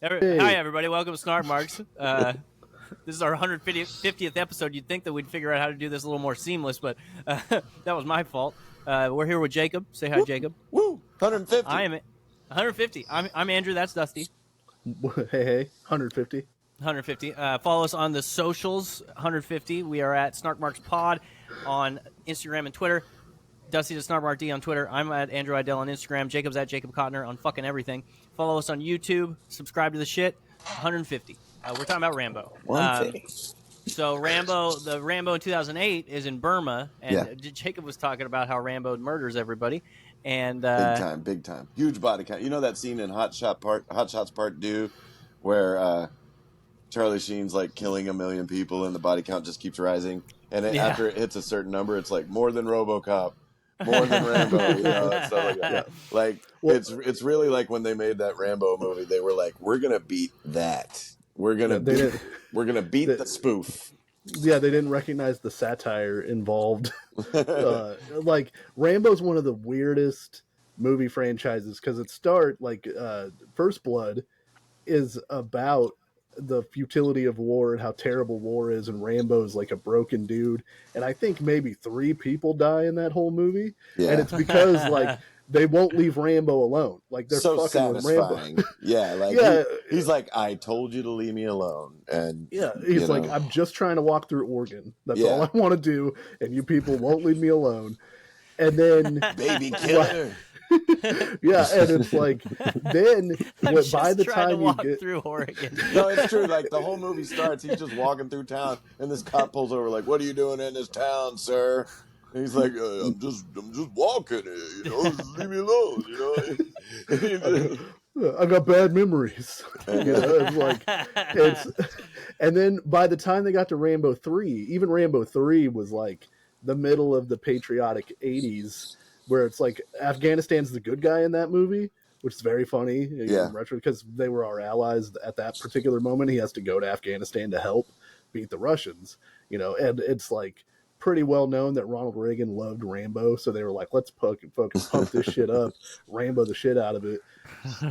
Hi, everybody. Welcome to Snark Marks. This is our 150th episode. You'd think that we'd figure out how to do this a little more seamless, but that was my fault. We're here with Jacob. Say hi, Jacob. Woo! 150. I am 150. I'm Andrew. That's Dusty. Hey, 150. 150. Follow us on the socials. 150. We are at Snark Marks Pod on Instagram and Twitter. Dusty's at Snark Mark D on Twitter. I'm at Andrew Idell on Instagram. Jacob's at Jacob Cotner on fucking everything. Follow us on YouTube. Subscribe to the shit. 150. We're talking about Rambo. 150. So the Rambo in 2008 is in Burma, and Jacob was talking about how Rambo murders everybody. And big time, huge body count. You know that scene in Hot Shots Part 2, where Charlie Sheen's like killing 1 million people, and the body count just keeps rising. And after it hits a certain number, it's like more than RoboCop, more than Rambo. You know, and stuff like that. Yeah. Like it's really like when they made that Rambo movie, they were like, we're gonna beat that. We're gonna beat the spoof. Yeah, they didn't recognize the satire involved. Like Rambo's one of the weirdest movie franchises because First Blood is about the futility of war and how terrible war is, and Rambo's like a broken dude, and I think maybe 3 people die in that whole movie, and it's because like they won't leave Rambo alone. Like they're so fucking satisfying. with Rambo. He's like, I told you to leave me alone, and he's like, I'm just trying to walk through Oregon. That's all I want to do, and you people won't leave me alone. And then baby killer. And it's like then by the time you get through Oregon. No, it's true. Like the whole movie starts, he's just walking through town, and this cop pulls over, like, "What are you doing in this town, sir?" And he's like, I'm just walking here, you know, just leave me alone, you know. I got bad memories. And then by the time they got to Rambo 3, even Rambo 3 was like the middle of the patriotic 80s, where it's like Afghanistan's the good guy in that movie, which is very funny. Because they were our allies at that particular moment. He has to go to Afghanistan to help beat the Russians, you know, and it's like pretty well known that Ronald Reagan loved Rambo, so they were like, let's fucking pump this shit up, Rambo the shit out of it.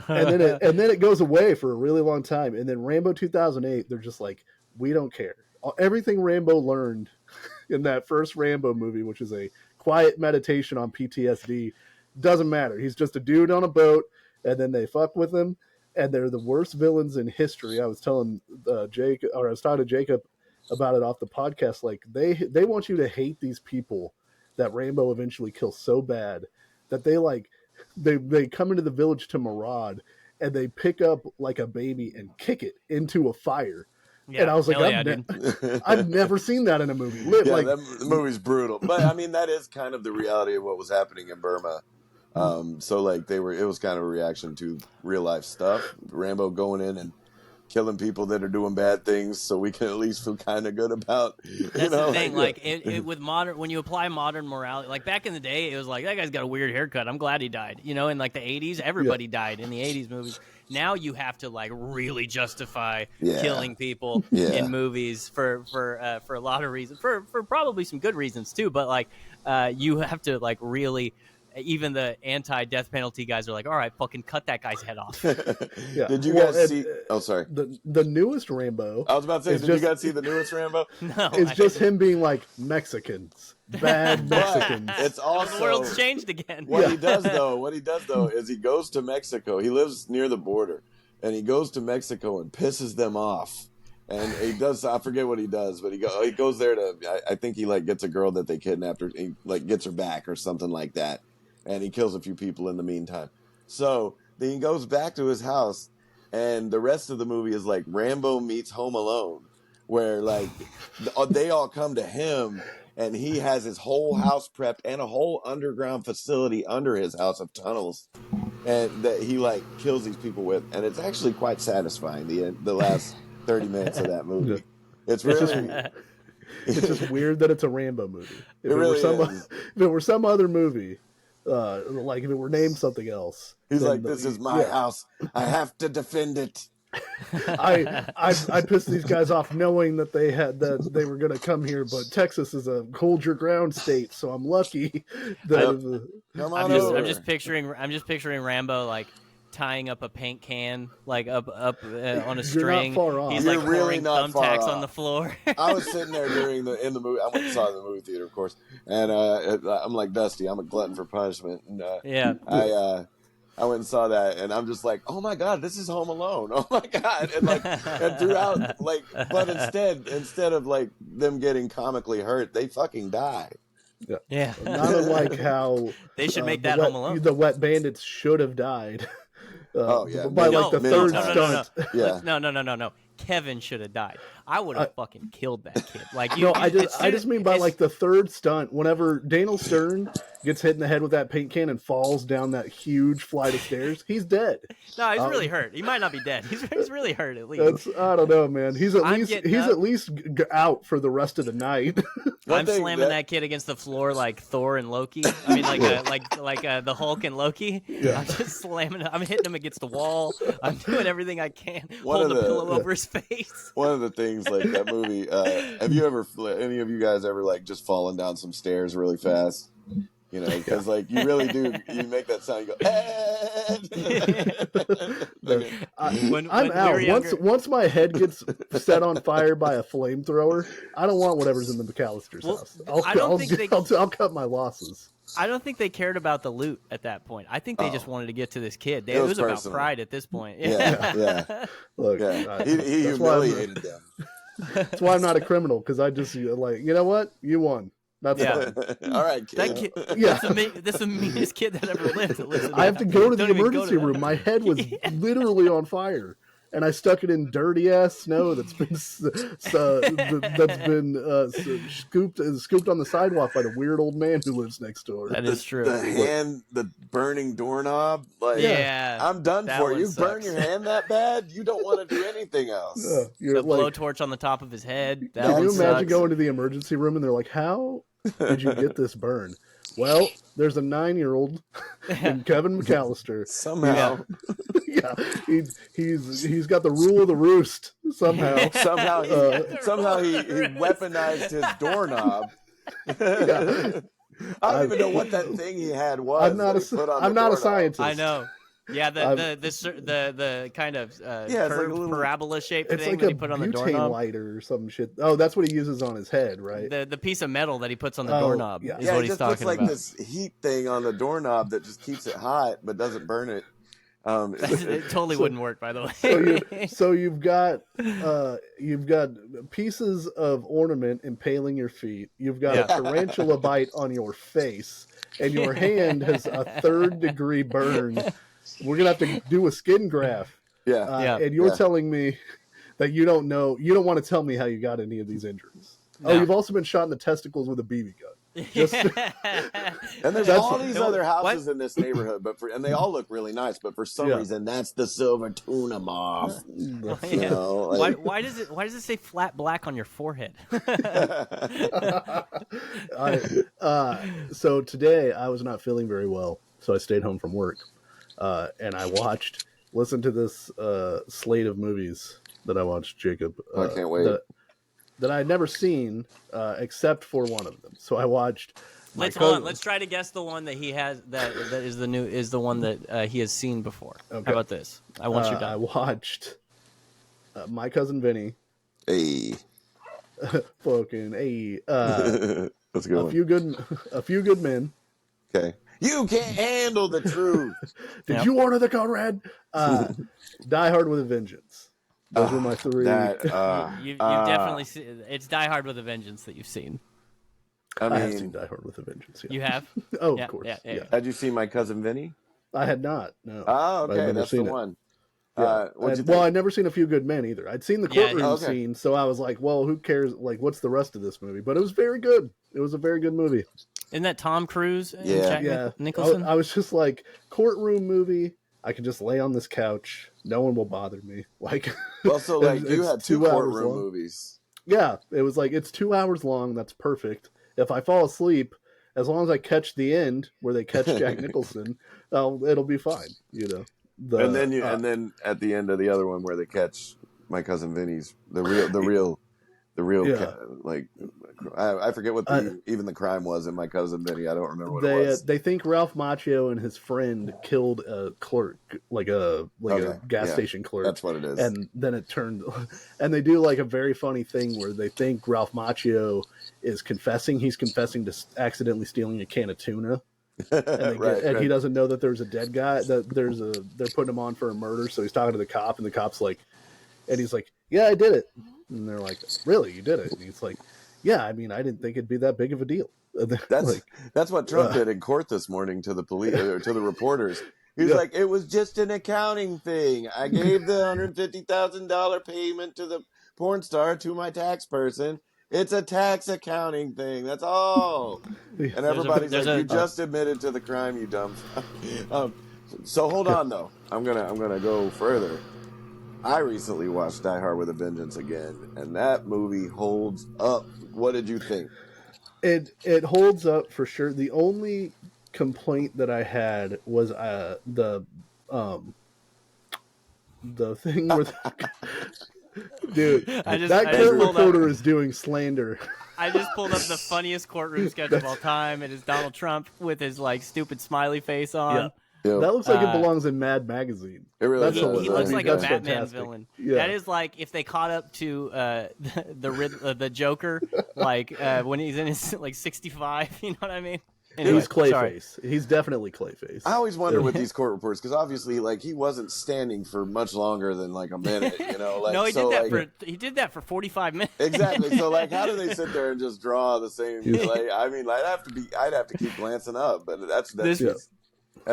And then it goes away for a really long time, and then Rambo 2008, they're just like, we don't care. Everything Rambo learned in that first Rambo movie, which is a quiet meditation on PTSD, doesn't matter. He's just a dude on a boat, and then they fuck with him, and they're the worst villains in history. I was telling talking to Jacob about it off the podcast. Like they want you to hate these people that Rambo eventually kills so bad that they come into the village to maraud, and they pick up like a baby and kick it into a fire. And I was like, I've never seen that in a movie. The movie's brutal. But I mean, that is kind of the reality of what was happening in Burma. So like it was kind of a reaction to real life stuff. Rambo going in and killing people that are doing bad things, so we can at least feel kind of good about. That's the thing. Like with modern, when you apply modern morality, like back in the day, it was like, that guy's got a weird haircut, I'm glad he died. You know, in like the 80s, everybody died in the 80s movies. Now you have to like really justify killing people in movies for a lot of reasons, for probably some good reasons too. But like you have to like really. Even the anti-death penalty guys are like, all right, fucking cut that guy's head off. Did you guys see? Oh, sorry. The newest Rambo. I was about to say, did you guys see the newest Rambo? No. It's just him being like, Mexicans. Bad Mexicans. It's also the world's changed again. What he does though is he goes to Mexico. He lives near the border, and he goes to Mexico and pisses them off. And he does. I forget what he does, but he goes there to. I think he like gets a girl that they kidnapped, or he like gets her back or something like that. And he kills a few people in the meantime. So then he goes back to his house, and the rest of the movie is like Rambo meets Home Alone, where like they all come to him, and he has his whole house prepped and a whole underground facility under his house of tunnels, and that he like kills these people with, and it's actually quite satisfying. The last 30 minutes of that movie, it's just weird that it's a Rambo movie. If it were some other movie. Like if it were named something else, he's like, "This is my house. I have to defend it." I pissed these guys off knowing that they were going to come here, but Texas is a hold your ground state, so I'm lucky that I'm just picturing Rambo like tying up a paint can like up on a You're string. not far off. He's You're like really pouring not far thumbtacks off. on the floor. I was sitting there in the movie. I went and saw it in the movie theater, of course, and I'm like Dusty. I'm a glutton for punishment, and Yeah. I went and saw that, and I'm just like, oh my god, this is Home Alone. Oh my god, and throughout, like, but instead of like them getting comically hurt, they fucking die. Yeah. Not unlike how They should make that Home Alone. The Wet Bandits should have died. Oh, yeah. By like the Many third times. stunt. Yeah. No. Kevin should have died. I would have fucking killed that kid. Like I just mean by like the third stunt. Whenever Daniel Stern gets hit in the head with that paint can and falls down that huge flight of stairs, he's dead. No, he's really hurt. He might not be dead. He's really hurt at least. I don't know, man. He's at least out for the rest of the night. I'm slamming that kid against the floor like Thor and Loki. I mean, like the Hulk and Loki. Yeah. I'm just slamming him. I'm hitting him against the wall. I'm doing everything I can. Holding a pillow over his face. One of the things, like that movie. Have any of you guys ever like just fallen down some stairs really fast? You know, because like you really do. You make that sound. You go. I'm out. Once my head gets set on fire by a flamethrower, I don't want whatever's in the McAllister's house. I'll cut my losses. I don't think they cared about the loot at that point. I think they just wanted to get to this kid. It was about pride at this point. Yeah. Look, he humiliated them. That's why I'm not a criminal, because I just like, you know what? You won. That's fine. All right, kid. That kid, that's the meanest kid that ever lived. I have to go to the emergency room. My head was literally on fire, and I stuck it in dirty ass snow that's been scooped on the sidewalk by the weird old man who lives next door. That is true. The burning doorknob. Like, yeah, I'm done for it. You sucks. burn your hand that bad, you don't want to do anything else. The blowtorch on the top of his head. Can you imagine going to the emergency room and they're like, "How did you get this burn?" Well, there's a 9-year-old named Kevin McAllister. Somehow, he's got the rule of the roost. Somehow he weaponized his doorknob. I don't even know what that thing he had was. I'm not a scientist. I know. Yeah, the kind of curved parabola shaped thing like that he put on the doorknob. Lighter or some shit. Oh, that's what he uses on his head, right? The piece of metal that he puts on the doorknob is what he's talking about. It just looks like this heat thing on the doorknob that just keeps it hot but doesn't burn it. It totally wouldn't work, by the way. So you've got pieces of ornament impaling your feet. You've got a tarantula bite on your face, and your hand has a 3rd-degree burn. We're gonna have to do a skin graft. And you're telling me that you don't know. You don't want to tell me how you got any of these injuries. No. Oh, you've also been shot in the testicles with a BB gun. And there's all these other houses in this neighborhood, and they all look really nice. But for some reason, that's the silver tuna moth. You know, like, why does it say flat black on your forehead? So today I was not feeling very well, so I stayed home from work. And I listened to this slate of movies that I watched, Jacob. I can't wait. That I had never seen, except for one of them. So I watched. Let's try to guess the one that he has. That is the one that he has seen before. Okay. How about this? I want you done. I watched My Cousin Vinny. Hey. Fucking hey. Let's go. A few good men. Okay. You can't handle the truth. Did you order the code red? Die Hard with a Vengeance. Those were my 3. You've definitely seen. It's Die Hard with a Vengeance that you've seen. I have seen Die Hard with a Vengeance. Yeah. You have? Oh, of course. Yeah. Had you seen My Cousin Vinny? I had not. No. Oh, okay. That's the one. I'd never seen A Few Good Men either. I'd seen the courtroom scene, so I was like, well, who cares? Like, what's the rest of this movie? But it was very good. It was a very good movie. Isn't that Tom Cruise? And Jack Nicholson? I was just like, courtroom movie. I can just lay on this couch. No one will bother me. Like, well, so like you had 2 courtroom movies. Yeah, it was like it's 2 hours long. That's perfect. If I fall asleep, as long as I catch the end where they catch Jack Nicholson, it'll be fine. You know. And then at the end of the other one where they catch My Cousin Vinny's the real the real like I forget what even the crime was in My Cousin Vinny. I don't remember what it was. They think Ralph Macchio and his friend killed a clerk, like a gas station clerk. That's what it is. And then it turned, and they do like a very funny thing where they think Ralph Macchio is confessing. He's confessing to accidentally stealing a can of tuna. And he doesn't know that there's a dead guy, that they're putting him on for a murder. So he's talking to the cop, and the cop's like, and he's like, yeah, I did it. And they're like, really, you did it? And he's like, yeah, I mean, I didn't think it'd be that big of a deal. That's what Trump did in court this morning to the police or to the reporters. He was like, it was just an accounting thing. I gave the $150,000 payment to the porn star to my tax person. It's a tax accounting thing. That's all. And everybody's you just admitted to the crime, you dumb. So hold on though. I'm gonna go further. I recently watched Die Hard with a Vengeance again, and that movie holds up. What did you think? It holds up for sure. The only complaint that I had was the thing with dude. That court reporter is doing slander. I just pulled up the funniest courtroom sketch of all time. It is Donald Trump with his like stupid smiley face on. Yeah. Yep. That looks like it belongs in Mad Magazine. It really does. He looks like a Batman fantastic villain. Yeah. That is like if they caught up to the Joker, like when he's in his like 65. You know what I mean? Anyway, he's Clayface. He's definitely Clayface. I always wonder with these court reports because obviously, like, he wasn't standing for much longer than like a minute. You know, like no, he did that for 45 minutes. Exactly. So like, how do they sit there and just draw the same? Like, I mean, I'd have to keep glancing up, but that's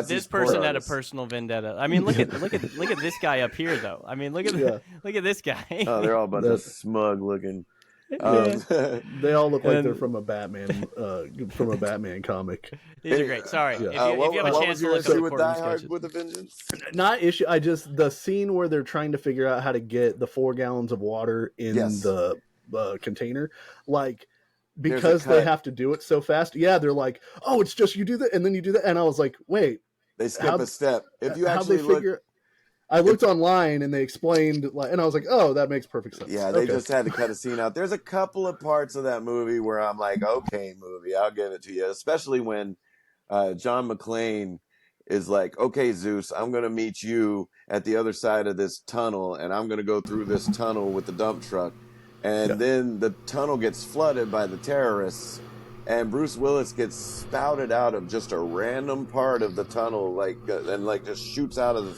this person had a personal vendetta. I mean, look at this guy up here, though. I mean, look at this guy. Oh, they're all a bunch of smug looking. They all look like they're from a Batman comic. These are great. Sorry, if you have a chance to look up the Die Hard with a Vengeance. Not issue. The scene where they're trying to figure out how to get the 4 gallons of water in the container, like. Because they have to do it so fast. Yeah, they're like, oh, it's just you do that, and then you do that. And I was like, wait. They skip a step. If you actually look... I looked online, and they explained, and I was like, oh, that makes perfect sense. Yeah, they just had to cut a scene out. There's a couple of parts of that movie where I'm like, okay, movie, I'll give it to you. Especially when John McClane is like, okay, Zeus, I'm going to meet you at the other side of this tunnel, and I'm going to go through this tunnel with the dump truck. And then the tunnel gets flooded by the terrorists, and Bruce Willis gets spouted out of just a random part of the tunnel, and just shoots out of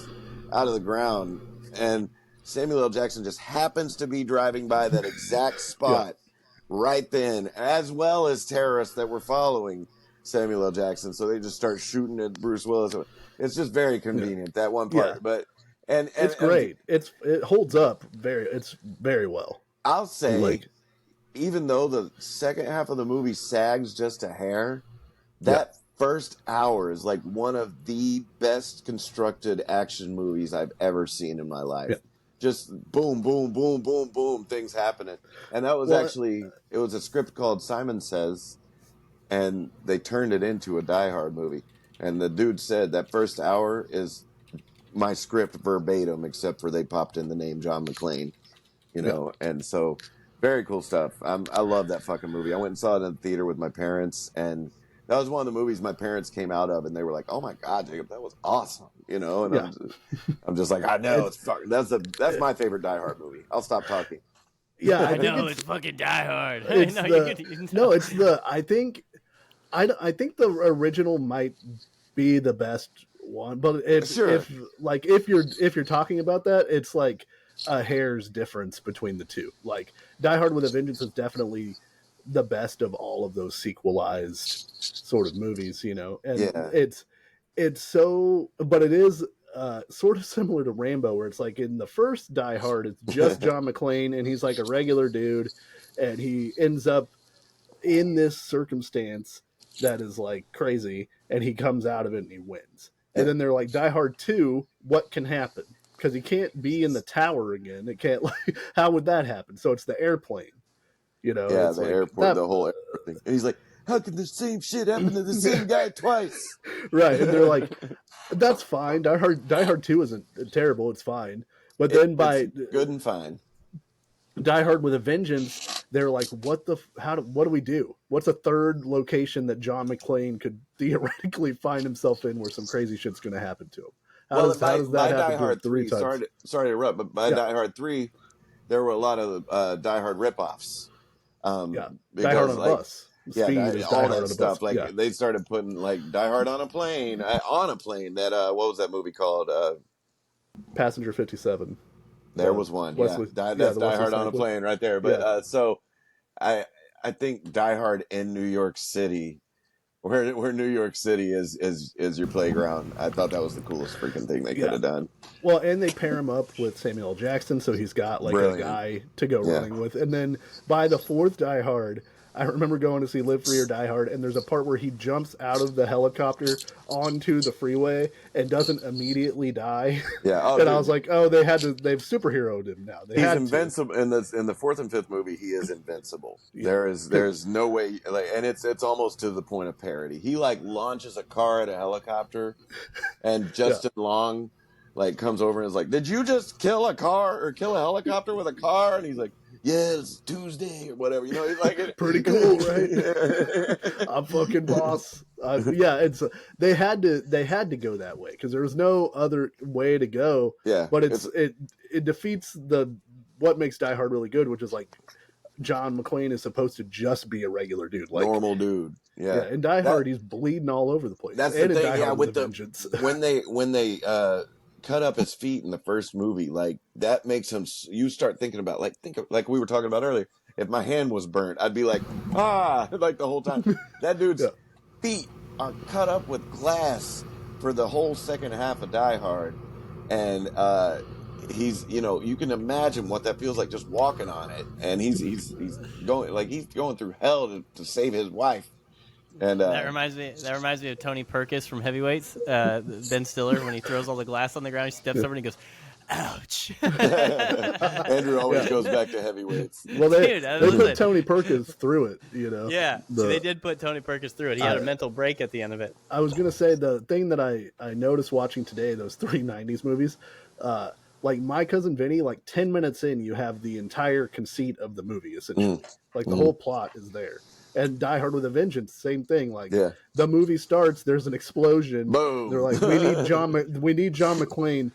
the ground. And Samuel L. Jackson just happens to be driving by that exact spot right then, as well as terrorists that were following Samuel L. Jackson. So they just start shooting at Bruce Willis. It's just very convenient, that one part. But and it's great. It holds up very well. I'll say, even though the second half of the movie sags just a hair, that first hour is like one of the best constructed action movies I've ever seen in my life. Yeah. Just boom, boom, boom, boom, boom, things happening. And that was it was a script called Simon Says, and they turned it into a Die Hard movie. And the dude said that first hour is my script verbatim, except for they popped in the name John McClane. You know, and so very cool stuff. I love that fucking movie. I went and saw it in the theater with my parents, and that was one of the movies my parents came out of, and they were like, "Oh my god, Jacob, that was awesome!" You know, and I'm just like, I know that's my favorite Die Hard movie. I'll stop talking. Yeah, I know it's fucking Die Hard. I think the original might be the best one, but if you're talking about that, it's like a hair's difference between the two. Like Die Hard with a Vengeance is definitely the best of all of those sequelized sort of movies, you know. And it's so, but it is sort of similar to Rambo, where it's like in the first Die Hard, it's just John McClane, and he's like a regular dude, and he ends up in this circumstance that is like crazy, and he comes out of it and he wins. And then they're like, Die Hard 2, what can happen? Because he can't be in the tower again. It can't, like, how would that happen? So it's the airplane, you know? Yeah, the airport, the whole airport thing. And he's like, how can the same shit happen to the same guy twice? Right. And they're like, that's fine. Die Hard 2 isn't terrible. It's fine. But then it's good and fine. Die Hard with a Vengeance, they're like, what do we do? What's a third location that John McClane could theoretically find himself in where some crazy shit's going to happen to him? How does that by happen Die Hard 3 times? Sorry to interrupt, but by Die Hard 3, there were a lot of Die Hard ripoffs. Die Hard on a bus. All that stuff. They started putting like Die Hard on a plane. That what was that movie called? Passenger 57. There was one. Wesley, that's Die Hard on a plane right there. But so I think Die Hard in New York City, where New York City is your playground. I thought that was the coolest freaking thing they could have done. Well, and they pair him up with Samuel L. Jackson, so he's got like a guy to go running with. And then by the fourth Die Hard, I remember going to see Live Free or Die Hard, and there's a part where he jumps out of the helicopter onto the freeway and doesn't immediately die. Yeah, I was like, oh, they've superheroed him now. He's invincible in the fourth and fifth movie. He is invincible. Yeah. There's no way, and it's almost to the point of parody. He launches a car at a helicopter, and Justin Long comes over and is like, "Did you just kill a car or kill a helicopter with a car?" And he's like, "Yeah, it's Tuesday or whatever." He's like, pretty cool, right? I'm fucking boss. They had to go that way because there was no other way to go. Yeah, but it defeats what makes Die Hard really good, which is John McClane is supposed to just be a regular dude, normal dude. Yeah, in Die Hard he's bleeding all over the place. That's and the thing. Die Hard with Vengeance. when they cut up his feet in the first movie, that makes him. You start thinking about like we were talking about earlier. If my hand was burnt, I'd be like the whole time. That dude's feet are cut up with glass for the whole second half of Die Hard, and he's you can imagine what that feels like just walking on it, and he's going through hell to save his wife. And that reminds me of Tony Perkis from Heavyweights. Ben Stiller, when he throws all the glass on the ground, he steps over and he goes, "Ouch!" Andrew always goes back to Heavyweights. Well, they put Tony Perkis through it, Yeah, they did put Tony Perkis through it. He had a mental break at the end of it. I was gonna say the thing that I noticed watching today, those 3 90s movies, My Cousin Vinny, 10 minutes in, you have the entire conceit of the movie essentially. The whole plot is there. And Die Hard with a Vengeance, same thing. The movie starts, there's an explosion. Boom. They're like, we need John McClane.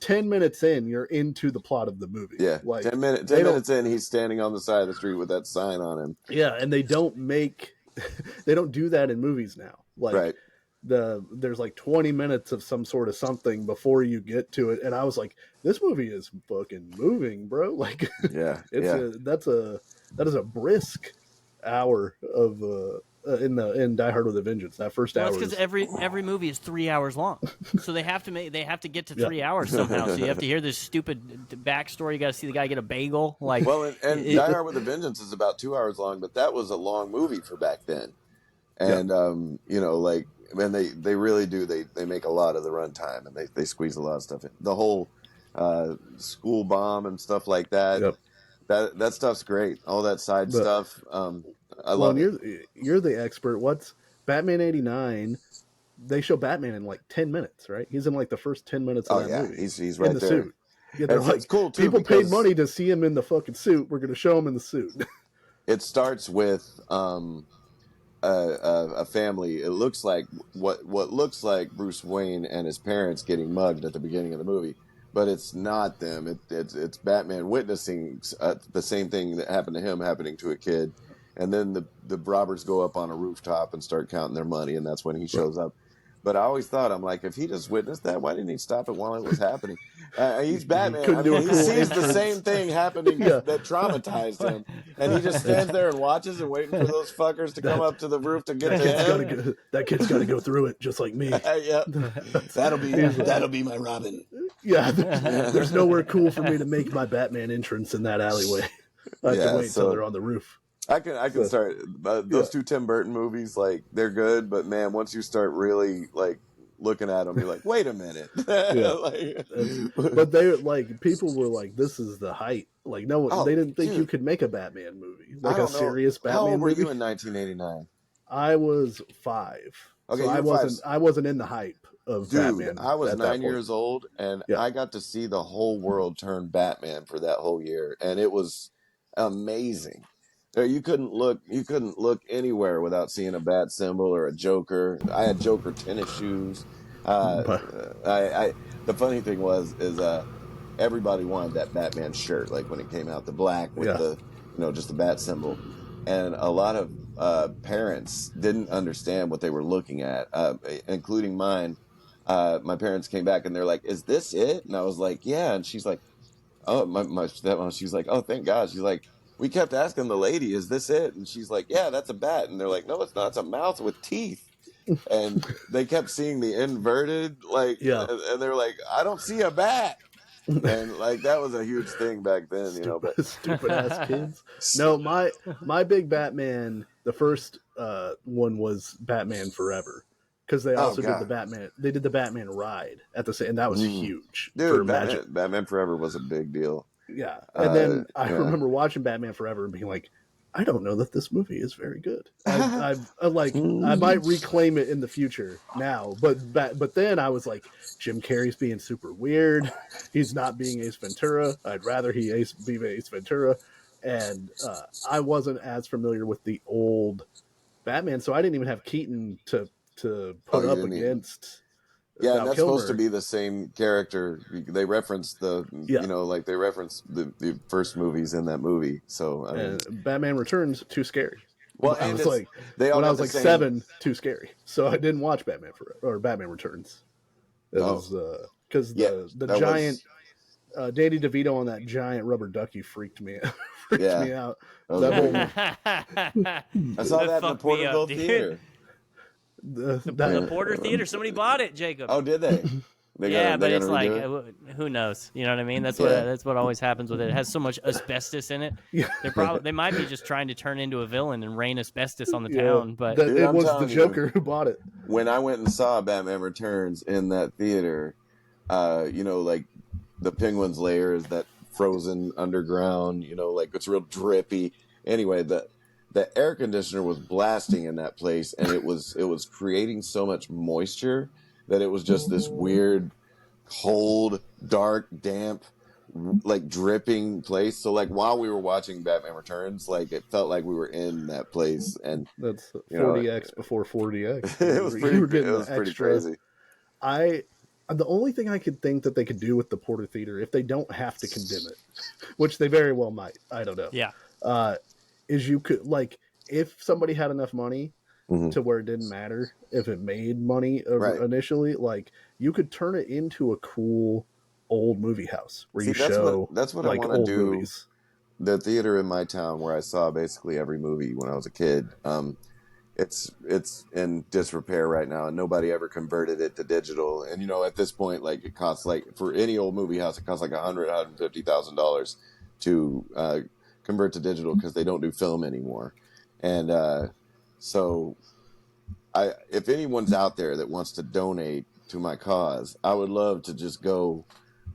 10 minutes in, you're into the plot of the movie. Yeah, 10 minutes in, he's standing on the side of the street with that sign on him. Yeah, and they don't do that in movies now. Right. There's 20 minutes of some sort of something before you get to it, and I was like, this movie is fucking moving, bro. That is a brisk hour of in Die Hard with a Vengeance. That first hour. It's because every movie is 3 hours long, so they have to get to 3 hours somehow. So you have to hear this stupid backstory. You got to see the guy get a bagel. And Die Hard with a Vengeance is about 2 hours long, but that was a long movie for back then. And man, they really do. They make a lot of the runtime, and they squeeze a lot of stuff in. The whole school bomb and stuff like that. Yep. That stuff's great. All that side stuff. I love it. You're the expert. What's Batman 89? They show Batman in 10 minutes, right? He's in the first 10 minutes of that movie. He's right in the there. Suit. Yeah, it's cool too. People paid money to see him in the fucking suit. We're going to show him in the suit. It starts with a family. It looks like what looks like Bruce Wayne and his parents getting mugged at the beginning of the movie. But it's not them. It's Batman witnessing the same thing that happened to him happening to a kid, and then the robbers go up on a rooftop and start counting their money, and that's when he shows up. But I always thought, I'm like, if he just witnessed that, why didn't he stop it while it was happening? He's Batman. He sees the same thing happening that traumatized him, and he just stands there and watches and waiting for those fuckers to come up to the roof to get to him. That kid's got to go through it just like me. Yeah, that'll be my Robin. Yeah, there's nowhere cool for me to make my Batman entrance in that alleyway. I have to wait until they're on the roof. I can start those 2 Tim Burton movies. They're good, but man, once you start really looking at them, you're like, wait a minute. But they people were like, this is the height. No one, they didn't think you could make a Batman movie, a serious Batman. How old were movie. You in 1989? I was 5. Okay, so I wasn't in the hype of Batman. I was 9 years old, and I got to see the whole world turn Batman for that whole year, and it was amazing. You couldn't look anywhere without seeing a bat symbol or a Joker. I had Joker tennis shoes. The funny thing is everybody wanted that Batman shirt, like when it came out, the black with the just the bat symbol, and a lot of parents didn't understand what they were looking at, including mine. My parents came back and they're like, "Is this it?" And I was like, "Yeah." And she's like, "Oh, my stepmom." She's like, "Oh, thank God." She's like, "We kept asking the lady, is this it?" And she's like, "Yeah, that's a bat." And they're like, "No, it's not. It's a mouth with teeth." And they kept seeing the inverted, and they're like, "I don't see a bat." And like that was a huge thing back then, But stupid ass kids. No, my big Batman. The first one was Batman Forever, because they also did the Batman. They did the Batman ride at the same, and that was huge. Dude, Batman Forever was a big deal. Yeah, and then I remember watching Batman Forever and being like, I don't know that this movie is very good. I might reclaim it in the future now, but then I was like, Jim Carrey's being super weird. He's not being Ace Ventura. I'd rather be Ace Ventura, and I wasn't as familiar with the old Batman, so I didn't even have Keaton to put up against. Yeah, and that's supposed to be the same character. They referenced they referenced the first movies in that movie. So I mean, Batman Returns, too scary. Well, I was like, when I was like 7, too scary. So I didn't watch Batman Returns. It was because the giant Danny DeVito on that giant rubber ducky freaked me out. I saw that in the Porterville Theater. The Porter Theater, somebody bought it, Jacob. Oh, did they? But it's like, who knows? You know what I mean? That's what always happens with it. It has so much asbestos in it. They might be just trying to turn into a villain and rain asbestos on the town. But it was the Joker who bought it. When I went and saw Batman Returns in that theater, like the Penguin's lair is that frozen underground. Like it's real drippy. Anyway, the air conditioner was blasting in that place, and it was creating so much moisture that it was just this weird, cold, dark, damp, like dripping place. So like while we were watching Batman Returns, like it felt like we were in that place. And that's 40x before 40x. It was pretty crazy. The only thing I could think that they could do with the Porter Theater, if they don't have to condemn it, which they very well might, I don't know. Yeah. Is you could, like, if somebody had enough money to where it didn't matter if it made money initially, like you could turn it into a cool old movie house where that's what like, I want to do. Movies. The theater in my town where I saw basically every movie when I was a kid, it's in disrepair right now, and nobody ever converted it to digital. And at this point, like it costs, like for any old movie house, it costs like $150,000 to convert to digital because they don't do film anymore. And so if anyone's out there that wants to donate to my cause, I would love to just go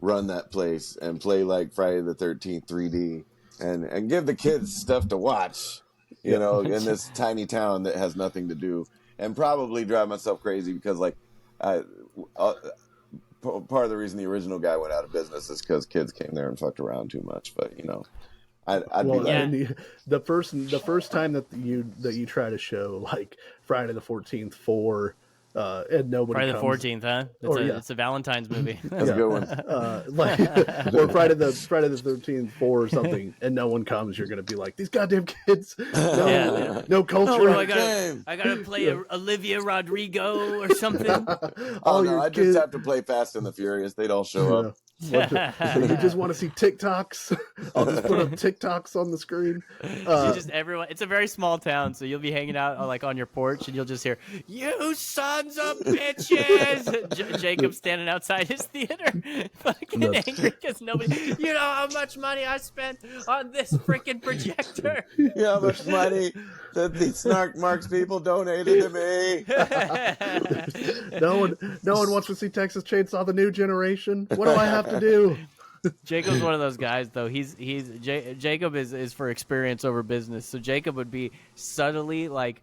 run that place and play like Friday the 13th 3D and give the kids stuff to watch, in this tiny town that has nothing to do, and probably drive myself crazy because like part of the reason the original guy went out of business is because kids came there and fucked around too much. But I'd be like, the first time that you try to show like Friday the 14th and nobody Friday comes. the 14th, huh? It's a Valentine's movie. That's a good one. Or Friday the 13th 4 or something, and no one comes. You're gonna be like, these goddamn kids. No culture. I gotta play Olivia Rodrigo or something. I just have to play Fast and the Furious. They'd all show up. So you just want to see TikToks? I'll just put up TikToks on the screen. Everyone. It's a very small town, so you'll be hanging out like on your porch, and you'll just hear, "You sons of bitches!" Jacob standing outside his theater, fucking angry because nobody. You know how much money I spent on this freaking projector. You know how much money that the Snark Marks people donated to me. No one wants to see Texas Chainsaw: The New Generation. What do I have to do? Jacob's one of those guys, though. Jacob is for experience over business. So Jacob would be subtly, like,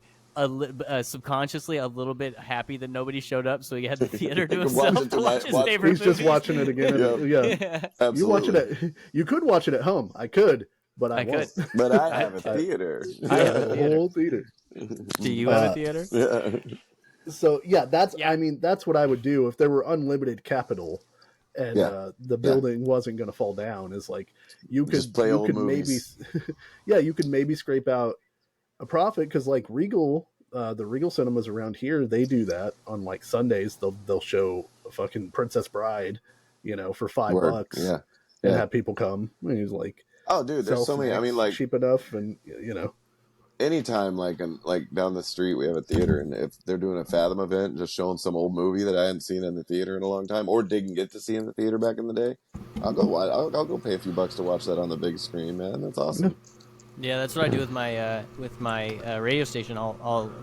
subconsciously a little bit happy that nobody showed up, so he had the theater to himself to watch his favorite movies. He's just watching it again. Yeah. Absolutely. You could watch it at home. I could, but I won't. could. But I have a theater. I have a theater. whole theater. Do you have a theater? Yeah. So yeah, that's Yeah. I mean that's what I would do if there were unlimited capital and the building wasn't going to fall down. Is like you could Just play you old could movies. maybe you could maybe scrape out a profit because like Regal, the Regal cinemas around here, they do that on like Sundays. They'll show a fucking Princess Bride, for $5 Yeah. and have people come. And he's like, Oh, dude, there's so many. I mean, like cheap enough, and anytime, like down the street, we have a theater, and if they're doing a Fathom event, just showing some old movie that I hadn't seen in the theater in a long time, or didn't get to see in the theater back in the day, I'll go pay a few bucks to watch that on the big screen, man. That's awesome. Yeah, that's what I do with my radio station.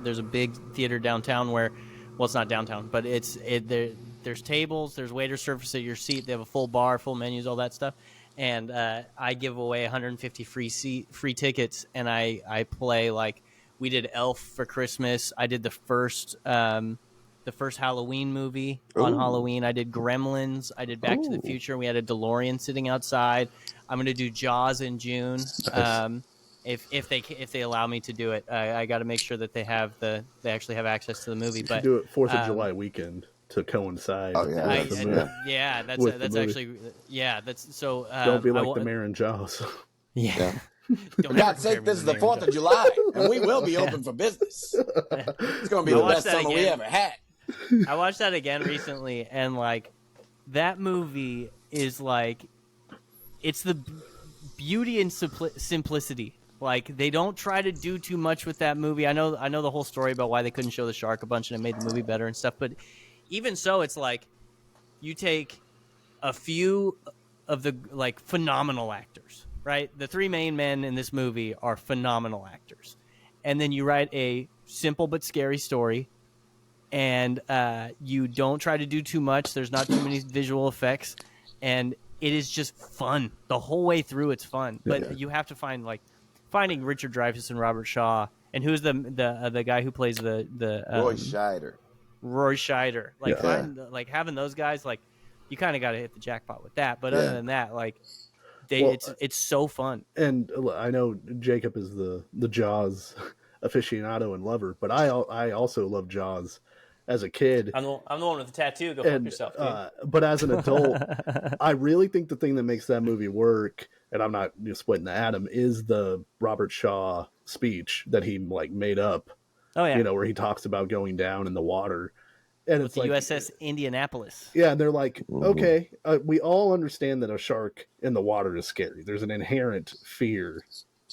There's a big theater downtown where, well, it's not downtown, but there's tables, there's waiter service at your seat. They have a full bar, full menus, all that stuff. And I give away 150 free tickets, and I play like we did Elf for Christmas. I did the first Halloween movie on Halloween. I did Gremlins. I did Back to the Future. We had a DeLorean sitting outside. I'm gonna do Jaws in June. Nice. If they allow me to do it, I got to make sure that they actually have access to the movie. But do it 4th of July weekend to coincide. Oh yeah, that's actually that's so. Don't be like the mayor in Jaws. Yeah. For God's sake, this is the 4th of July, and we will be open for business. It's going to be the best summer we ever had. I watched that again recently, and like that movie is like it's the beauty and simplicity. Like they don't try to do too much with that movie. I know the whole story about why they couldn't show the shark a bunch and it made the movie better and stuff, but even so, it's like you take a few of the like phenomenal actors, right? The 3 main men in this movie are phenomenal actors. And then you write a simple but scary story, and you don't try to do too much. There's not too many visual effects, and it is just fun. The whole way through, it's fun. But you have to finding Richard Dreyfuss and Robert Shaw, and who's the guy who plays the Roy Scheider. Like having those guys, like you kind of got to hit the jackpot with that. But other than that, like it's so fun. And I know Jacob is the Jaws aficionado and lover, but I also love Jaws as a kid. I'm the one with the tattoo. Go fuck yourself, dude. But as an adult, I really think the thing that makes that movie work, and I'm not splitting the atom, is the Robert Shaw speech that he like made up. Oh yeah, where he talks about going down in the water, and with it's the like USS Indianapolis. Yeah, and they're like, okay, we all understand that a shark in the water is scary. There's an inherent fear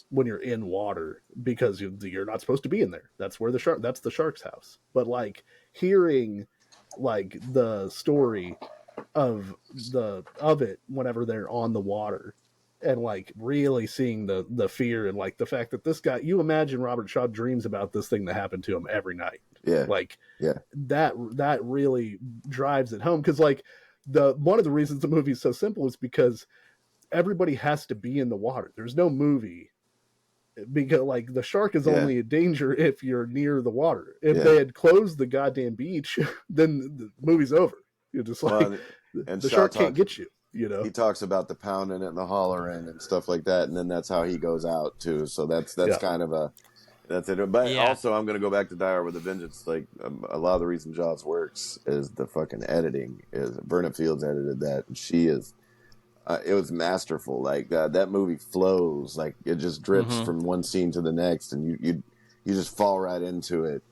when you're in water because you're not supposed to be in there. That's where that's the shark's house. But like hearing like the story of it whenever they're on the water, and like really seeing the fear and like the fact that this guy, you imagine Robert Shaw dreams about this thing that happened to him every night. That really drives it home, because like one of the reasons the movie is so simple is because everybody has to be in the water. There's no movie, because like the shark is only a danger if you're near the water. If they had closed the goddamn beach, then the movie's over. You're just like, and the shark can't get you. He talks about the pounding it and the hollering and stuff like that, and then that's how he goes out too. So that's kind of that's it. But also, I'm going to go back to Die Hard with a Vengeance. Like a lot of the reason Jaws works is the fucking editing. Is Verna Fields edited that, and she is. It was masterful. Like that movie flows. Like it just drips from one scene to the next, and you just fall right into it.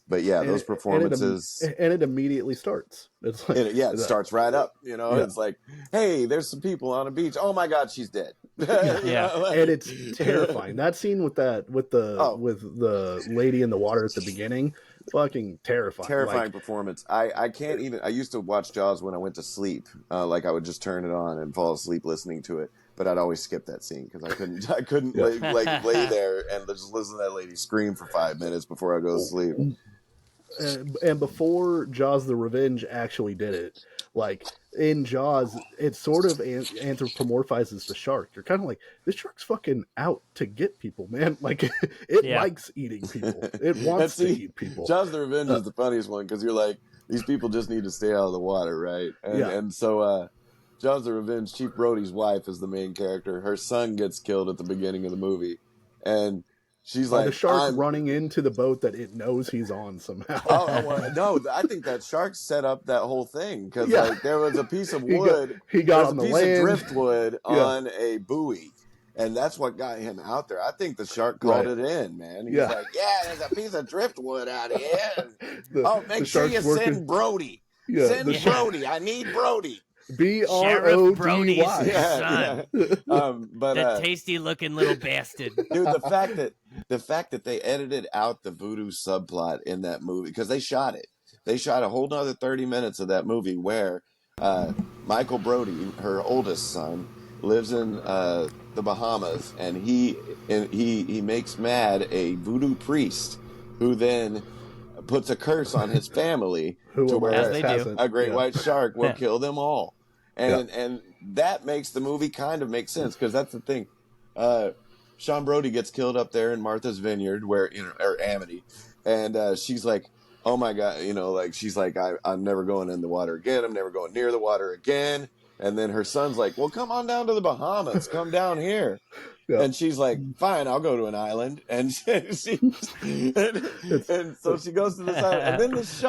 But those performances, and it immediately starts. It's like, it starts right up. It's like, hey, there's some people on a beach. Oh my God, she's dead. And it's terrifying. That scene with the lady in the water at the beginning, fucking terrifying. Terrifying performance. I can't even. I used to watch Jaws when I went to sleep. Like I would just turn it on and fall asleep listening to it. But I'd always skip that scene because I couldn't lay there and just listen to that lady scream for 5 minutes before I go to sleep. And before Jaws: The Revenge actually did it, like in Jaws, it sort of anthropomorphizes the shark. You're kind of like, this shark's fucking out to get people, man. Like it likes eating people. It wants to eat people. Jaws: The Revenge is the funniest one because you're like, these people just need to stay out of the water, right? And so Jaws the Revenge, Chief Brody's wife is the main character. Her son gets killed at the beginning of the movie, and she's By like, the shark running into the boat that it knows he's on somehow. No, I think that shark set up that whole thing because like there was a piece of wood, he got on the piece land. of driftwood on a buoy, and that's what got him out there. I think the shark called it in, man. He's like, there's a piece of driftwood out here. Make sure you send Brody. Send Brody. I need Brody. Brody. Yeah. But that tasty looking little bastard, dude. The fact that they edited out the voodoo subplot in that movie because they shot a whole nother 30 minutes of that movie where Michael Brody, her oldest son, lives in the Bahamas, and he makes mad a voodoo priest who then puts a curse on his family to where a great white shark will kill them all. And that makes the movie kind of make sense because that's the thing. Sean Brody gets killed up there in Martha's Vineyard or Amity, and she's like, oh my God, she's like, I'm never going in the water again. I'm never going near the water again. And then her son's like, well, come on down to the Bahamas. Come down here. And she's like, fine, I'll go to an island. And and so she goes to this island. And then this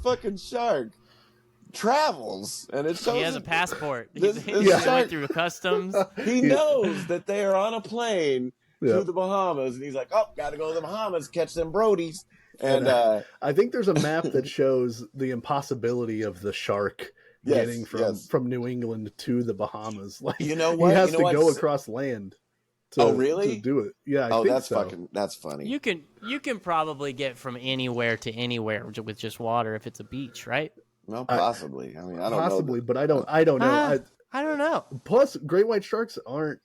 fucking shark travels. And it shows he has a passport. He shark went through customs. He knows that they are on a plane to the Bahamas. And he's like, got to go to the Bahamas, catch them Brodies. And I think there's a map that shows the impossibility of the shark getting from New England to the Bahamas. Like, he has to go across land. To do it. Yeah. I think that's funny. You can probably get from anywhere to anywhere with just water if it's a beach, right? Well, possibly. I mean, I don't know. Possibly, but I don't know. I don't know. Plus, great white sharks aren't.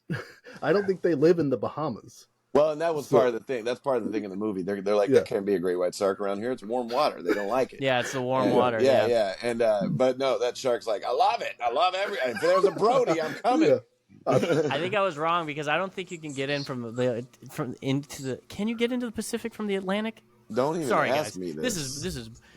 I don't think they live in the Bahamas. Well, and that was part of the thing. That's part of the thing in the movie. They're like, there can't be a great white shark around here. It's warm water. They don't like it. Yeah, it's the warm water. Yeah. And but no, that shark's like, I love it. I love everything. If there's a Brody, I'm coming. Yeah. I think I was wrong because I don't think you can get in into the. Can you get into the Pacific from the Atlantic? Don't even ask me this.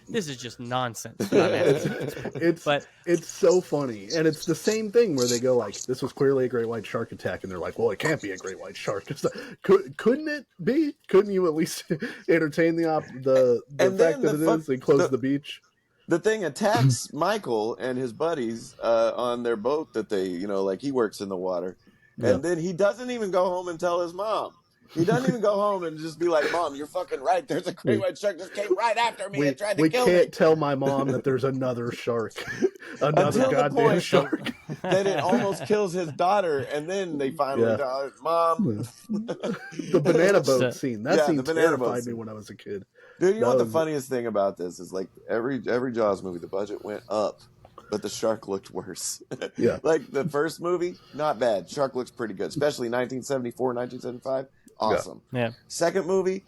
This is just nonsense. It's so funny, and it's the same thing where they go like, "This was clearly a great white shark attack," and they're like, "Well, it can't be a great white shark." Couldn't it be? Couldn't you at least entertain the fact that it is and close the beach? The thing attacks Michael and his buddies on their boat that they, he works in the water. And then he doesn't even go home and tell his mom. He doesn't even go home and just be like, Mom, you're fucking right. There's a great white shark just came right after me and tried to kill me. We can't tell my mom that there's another shark. Another goddamn shark. That it almost kills his daughter. And then they finally tell Mom. The banana boat scene. That scene terrified me when I was a kid. Dude, you know what the funniest thing about this is? Like every Jaws movie, the budget went up, but the shark looked worse. Yeah. Like the first movie, not bad. Shark looks pretty good, especially 1974, 1975. Awesome. Yeah. Second movie,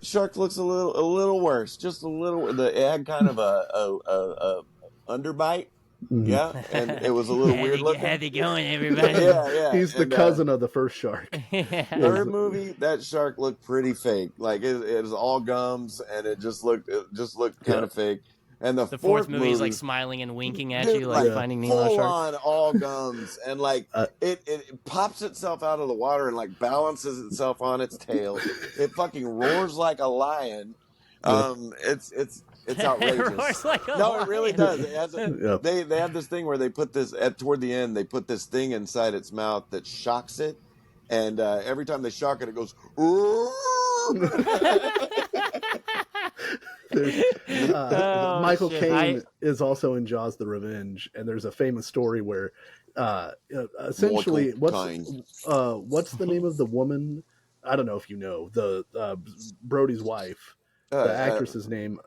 shark looks a little worse. Just a little. It had kind of a underbite. Mm-hmm. Yeah, and it was a little weird looking. How's it going, everybody? Yeah. He's the cousin of the first shark. Third movie, that shark looked pretty fake. Like it was all gums, and it just looked kind of fake. And the fourth movie is like smiling and winking at you, like Finding Nemo full shark. on all gums, and like it pops itself out of the water and like balances itself on its tail. It fucking roars like a lion. It's outrageous. It roars like a lion. It really does. Yeah. They have this thing where they put this toward the end. They put this thing inside its mouth that shocks it, and every time they shock it, it goes. Michael Caine is also in Jaws the Revenge, and there's a famous story where essentially what's the name of the woman? I don't know if you know the Brody's wife, the actress's name.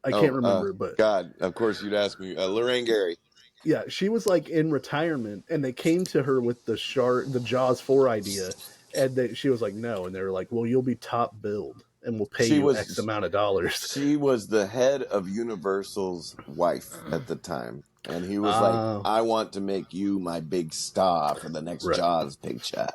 I can't remember, but God, of course you'd ask me. Lorraine Gary. Yeah, she was like in retirement, and they came to her with the Jaws 4 idea, and she was like, no, and they were like, well, you'll be top billed, and we'll pay you X amount of dollars. She was the head of Universal's wife at the time, and he was like, I want to make you my big star for the next Jaws picture.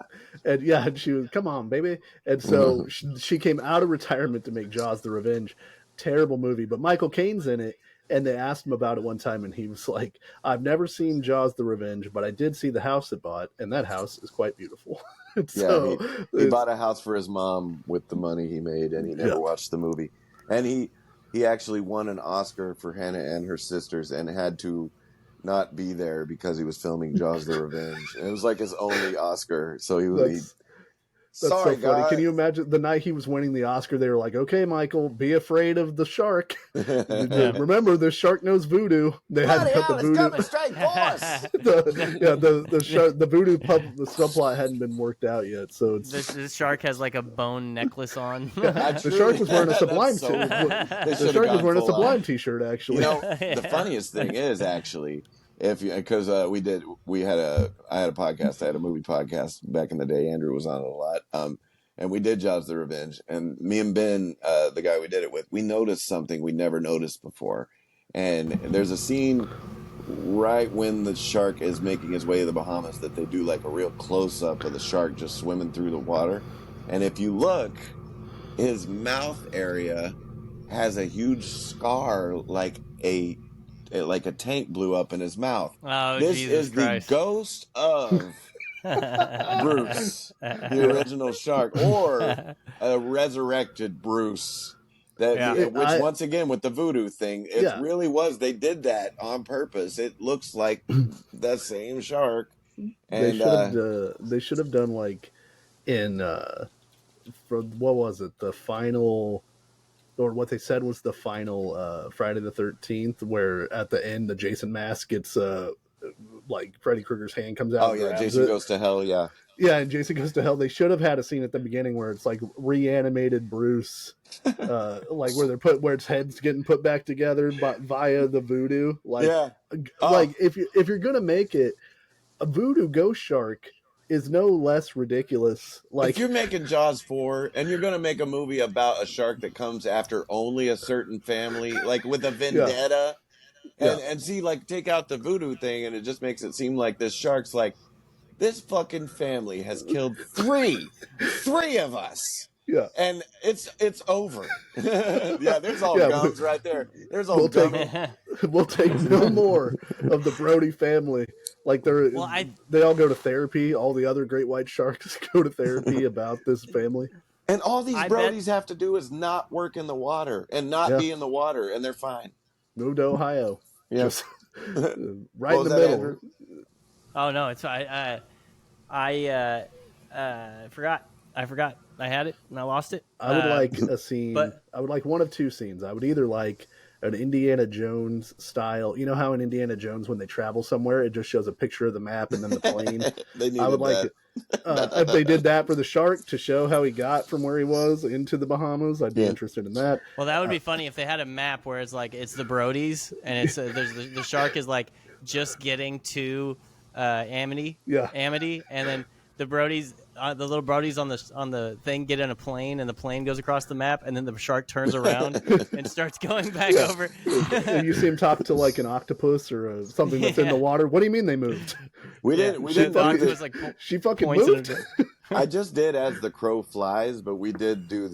And she was, come on, baby. And so she came out of retirement to make Jaws the Revenge. Terrible movie, but Michael Caine's in it, And they asked him about it one time, and he was like, "I've never seen Jaws: The Revenge, but I did see the house it bought, and that house is quite beautiful." So he bought a house for his mom with the money he made, and he never watched the movie. And he actually won an Oscar for Hannah and Her Sisters, and had to not be there because he was filming Jaws: The Revenge. And it was like his only Oscar, so he was. That's Sorry, so funny. guys. Can you imagine the night he was winning the Oscar? They were like, "Okay, Michael, be afraid of the shark. Remember, the shark knows voodoo." They had to cut the voodoo. Coming straight for us. the voodoo the subplot hadn't been worked out yet, so it's the shark has like a bone necklace on. The shark was wearing a Sublime. The shark was wearing a Sublime T-shirt. Actually, the funniest thing is actually. Because I had a podcast, I had a movie podcast back in the day. Andrew was on it a lot, and we did Jaws: The Revenge. And me and Ben, the guy we did it with, we noticed something we never noticed before. And there's a scene right when the shark is making his way to the Bahamas that they do like a real close up of the shark just swimming through the water. And if you look, his mouth area has a huge scar, like a tank blew up in his mouth. Oh, this Jesus is Christ. The ghost of Bruce, the original shark, or a resurrected Bruce. Which once again with the voodoo thing, it really was. They did that on purpose. It looks like that same shark. And they should have done like in for what was it, the final. Or what they said was the final Friday the 13th, where at the end the Jason mask gets like Freddy Krueger's hand comes out. Oh yeah, Jason Goes to Hell. Yeah, and Jason Goes to Hell. They should have had a scene at the beginning where it's like reanimated Bruce, like where its head's getting put back together via the voodoo. Like, like if you're gonna make it a voodoo ghost shark. Is no less ridiculous. Like if you're making Jaws 4 and you're going to make a movie about a shark that comes after only a certain family, like with a vendetta, and see, like, take out the voodoo thing, and it just makes it seem like this shark's like, this fucking family has killed three of us. Yeah, and it's over. There's all gums right there. There's all we'll take no more of the Brody family. Like they all go to therapy. All the other great white sharks go to therapy about this family. And all these Brodies have to do is not work in the water and not be in the water, and they're fine. Move to Ohio. Yes, right in the middle. Andrew? Oh no, it's I forgot. I had it and I lost it. I would like a scene. I would like one of two scenes. I would either like an Indiana Jones style. You know how in Indiana Jones, when they travel somewhere, it just shows a picture of the map and then the plane. I would like it. If they did that for the shark to show how he got from where he was into the Bahamas, I'd be interested in that. Well, that would be funny if they had a map where it's like it's the Brodies and it's there's the shark is like just getting to Amity, and then the Brodies, the little Brodies on the thing get in a plane, and the plane goes across the map, and then the shark turns around and starts going back over. And you see him talk to like an octopus or something that's in the water. What do you mean they moved? We didn't. She fucking moved. I just did As the Crow Flies, but we did do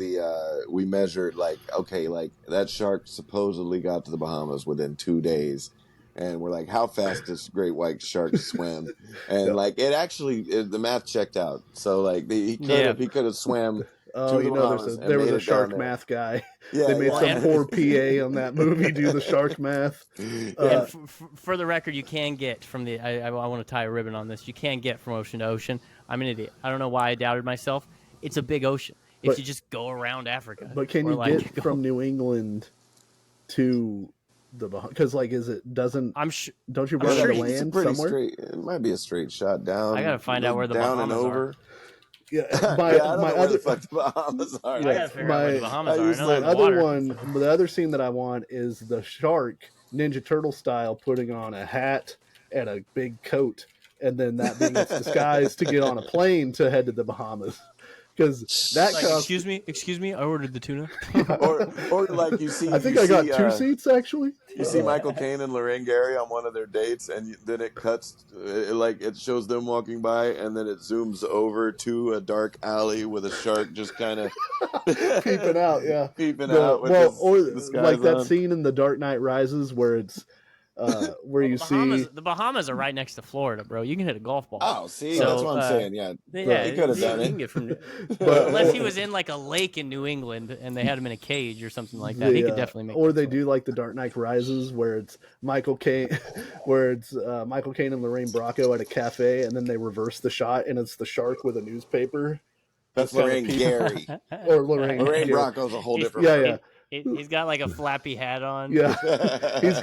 we measured like that shark supposedly got to the Bahamas within 2 days. And we're like, how fast does great white sharks swim? And like, it actually, the math checked out. So like, he could have swam. Oh, you know, there was a shark math guy. Yeah, they made some poor PA on that movie do the shark math. And for the record, you can get from the. I want to tie a ribbon on this. You can get from ocean to ocean. I'm an idiot. I don't know why I doubted myself. It's a big ocean. If you just go around Africa. But can you get from New England to the Bahamas? Because don't you run out of land somewhere? Straight. It might be a straight shot down. I gotta find out where the down Bahamas and over. Are. Yeah, I don't know where the fuck the Bahamas are. I gotta figure out where the Bahamas are. The other scene that I want is the shark, Ninja Turtle style, putting on a hat and a big coat, and then that being its disguise to get on a plane to head to the Bahamas. because that Like, cost. excuse me, I ordered the tuna. or like you see. I think you I got see, 2 seats actually. You see Michael Caine and Lorraine Gary on one of their dates, and then it cuts, like it shows them walking by, and then it zooms over to a dark alley with a shark just kind of peeping out. Yeah, peeping out. With or the skies like that on. scene in The Dark Knight Rises where it's where you see the Bahamas are right next to Florida, bro. You can hit a golf ball. Oh, see, So, that's what I'm saying. Yeah, Yeah, he could have done you it. can get from, But- unless he was in like a lake in New England and they had him in a cage or something like that. He could definitely make. Or they do like The Dark Knight Rises, where it's Michael Caine, Michael Caine and Lorraine Bracco at a cafe, and then they reverse the shot, and it's the shark with a newspaper. That's Just kinda Lorraine peep- Gary. Or Lorraine Gary. Bracco's a whole different. Yeah, yeah. He's got like a flappy hat on. Yeah, he's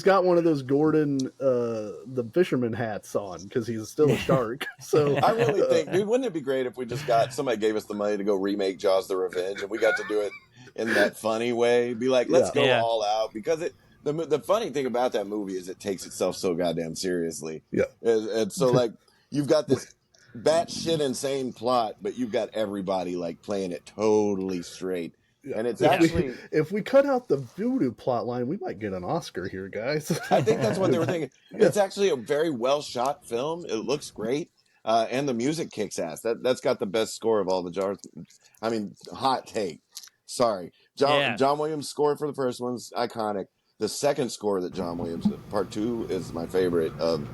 got one of those Gordon the fisherman hats on because he's still a shark. So I really think, dude, wouldn't it be great if we just got somebody gave us the money to go remake Jaws: The Revenge, and we got to do it in that funny way? Be like, let's go all out, because the funny thing about that movie is it takes itself so goddamn seriously. Yeah, and so like you've got this batshit insane plot, but you've got everybody like playing it totally straight. And it's actually, if we cut out the voodoo plot line, we might get an Oscar here, guys. I think that's what they were thinking. It's actually a very well shot film. It looks great, and the music kicks ass. That's got the best score of all the Jaws. I mean, hot take. Sorry, John Williams' score for the first one's iconic. The second score that John Williams, Part 2, is my favorite of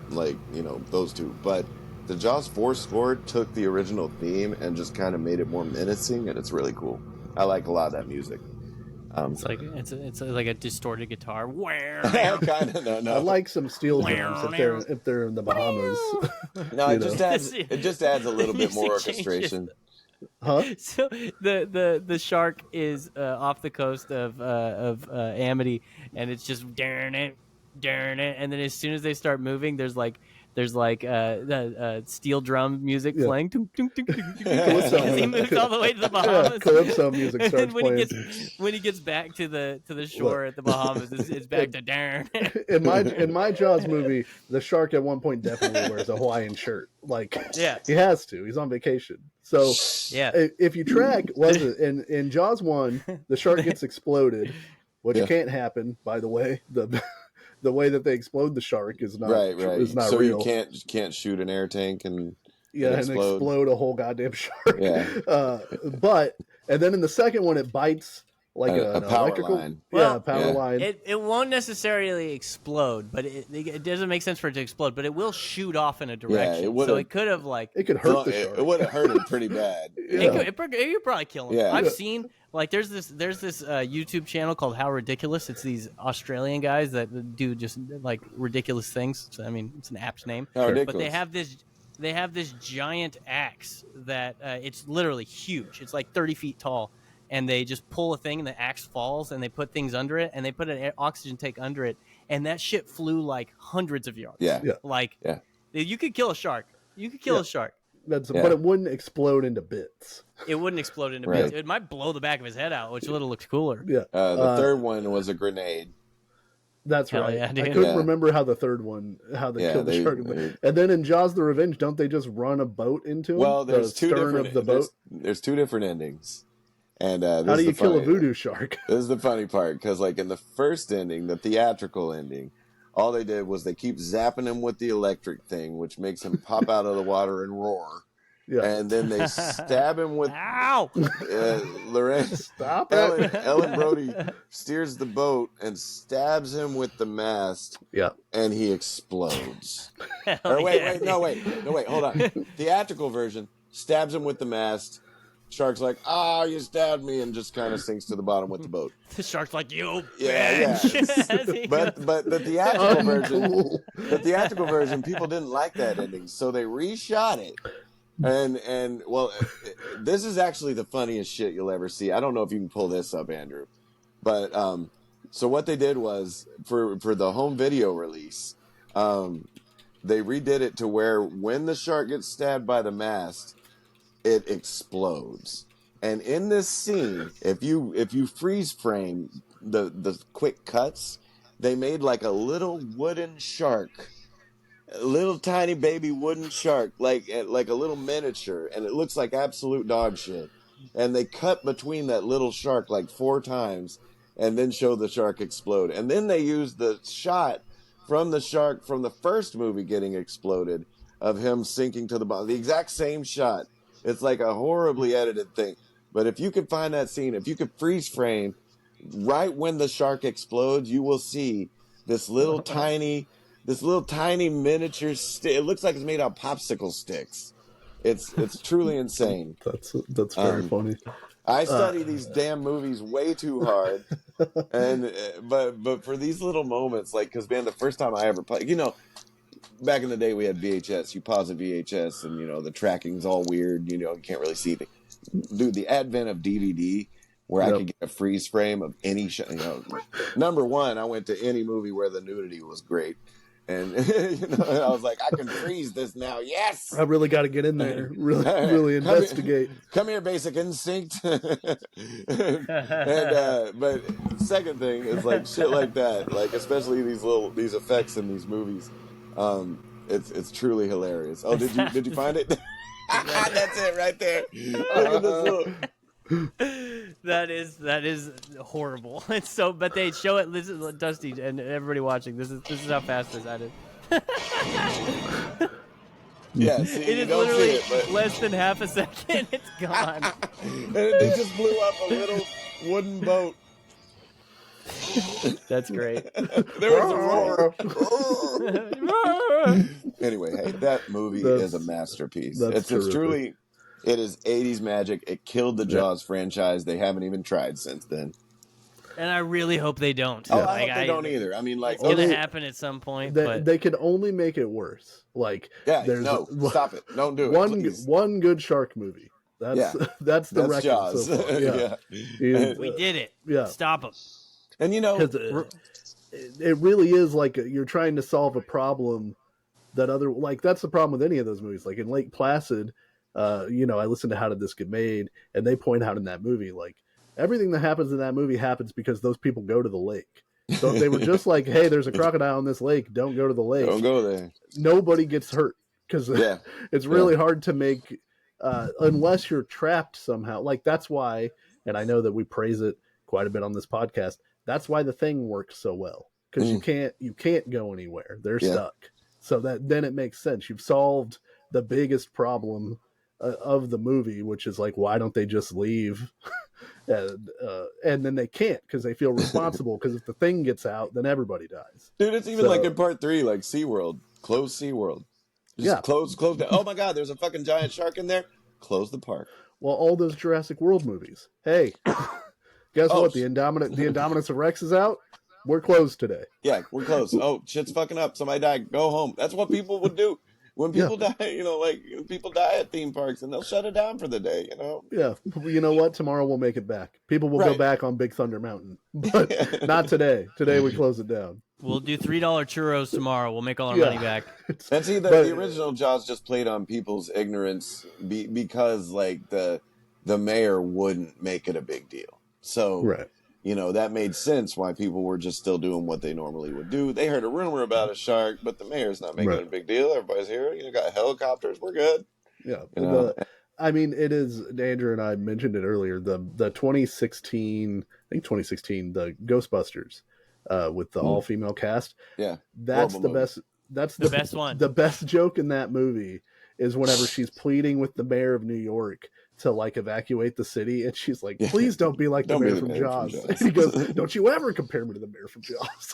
those two. But the Jaws 4 score took the original theme and just kind of made it more menacing, and it's really cool. I like a lot of that music. It's like a distorted guitar. Kind of no. I like some steel drums if they're in the Bahamas. No, it just adds a little bit more orchestration. Huh? So the shark is off the coast of Amity, and it's just darn it, and then as soon as they start moving, there's like steel drum music playing. Because he moves all the way to the Bahamas. Calypso music starts and then playing. When he gets back to the shore at the Bahamas, it's back to darn. In my Jaws movie, the shark at one point definitely wears a Hawaiian shirt. Like, he has to. He's on vacation. So if you track, in Jaws 1, the shark gets exploded, which can't happen, by the way. The way that they explode the shark is not is not so real. You can't shoot an air tank and explode a whole goddamn shark. Yeah. And then in the second one, it bites like a power line. Power line. It won't necessarily explode, but it doesn't make sense for it to explode. But it will shoot off in a direction. So it could have it could hurt the shark. It would have hurt it pretty bad. It could probably kill him. Yeah. I've seen there's this YouTube channel called How Ridiculous. It's these Australian guys that do just like ridiculous things. So, I mean, it's an apt name. How ridiculous. But they have this giant axe that it's literally huge. It's like 30 feet tall. And they just pull a thing and the axe falls and they put things under it and they put an oxygen tank under it. And that shit flew like hundreds of yards. Yeah. You could kill a shark. A shark. But it wouldn't explode into bits. It wouldn't explode into bits. It might blow the back of his head out, which looks cooler. Yeah. The third one was a grenade. That's Hell right. yeah, I dude. couldn't remember how the third one, how they killed the shark. And then in Jaws: The Revenge, don't they just run a boat into him? Well, there's two different of the boat. There's two different endings. And how do you kill a voodoo shark? This is the funny part, because like in the first ending, the theatrical ending, all they did was they keep zapping him with the electric thing, which makes him pop out of the water and roar. Yeah. And then they stab him with Lorraine. Stop it. Ellen Brody steers the boat and stabs him with the mast. Yeah. And he explodes. Wait, hold on. Theatrical version stabs him with the mast. Shark's like, you stabbed me, and just kind of sinks to the bottom with the boat. The shark's like, you bitch. But the theatrical version, people didn't like that ending, so they reshot it. And well, this is actually the funniest shit you'll ever see. I don't know if you can pull this up, Andrew, but so what they did was for the home video release, they redid it to where when the shark gets stabbed by the mast, it explodes. And in this scene, if you freeze frame the quick cuts, they made like a little wooden shark little tiny baby wooden shark, like a little miniature, and it looks like absolute dog shit. And they cut between that little shark like 4 times, and then show the shark explode. And then they use the shot from the shark from the first movie getting exploded of him sinking to the bottom. The exact same shot. It's like a horribly edited thing. But if you could find that scene, if you could freeze frame right when the shark explodes, you will see this little tiny miniature it looks like it's made out of popsicle sticks. It's truly insane. That's very funny. I study these damn movies way too hard, and but for these little moments, like, because man, the first time I ever played, back in the day we had VHS. You pause a VHS, and the tracking's all weird. You can't really see it. Dude, the advent of DVD, where I could get a freeze frame of any number one, I went to any movie where the nudity was great. And I was like, I can freeze this now. Yes, I really got to get in there. Really investigate. Come here, Basic Instinct. But second thing is like shit like that, like especially these effects in these movies. It's truly hilarious. Oh, did you find it? That's it right there. Look at this little. That is horrible. It's so, but they show it. This is Dusty and everybody watching. This is how fast this added. Yeah, see, it is literally less than half a second. It's gone. And they just blew up a little wooden boat. That's great. There was a roar. Anyway, hey, that movie is a masterpiece. It's truly. It is 80s magic. It killed the Jaws franchise. They haven't even tried since then. And I really hope they don't. Oh, I hope they don't either. I mean, like, it's going to happen at some point. They could only make it worse. Like, stop it. Don't do it. One good shark movie. That's the record Jaws. so far. We did it. Yeah. Stop them. And it really is like you're trying to solve a problem that that's the problem with any of those movies. Like in Lake Placid, I listened to How Did This Get Made, and they point out in that movie, like, everything that happens in that movie happens because those people go to the lake. So if they were just like, hey, there's a crocodile in this lake, don't go to the lake. Don't go there. Nobody gets hurt because it's really hard to make, unless you're trapped somehow. Like, that's why, and I know that we praise it quite a bit on this podcast, that's why The Thing works so well. Because you can't go anywhere. They're stuck. So then it makes sense. You've solved the biggest problem of the movie, which is like, why don't they just leave? And then they can't because they feel responsible, because if the thing gets out, then everybody dies. Dude, it's even like in part 3, like SeaWorld. Close SeaWorld. Just close down. Oh my God, there's a fucking giant shark in there. Close the park. Well, all those Jurassic World movies. Hey, guess what? The Indominus of Rex is out. We're closed today. Yeah, we're closed. Oh, shit's fucking up. Somebody died. Go home. That's what people would do. When people die, people die at theme parks, and they'll shut it down for the day, Yeah. You know what? Tomorrow we'll make it back. People will go back on Big Thunder Mountain, but not today. Today we close it down. We'll do $3 churros tomorrow. We'll make all our money back. And see, the original Jaws just played on people's ignorance because, like, the mayor wouldn't make it a big deal. So, that made sense why people were just still doing what they normally would do. They heard a rumor about a shark, but the mayor's not making it a big deal. Everybody's here. Got helicopters. We're good. Yeah. I mean, it is, Andrew and I mentioned it earlier, the 2016, the Ghostbusters with the all-female cast. Yeah. That's the best. That's the best one. The best joke in that movie is whenever she's pleading with the mayor of New York to like evacuate the city, and she's like, please don't be like the mayor from Jaws. And he goes, don't you ever compare me to the mayor from Jaws.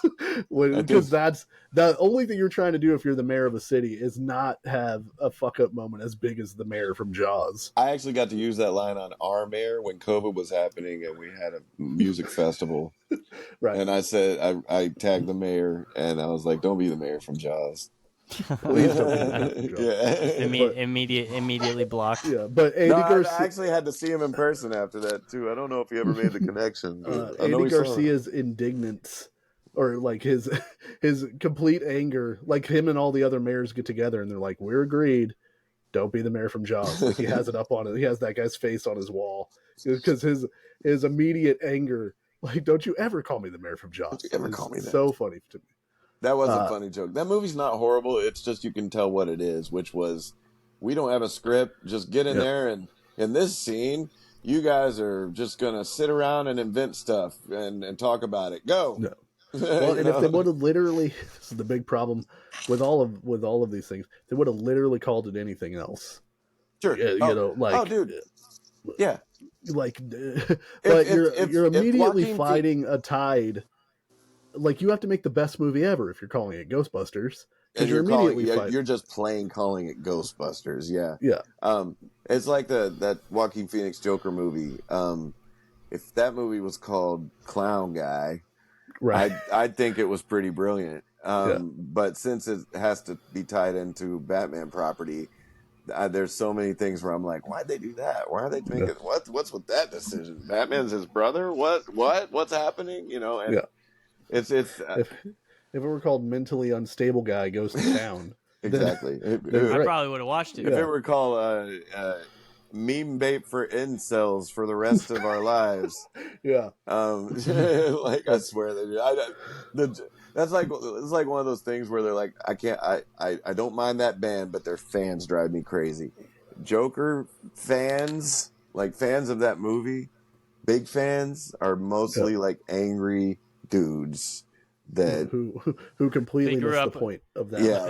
Because that's the only thing you're trying to do if you're the mayor of a city is not have a fuck up moment as big as the mayor from Jaws. I actually got to use that line on our mayor when COVID was happening and we had a music festival. And I said, I tagged the mayor and I was like, don't be the mayor from Jaws. Please don't. Immediately blocked. Yeah, but Andy Garcia, I actually had to see him in person after that too. I don't know if he ever made the connection. Andy Garcia's indignance, or like his complete anger, like him and all the other mayors get together and they're like, "We're agreed. Don't be the mayor from Jaws." Like he has it up on it. He has that guy's face on his wall because his immediate anger, like, "Don't you ever call me the mayor from Jaws?" Don't you ever call me that. So funny to me. That was a funny joke. That movie's not horrible. It's just you can tell what it is, which was, we don't have a script. Just get in there, and in this scene, you guys are just gonna sit around and invent stuff and talk about it. Go. No. Well, and if they would have literally, this is the big problem with all of these things. They would have literally called it anything else. Sure. You know, like, oh, dude. Yeah. Like, but you're immediately fighting a tide. Like, you have to make the best movie ever if you're calling it Ghostbusters. And you're just plain calling it Ghostbusters. Yeah. Yeah. It's like that Joaquin Phoenix Joker movie. If that movie was called Clown Guy, right, I'd think it was pretty brilliant. But since it has to be tied into Batman property, there's so many things where I'm like, why'd they do that? Why are they thinking what's with that decision? Batman's his brother? What's happening? You know, and it's if it were called Mentally Unstable Guy Goes to Town. Exactly. I probably would have watched it. If it were called meme bait for incels for the rest of our lives. Yeah. Like, I swear they do. It's like one of those things where they're like, I don't mind that band, but their fans drive me crazy. Joker fans, like fans of that movie, big fans, are mostly like angry dudes that who completely missed the point of that. Yeah,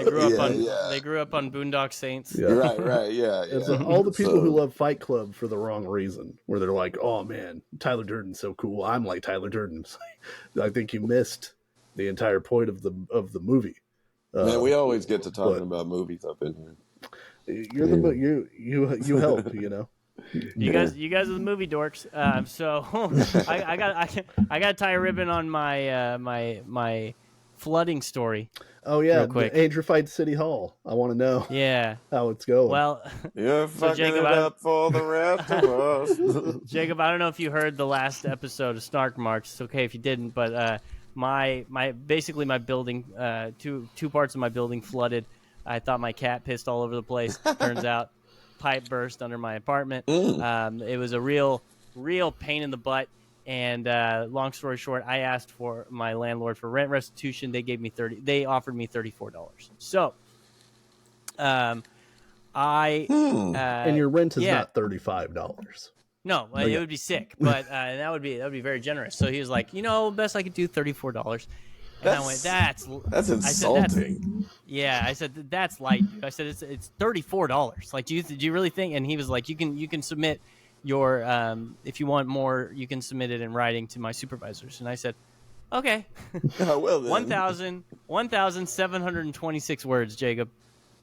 they grew up on Boondock Saints. Yeah. Right, yeah. It's all the people who love Fight Club for the wrong reason, where they're like, "Oh man, Tyler Durden's so cool. I'm like Tyler Durden." I think you missed the entire point of the movie. Man, we always get to talking about movies up in here. You help, you know. You guys are the movie dorks. So I got to tie a ribbon on my my flooding story. Oh yeah, Andrified City Hall. I want to know. Yeah, how it's going. Well, you're fucking it up for the rest of us. Jacob, I don't know if you heard the last episode of Snark Marks. It's okay if you didn't, but my basically my building, two parts of my building flooded. I thought my cat pissed all over the place. Turns out, pipe burst under my apartment. It was a real pain in the butt. And long story short, I asked for my landlord for rent restitution. They gave me They offered me $34. So, and your rent is not $35. No, it would be sick, but that would be very generous. So he was like, best I could do $34. And I went, that's insulting. I said that's light. I said it's $34. Like, do you really think? And he was like, you can submit your if you want more, you can submit it in writing to my supervisors. And I said, okay. Well then. 1,726 words, Jacob,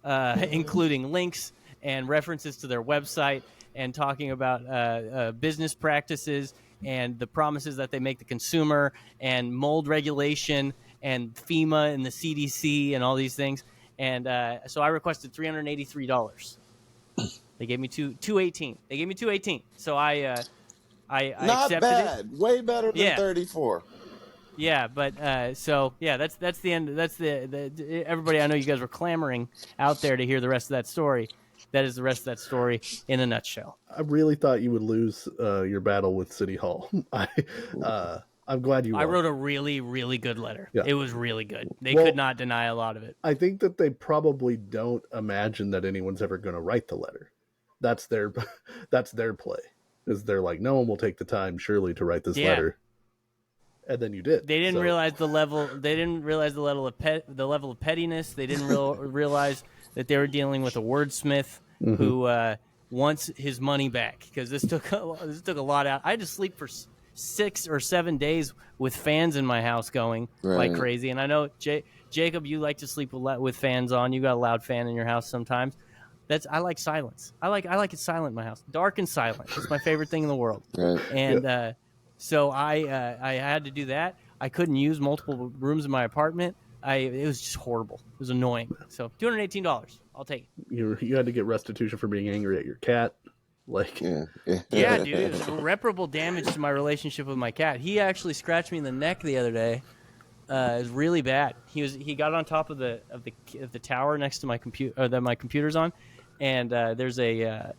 including links and references to their website and talking about business practices and the promises that they make the consumer and mold regulation and FEMA and the CDC and all these things. And so I requested $383. They gave me $218. They gave me $218. So I not accepted bad. it. Way better than 34. Yeah, but that's the end. That's the everybody. I know you guys were clamoring out there to hear the rest of that story. That is the rest of that story in a nutshell. I really thought you would lose your battle with City Hall. I'm glad you won. I wrote a really, really good letter. Yeah. It was really good. They could not deny a lot of it. I think that they probably don't imagine that anyone's ever going to write the letter. That's their play. Is they're like, no one will take the time surely to write this letter. And then you did. They didn't realize the level. They didn't realize the level of pettiness. They didn't realize that they were dealing with a wordsmith who wants his money back, because this took a lot out. I had to sleep for 6 or 7 days with fans in my house going like crazy. And I know Jacob, you like to sleep with fans on. You got a loud fan in your house sometimes. I like silence. I like it silent in my house, dark and silent. It's my favorite thing in the world. Right. And so I had to do that. I couldn't use multiple rooms in my apartment. It was just horrible. It was annoying. So $218, I'll take it. You had to get restitution for being angry at your cat. Yeah, dude, it was irreparable damage to my relationship with my cat. He actually scratched me in the neck the other day. It was really bad. He got on top of the tower next to my computer that my computer's on, and there's a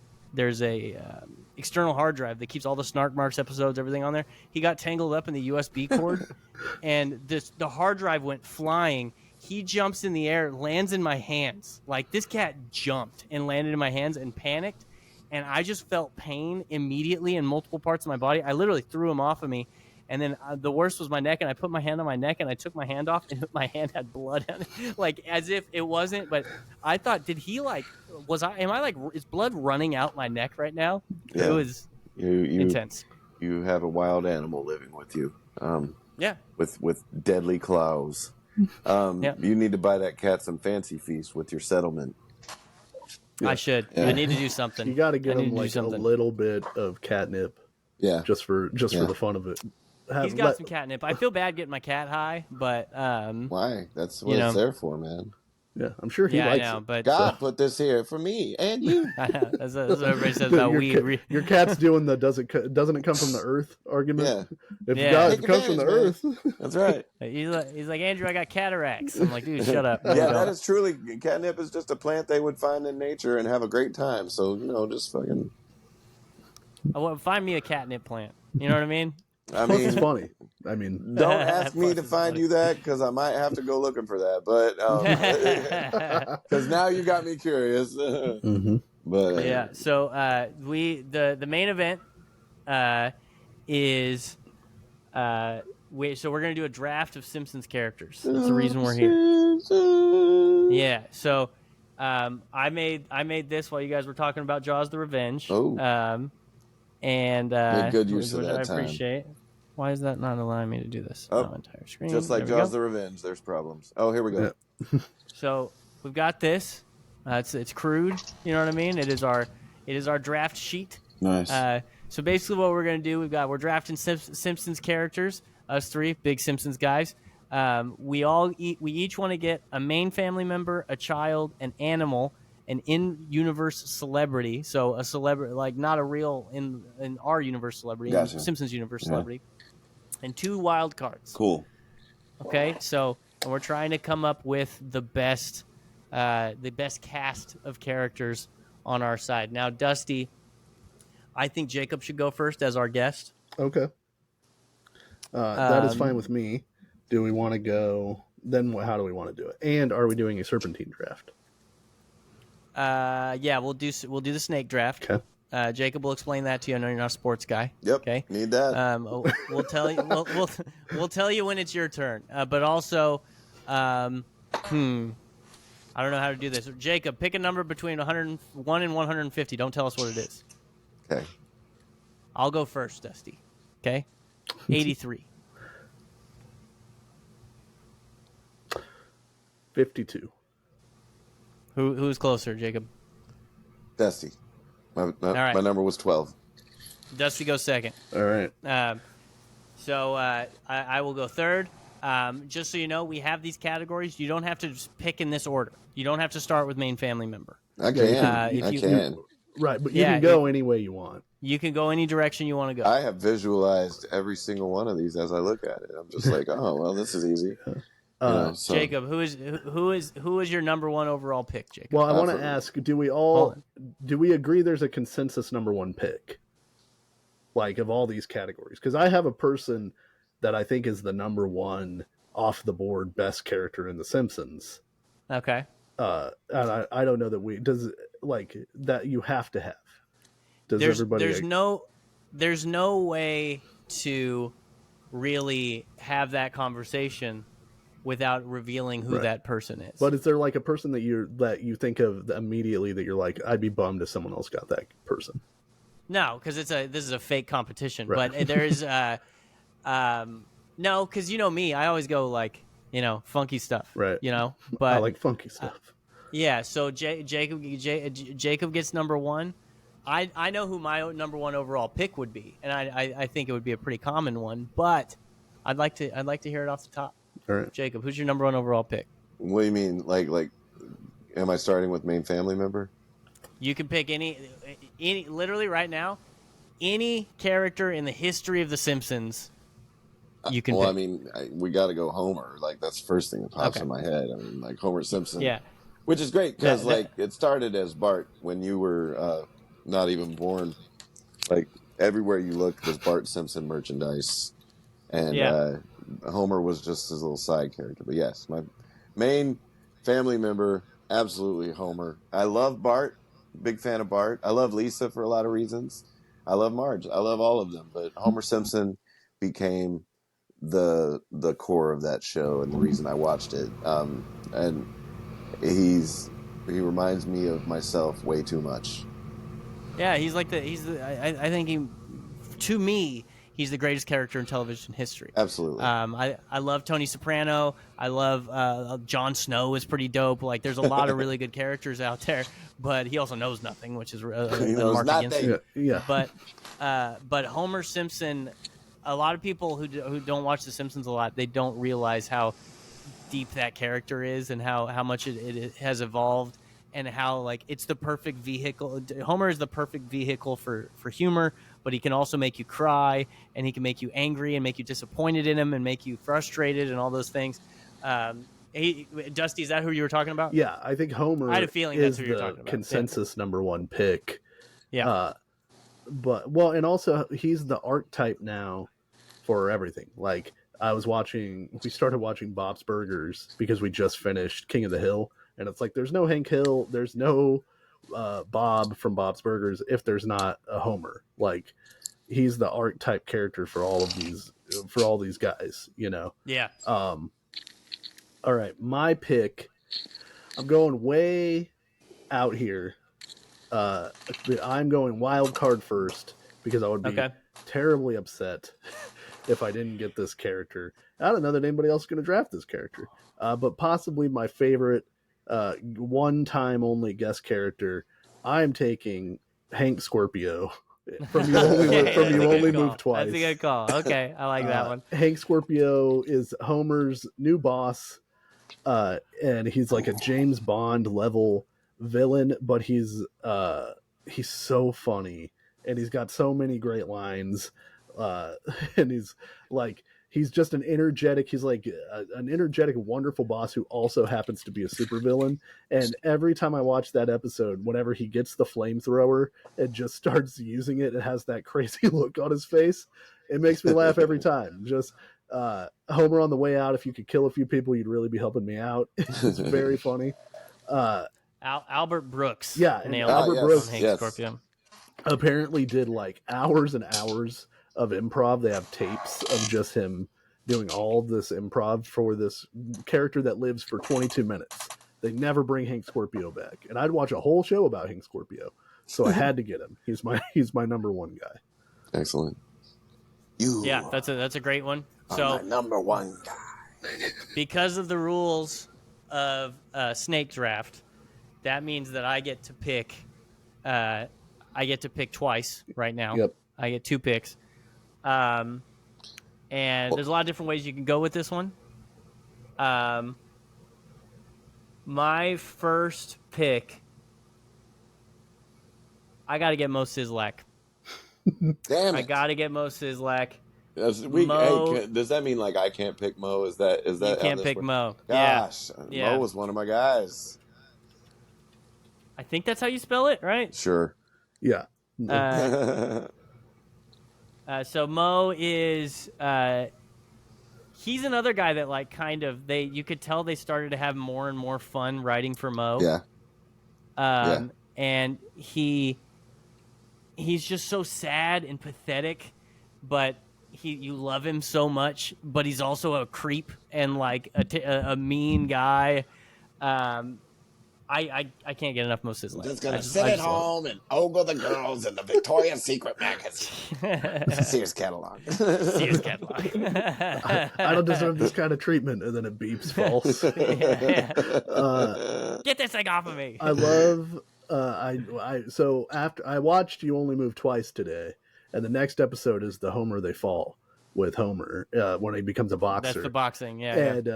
external hard drive that keeps all the Snark Marks episodes, everything on there. He got tangled up in the USB cord, and the hard drive went flying. He jumps in the air, lands in my hands. Like, this cat jumped and landed in my hands and panicked, and I just felt pain immediately in multiple parts of my body. I literally threw him off of me, and then the worst was my neck, and I put my hand on my neck, and I took my hand off, and my hand had blood on it, like, as if it wasn't. But I thought, did he, like, is blood running out my neck right now? Yeah. It was intense. You have a wild animal living with you. Yeah. With deadly claws. You need to buy that cat some fancy feast with your settlement. I should. Yeah. I need to do something. You got to get him like a little bit of catnip. Yeah. Just for the fun of it. He's got some catnip. I feel bad getting my cat high, but why? That's what it's there for, man. Yeah, I'm sure he likes it. But God put this here for me and you. That's what everybody says about weed. Your cat's doing the doesn't it come from the earth argument? Yeah. If it comes from the earth. That's right. He's like, Andrew, I got cataracts. I'm like, dude, shut up. Yeah, that is truly, catnip is just a plant they would find in nature and have a great time. So, just fucking. Find me a catnip plant. You know what I mean? Plus, it's funny. I mean, don't ask me to find you that because I might have to go looking for that. But because now you got me curious. But yeah, so the main event is so we're gonna do a draft of Simpsons characters. That's the reason we're here. Yeah, so I made this while you guys were talking about Jaws: The Revenge. Oh. And made good use of that I time. Appreciate. Why is that not allowing me to do this? Oh, no, entire screen. Just like Jaws: The Revenge, there's problems. Oh, here we go. Yeah. So we've got this. It's crude. You know what I mean? It is our draft sheet. Nice. So basically, what we're gonna do, we're drafting Simpsons characters. Us three big Simpsons guys. We each want to get a main family member, a child, an animal, an in-universe celebrity. So a celebrity, like not a real in our universe celebrity, Gotcha. in Simpsons universe celebrity, and 2 wild cards. Cool. Okay, so and we're trying to come up with the best cast of characters on our side. Now, Dusty, I think Jacob should go first as our guest. Okay. That is fine with me. Do we want to go? Then how do we want to do it? And are we doing a serpentine draft? Yeah, we'll do the snake draft. Okay. Jacob will explain that to you. I know you're not a sports guy. Yep. Okay. Need that. We'll tell you. We'll tell you when it's your turn. But also, I don't know how to do this. Jacob, pick a number between 101 and 150. Don't tell us what it is. Okay. I'll go first, Dusty. Okay. 83. 52. Who's closer, Jacob? Dusty. My number was 12. Dusty goes second. All right. So I will go third. Just so you know, we have these categories. You don't have to just pick in this order. You don't have to start with main family member. I can. Right, but you can go any way you want. You can go any direction you want to go. I have visualized every single one of these as I look at it. I'm just like, oh, well, this is easy. Jacob, who is your number one overall pick, Jacob? Well, I want to ask, do we agree there's a consensus number one pick? Like, of all these categories? Because I have a person that I think is the number one off the board best character in The Simpsons. Okay. And I don't know that you have to have. There's no way to really have that conversation without revealing who that person is. But is there like a person that you think of immediately that you're like, I'd be bummed if someone else got that person? No, because this is a fake competition. Right. But there's no, because you know me, I always go like funky stuff. Right. But I like funky stuff. Yeah. So Jacob gets number one. I know who my number one overall pick would be, and I think it would be a pretty common one. But I'd like to hear it off the top. All right. Jacob, who's your number one overall pick? What do you mean? Like, am I starting with main family member? You can pick any literally right now, any character in the history of The Simpsons. You can. Well, pick. I mean, we got to go Homer. Like, that's the first thing that pops in my head. I mean, like Homer Simpson. Yeah. Which is great because it started as Bart when you were not even born. Like everywhere you look, there's Bart Simpson merchandise, and Homer was just his little side character. But yes, my Main family member, absolutely Homer. I love Bart, big fan of Bart. I love Lisa for a lot of reasons. I love Marge. I love all of them. But Homer Simpson became the core of that show and the reason I watched it. And he reminds me of myself way too much. Yeah, I think to me, he's the greatest character in television history. Absolutely. I love Tony Soprano. I love Jon Snow is pretty dope. Like, there's a lot of really good characters out there, but he also knows nothing, which is he knows nothing. Yeah. But Homer Simpson, a lot of people who don't watch The Simpsons a lot, they don't realize how deep that character is and how much it has evolved. And how, like, it's the perfect vehicle. Homer is the perfect vehicle for humor, but he can also make you cry, and he can make you angry and make you disappointed in him and make you frustrated and all those things. Dusty, is that who you were talking about? Yeah, I think Homer I had a feeling is that's who you're the talking about. consensus number one pick. Yeah. And also he's the archetype now for everything. Like, we started watching Bob's Burgers because we just finished King of the Hill. And it's like, there's no Hank Hill, there's no Bob from Bob's Burgers if there's not a Homer. Like, he's the archetype character for all these guys, you know? Yeah. All right, my pick, I'm going way out here. I'm going wild card first because I would be terribly upset if I didn't get this character. I don't know that anybody else is going to draft this character, but possibly my favorite one-time only guest character. I'm taking Hank Scorpio from You Only Move Twice. That's a good call. Okay, I like that one. Hank Scorpio is Homer's new boss, and he's like a James Bond level villain, but he's so funny, and he's got so many great lines, and he's just an energetic, wonderful boss who also happens to be a supervillain. And every time I watch that episode, whenever he gets the flamethrower and just starts using it, it has that crazy look on his face. It makes me laugh every time. Just Homer on the way out, if you could kill a few people, you'd really be helping me out. It's very funny. Albert Brooks. Yeah, Albert Brooks. Hank Scorpio. Apparently did like hours and hours of improv. They have tapes of just him doing all this improv for this character that lives for 22 minutes. They never bring Hank Scorpio back, and I'd watch a whole show about Hank Scorpio, so I had to get him. He's my number one guy. Excellent. That's a great one. So my number one guy. Because of the rules of snake draft, that means that I get to pick. I get to pick twice right now. Yep. I get 2 picks. And there's a lot of different ways you can go with this one. My first pick, I got to get Mo Sizlak. Damn it. I got to get Mo Sizlak. Does that mean like I can't pick Mo? Is that you can't pick Mo? Gosh, Yeah. Mo was one of my guys. I think that's how you spell it, right? Sure. Yeah. So Mo is he's another guy that like kind of you could tell they started to have more and more fun writing for Mo. Yeah. And he's just so sad and pathetic, but you love him so much, but he's also a creep and like a mean guy. I can't get enough Mo Sizlak. Just gonna sit at home and ogle the girls in the Victoria's Secret magazine. Sears catalog. Sears catalog. I don't deserve this kind of treatment, and then it beeps false. Get this thing off of me. I love. So after I watched You Only Move Twice today, and the next episode is the Homer They Fall with Homer when he becomes a boxer. That's the boxing, yeah. And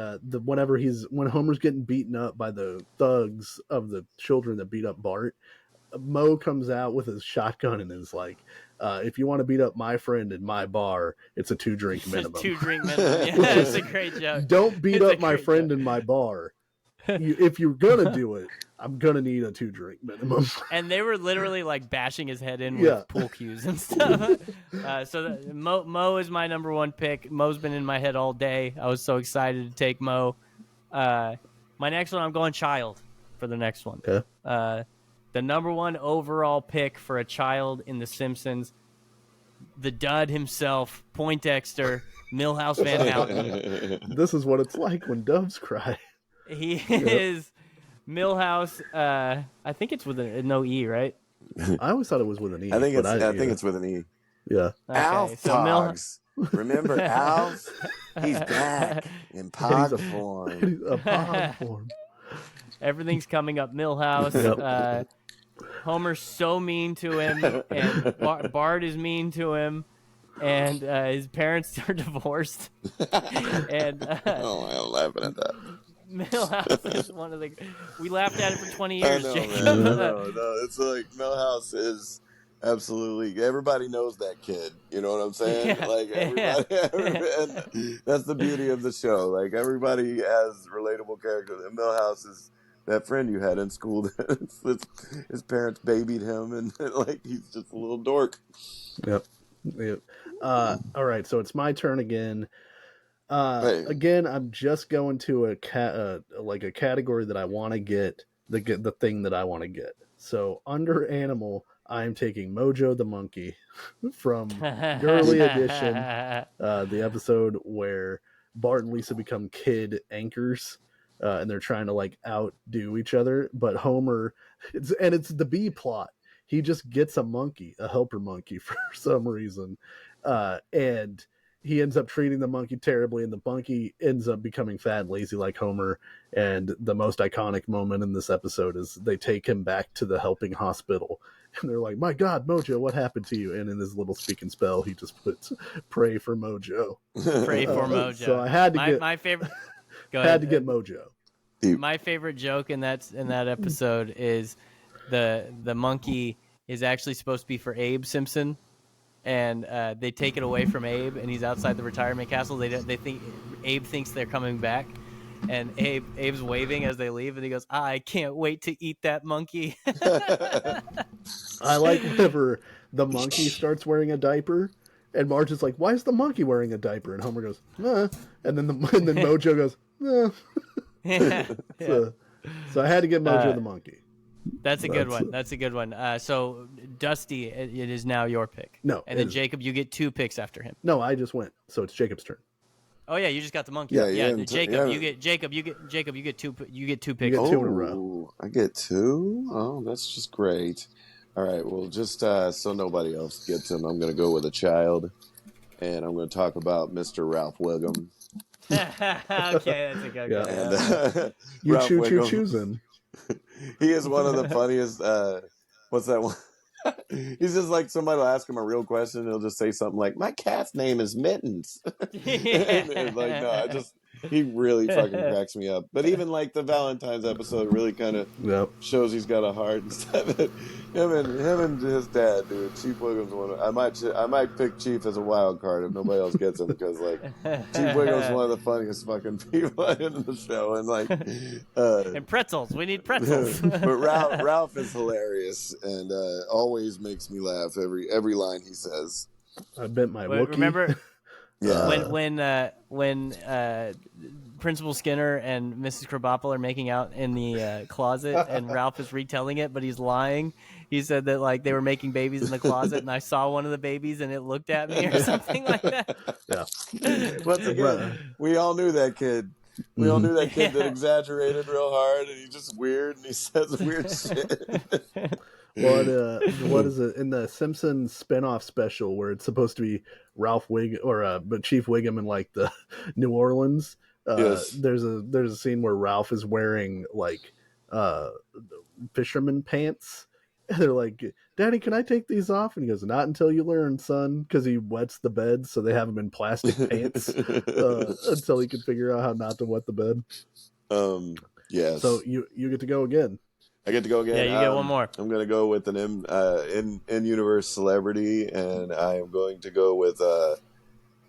when Homer's getting beaten up by the thugs of the children that beat up Bart, Mo comes out with his shotgun and is like, if you want to beat up my friend in my bar, it's a 2-drink minimum. 2-drink minimum. Yeah, that's a great joke. Don't beat up my friend in my bar. If you're gonna do it, I'm gonna need a 2-drink minimum. And they were literally like bashing his head in with pool cues and stuff. Mo is my number one pick. Mo's been in my head all day. I was so excited to take Mo. My My next one, I'm going child for the next one. Okay. The number one overall pick for a child in The Simpsons, the dud himself, Poindexter, Milhouse Van Houten. This is what it's like when doves cry. He is Milhouse. I think it's with no E, right? I always thought it was with an E. I think it's with an E. Yeah. Okay, Alf so Pogs. Remember Alf? He's back in Pog form. He's a pog form. Everything's coming up Milhouse. Yep. Homer's so mean to him, and Bart is mean to him, and his parents are divorced. And Oh, I'm laughing at that. Milhouse is one of the. We laughed at it for 20 years, I know, Jacob. man. No. It's like Millhouse is absolutely. Everybody knows that kid. You know what I'm saying? Yeah, Like everybody, and that's the beauty of the show. Like everybody has relatable characters, and Millhouse is that friend you had in school. His parents babied him, and like he's just a little dork. Yep. All right, so it's my turn again. Hey. Again, I'm just going to a category that I want to get the thing that I want to get. So under animal, I'm taking Mojo the monkey from Girly Edition, the episode where Bart and Lisa become kid anchors, and they're trying to like outdo each other. But Homer, it's the B plot. He just gets a helper monkey for some reason, and he ends up treating the monkey terribly, and the monkey ends up becoming fat and lazy like Homer. And the most iconic moment in this episode is they take him back to the helping hospital, and they're like, "My God, Mojo, what happened to you?" And in his little speak and spell, he just puts "Pray for Mojo." Pray for Mojo. So I had to get my favorite. Go had ahead. to get Mojo. My favorite joke in that episode is the monkey is actually supposed to be for Abe Simpson. And they take it away from Abe, and he's outside the retirement castle. They think Abe thinks they're coming back, and Abe's waving as they leave, and he goes, "I can't wait to eat that monkey." I like whenever the monkey starts wearing a diaper, and Marge is like, "Why is the monkey wearing a diaper?" And Homer goes, and then Mojo goes, Yeah. So I had to get Mojo the monkey. That's a good one. That's a good one. So Dusty, it is now your pick. No, and then Jacob, you get 2 picks after him. No, I just went. So it's Jacob's turn. Oh yeah, you just got the monkey. Yeah. Jacob, you get 2 picks. You get 2 in a row. I get 2? Oh, that's just great. All right, well, just so nobody else gets him, I'm going to go with a child, and I'm going to talk about Mr. Ralph Wiggum. Okay, that's a good one. And, You Ralph Wiggum, choosing. He is one of the funniest. What's that one? He's just like somebody will ask him a real question, and he'll just say something like, "My cat's name is Mittens." And like, no, he really fucking cracks me up. But even like the Valentine's episode really kind of shows he's got a heart and stuff. Him and his dad, dude. Chief Wiggum's one. I might pick Chief as a wild card if nobody else gets him, because like Chief Wiggum's one of the funniest fucking people in the show, and like and pretzels. We need pretzels. But Ralph is hilarious and always makes me laugh every line he says. I bet my Wookiee. Remember Yeah. when Principal Skinner and Mrs. Krabappel are making out in the closet, and Ralph is retelling it, but he's lying. He said that like they were making babies in the closet, and I saw one of the babies, and it looked at me or something like that. Yeah. Once again, we all knew that kid. We all knew that kid that exaggerated real hard, and he's just weird, and he says weird shit. What is it in the Simpsons spinoff special where it's supposed to be Ralph but Chief Wiggum in like the New Orleans? Yes. There's a scene where Ralph is wearing like fisherman pants. And they're like, "Daddy, can I take these off?" And he goes, "Not until you learn, son," because he wets the bed, so they have him in plastic pants until he can figure out how not to wet the bed. Yes. So you get to go again. I get to go again. Yeah, you get one more. I'm going to go with an in-universe celebrity, and I am going to go with the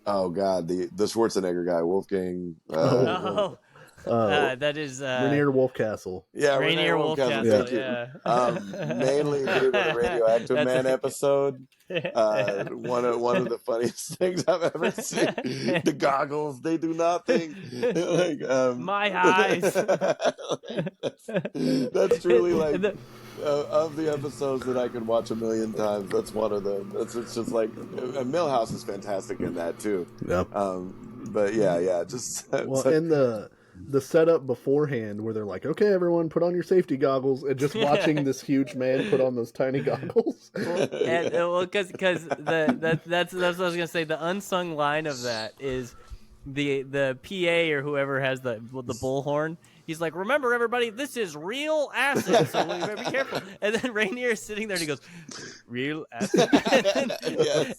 Schwarzenegger guy, Wolfgang. That is Rainier Wolfcastle. Yeah, Rainier Wolfcastle. Wolfcastle. Thank you. Yeah. Mainly due to the Radioactive That's Man a- episode. One of the funniest things I've ever seen. The goggles, they do nothing. Like, My eyes. that's truly like of the episodes that I could watch a million times. That's one of them. It's just like Milhouse is fantastic in that too. Yep. But yeah, just well, and the setup beforehand where they're like, okay, everyone, put on your safety goggles, and just watching this huge man put on those tiny goggles. Because that's what I was gonna say. The unsung line of that is the PA or whoever has the bullhorn. He's like, remember, everybody, this is real acid, so we better be careful. And then Rainier is sitting there and he goes, real acid.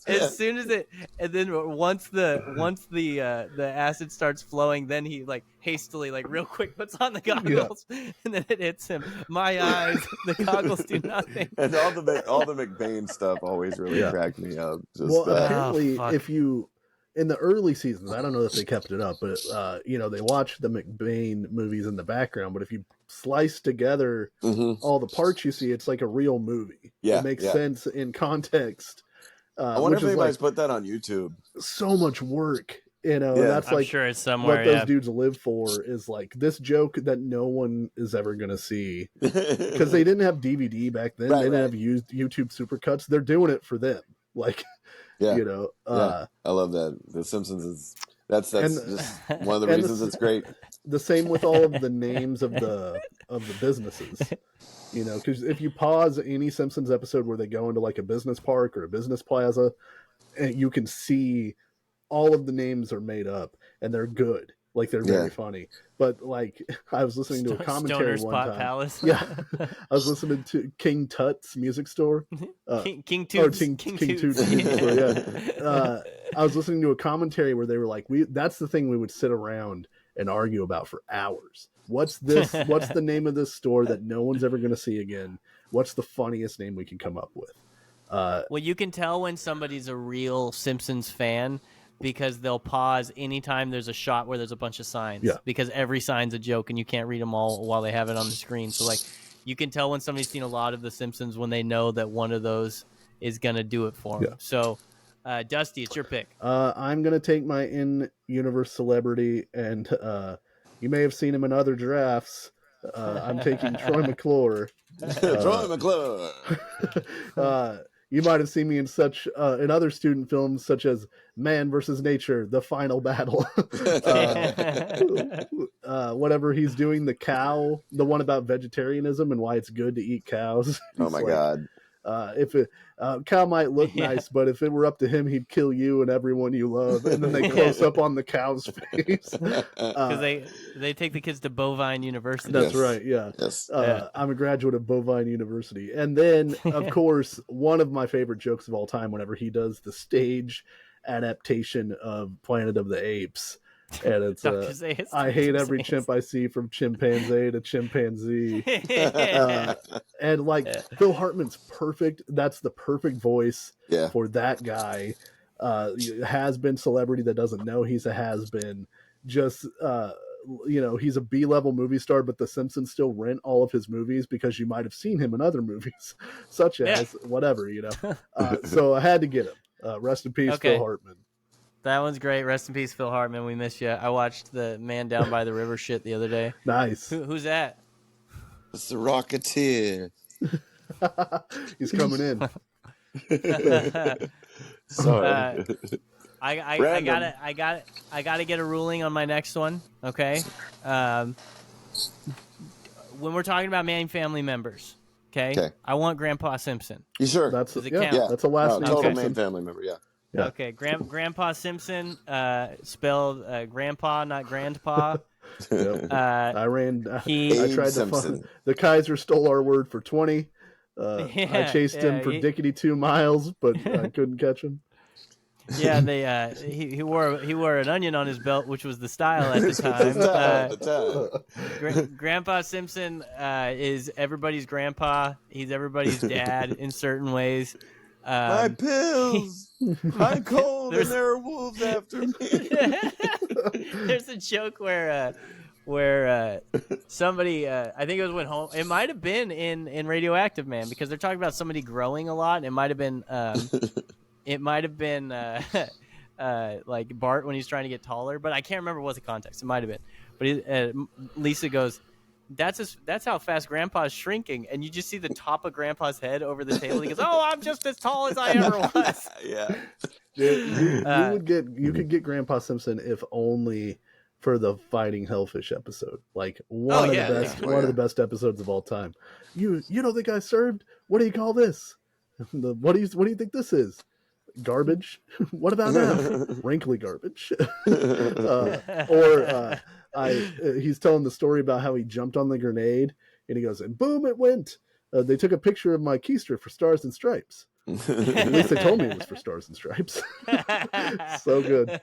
As soon as and then once the acid starts flowing, then he like hastily, like real quick, puts on the goggles, and then it hits him. My eyes, the goggles do nothing. And all the McBain stuff always really cracked me up. Apparently, if you in the early seasons, I don't know if they kept it up, but they watch the McBain movies in the background. But if you slice together all the parts you see, it's like a real movie. Yeah, it makes sense in context. I wonder if anybody's put that on YouTube. So much work, That's I'm like sure it's somewhere. What those dudes live for is like this joke that no one is ever gonna see because they didn't have DVD back then. They didn't have YouTube supercuts. They're doing it for them, like. I love that. The Simpsons is that's just one of the reasons it's great. The same with all of the names of the businesses, because if you pause any Simpsons episode where they go into like a business park or a business plaza, and you can see all of the names are made up and they're good. Like they're very funny, but like I was listening to a commentary Stoner's one Pot time. Palace. Yeah, I was listening to King Tut's music store. King Toots. King Toots music store. Yeah, I was listening to a commentary where they were like, "That's the thing we would sit around and argue about for hours. What's this? What's the name of this store that no one's ever going to see again? What's the funniest name we can come up with?" Well, you can tell when somebody's a real Simpsons fan, because they'll pause anytime there's a shot where there's a bunch of signs. Yeah. Because every sign's a joke and you can't read them all while they have it on the screen. So, like, you can tell when somebody's seen a lot of The Simpsons when they know that one of those is going to do it for them. Yeah. So, Dusty, it's your pick. I'm going to take my in-universe celebrity, and you may have seen him in other drafts. I'm taking Troy McClure. Troy McClure. You might have seen me in in other student films such as Man vs. Nature, The Final Battle. Whatever he's doing, the cow, the one about vegetarianism and why it's good to eat cows. Oh my God. Cow might look nice, but if it were up to him, he'd kill you and everyone you love. And then they close up on the cow's face. Because they take the kids to Bovine University. That's right, yeah. Yes. I'm a graduate of Bovine University. And then, of course, one of my favorite jokes of all time, whenever he does the stage adaptation of Planet of the Apes. And it's I hate every chimp I see, from chimpanzee to chimpanzee. And like Phil Hartman's perfect. That's the perfect voice for that guy. Has been celebrity that doesn't know he's a has been. Just he's a B-level movie star, but The Simpsons still rent all of his movies because you might have seen him in other movies, such as whatever. So I had to get him. Rest in peace, Phil Hartman. That one's great. Rest in peace, Phil Hartman. We miss you. I watched the Man Down by the River shit the other day. Nice. Who's that? It's the Rocketeer. He's coming in. Sorry. I gotta get a ruling on my next one. Okay. When we're talking about main family members, okay. I want Grandpa Simpson. You sure? That's that's a last name. Total main family member. Yeah. Okay, Grandpa Simpson, spelled Grandpa, not Grandpa. Yep. I tried Simpson. to find the Kaiser stole our word for 20. I chased him for dickety 2 miles, but I couldn't catch him. Yeah, he wore an onion on his belt, which was the style at the time. Grandpa Simpson is everybody's grandpa. He's everybody's dad in certain ways. My pills. I'm cold and there are wolves after me. There's a joke where where somebody, I think it was when home. It might have been in Radioactive Man, because they're talking about somebody growing a lot. It might have been. It might have been like Bart when he's trying to get taller, but I can't remember what the context. It might have been. But Lisa goes, that's how fast Grandpa's shrinking, and you just see the top of Grandpa's head over the table. He goes, "Oh, I'm just as tall as I ever was." Yeah. You could get Grandpa Simpson if only for the fighting hellfish episode. Like one of the best episodes of all time. You don't think I served? What do you call this? What do you think this is? Garbage? What about now? Wrinkly garbage. He's telling the story about how he jumped on the grenade and he goes, and boom, it went. They took a picture of my keister for Stars and Stripes. At least they told me it was for Stars and Stripes. So good.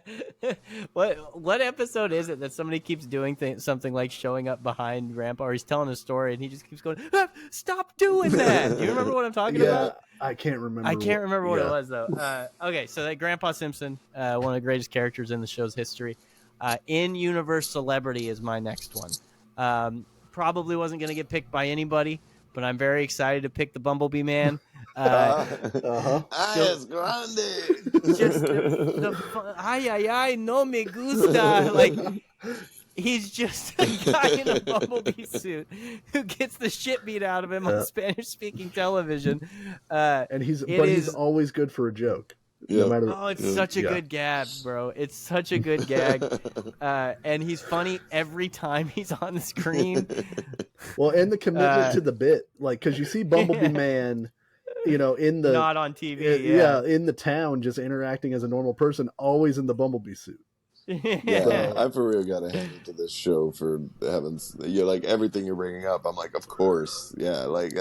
What episode is it that somebody keeps doing something like showing up behind Grandpa, or he's telling a story and he just keeps going, "Stop doing that"? Do you remember what I'm talking about? I can't remember. I can't remember what it was though. Okay, so that Grandpa Simpson, one of the greatest characters in the show's history. In-universe celebrity is my next one. Probably wasn't going to get picked by anybody, but I'm very excited to pick the Bumblebee Man. It's grande. Just ay, no me gusta. Like, he's just a guy in a Bumblebee suit who gets the shit beat out of him on Spanish-speaking television. He's always good for a joke. Yeah. It's such a good gag, bro. It's such a good gag. And he's funny every time he's on the screen. Well, and the commitment to the bit, like, because you see Bumblebee Man, not on TV. In the town, just interacting as a normal person, always in the Bumblebee suit. Yeah, I for real gotta hand it to this show for having like everything you're bringing up. I'm like, of course, yeah, like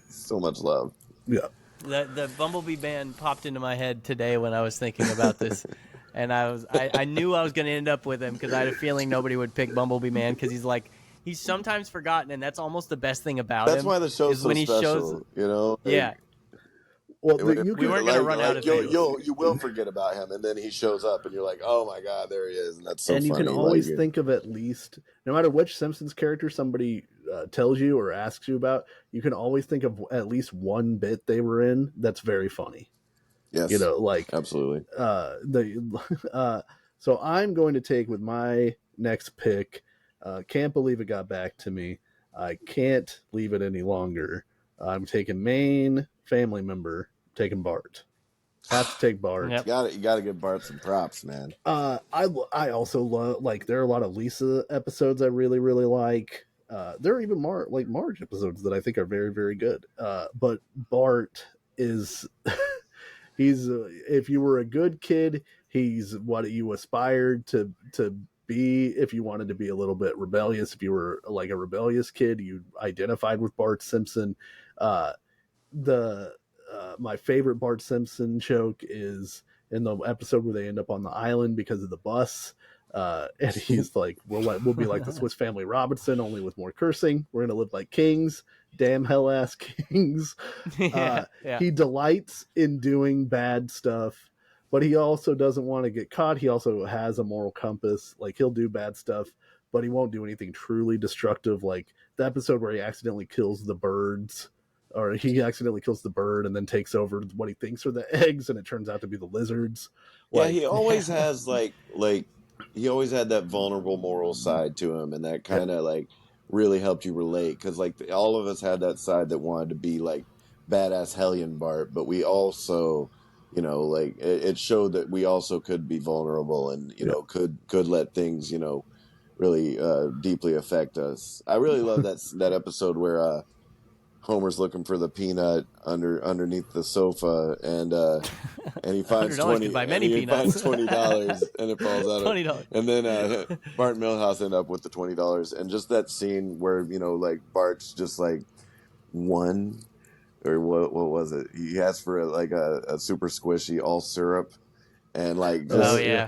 so much love. Yeah. The Bumblebee band popped into my head today when I was thinking about this, and I knew I was going to end up with him because I had a feeling nobody would pick Bumblebee Man because he's sometimes forgotten, and that's almost the best thing about him. That's why the show's so special, Yeah. Well, we weren't going to run out of things. You will forget about him, and then he shows up, and you're like, oh my god, there he is, and that's so funny. And you can always think of at least, no matter which Simpsons character somebody tells you or asks you about, you can always think of at least one bit they were in that's very funny. Yes, absolutely. So I'm going to take with my next pick. Can't believe it got back to me. I can't leave it any longer. I'm taking main family member. Taking Bart. Have to take Bart. Yep. You got to give Bart some props, man. I also love, like, there are a lot of Lisa episodes I really, really like. There are even Marge episodes that I think are very, very good. But Bart is, if you were a good kid, he's what you aspired to be. If you wanted to be a little bit rebellious, if you were like a rebellious kid, you identified with Bart Simpson. My favorite Bart Simpson joke is in the episode where they end up on the island because of the bus. And he's like, we'll be like the Swiss Family Robinson, only with more cursing. We're going to live like kings. Damn hell ass kings. He delights in doing bad stuff, but he also doesn't want to get caught. He also has a moral compass. Like, he'll do bad stuff, but he won't do anything truly destructive. Like the episode where he accidentally kills the birds. Or he accidentally kills the bird and then takes over what he thinks are the eggs, and it turns out to be the lizards. Yeah, he always has he always had that vulnerable moral side to him, and that kind of like really helped you relate, because like all of us had that side that wanted to be like badass hellion Bart, but we also, like it showed that we also could be vulnerable and could let things really deeply affect us. I really love that episode where Homer's looking for the peanut underneath the sofa, and he finds $20. Finds $20, and it falls out. $20, and then Bart and Milhouse end up with the $20, and just that scene where like Bart's just like one, or what was it? He asked for a super squishy all syrup. And like,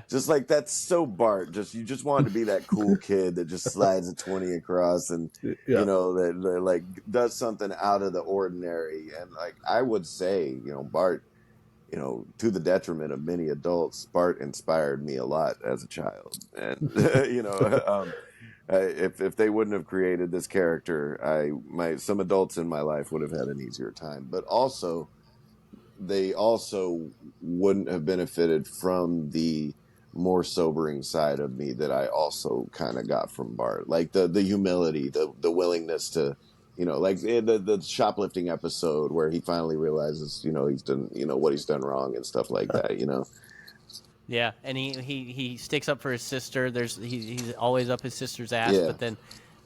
just like that's so Bart. You just wanted to be that cool kid that just slides a 20 across, and that like does something out of the ordinary. And like I would say, Bart, to the detriment of many adults, Bart inspired me a lot as a child. And if they wouldn't have created this character, some adults in my life would have had an easier time. But also, they also wouldn't have benefited from the more sobering side of me that I also kind of got from Bart, like the humility, the willingness to, like the shoplifting episode where he finally realizes, he's done, what he's done wrong and stuff like that, Yeah, and he sticks up for his sister. He's always up his sister's ass, Yeah. but then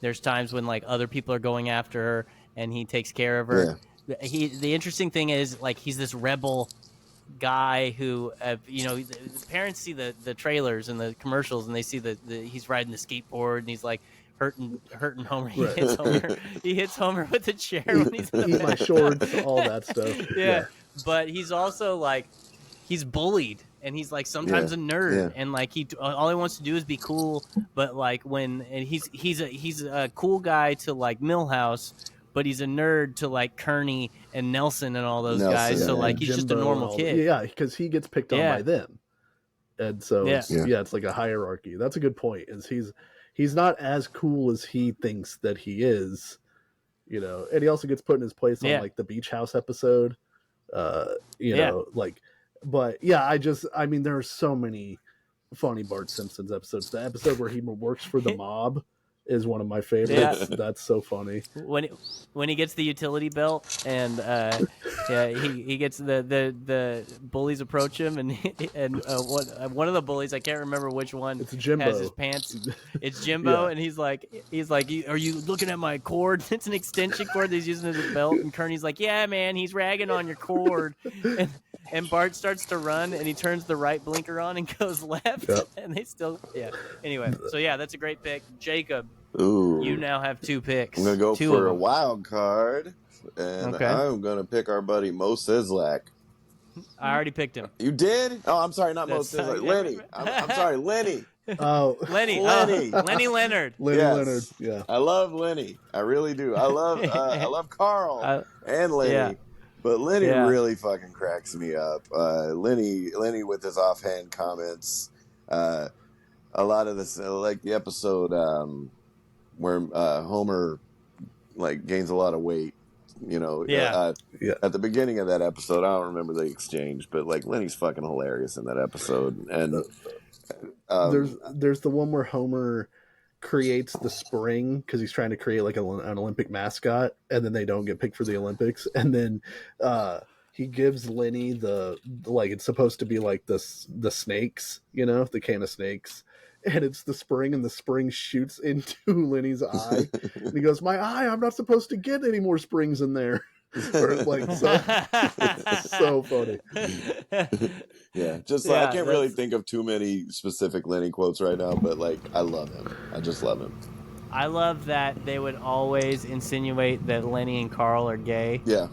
there's times when like other people are going after her, and he takes care of her. Yeah. The interesting thing is like he's this rebel guy who, the parents see the trailers and the commercials, and they see he's riding the skateboard, and he's like hurting Homer. He hits Homer with a chair when he's in the Eat my shorts, all that stuff. Yeah, but he's also like he's bullied, and he's like sometimes a nerd, and like all he wants to do is be cool. But like he's a cool guy to like Milhouse, but he's a nerd to like Kearney and Nelson and all those guys. Yeah, so like he's Jimbo just a normal kid. Yeah, because he gets picked on by them, and so it's like a hierarchy. That's a good point. Is he's not as cool as he thinks that he is, and he also gets put in his place on like the Beach House episode, know, like. But yeah, I mean, there are so many funny Bart Simpsons episodes. The episode where he works for the mob is one of my favorites. Yeah. That's so funny. When he gets the utility belt, and he gets the bullies approach him, and one of the bullies, I can't remember which one, it's Jimbo. Has his pants. It's Jimbo, and he's like, are you looking at my cord? It's an extension cord that he's using as a belt, and Kearney's like, yeah, man, he's ragging on your cord. And Bart starts to run, and he turns the right blinker on and goes left, and they still, Anyway, so that's a great pick. Jacob, you now have 2 picks. I'm going to go for a wild card, and I'm going to pick our buddy Mo Sizlak. I already picked him. You did? Oh, I'm sorry, not Mo Sizlak. Lenny. I'm sorry, Lenny. Oh, Lenny Leonard. Leonard. Yeah, I love Lenny. I really do. I love Carl and Lenny. Yeah. But Lenny really fucking cracks me up. Lenny with his offhand comments. A lot of this, like the episode where Homer like gains a lot of weight. At the beginning of that episode, I don't remember the exchange, but like Lenny's fucking hilarious in that episode. And there's the one where Homer creates the spring because he's trying to create like an Olympic mascot, and then they don't get picked for the Olympics, and then he gives Lenny the it's supposed to be like the snakes, the can of snakes, and it's the spring, and the spring shoots into Lenny's eye, and he goes, my eye, I'm not supposed to get any more springs in there. Or like so funny. I can't really think of too many specific Lenny quotes right now, but like I love him. I just love him. I love that they would always insinuate that Lenny and Carl are gay. Yeah.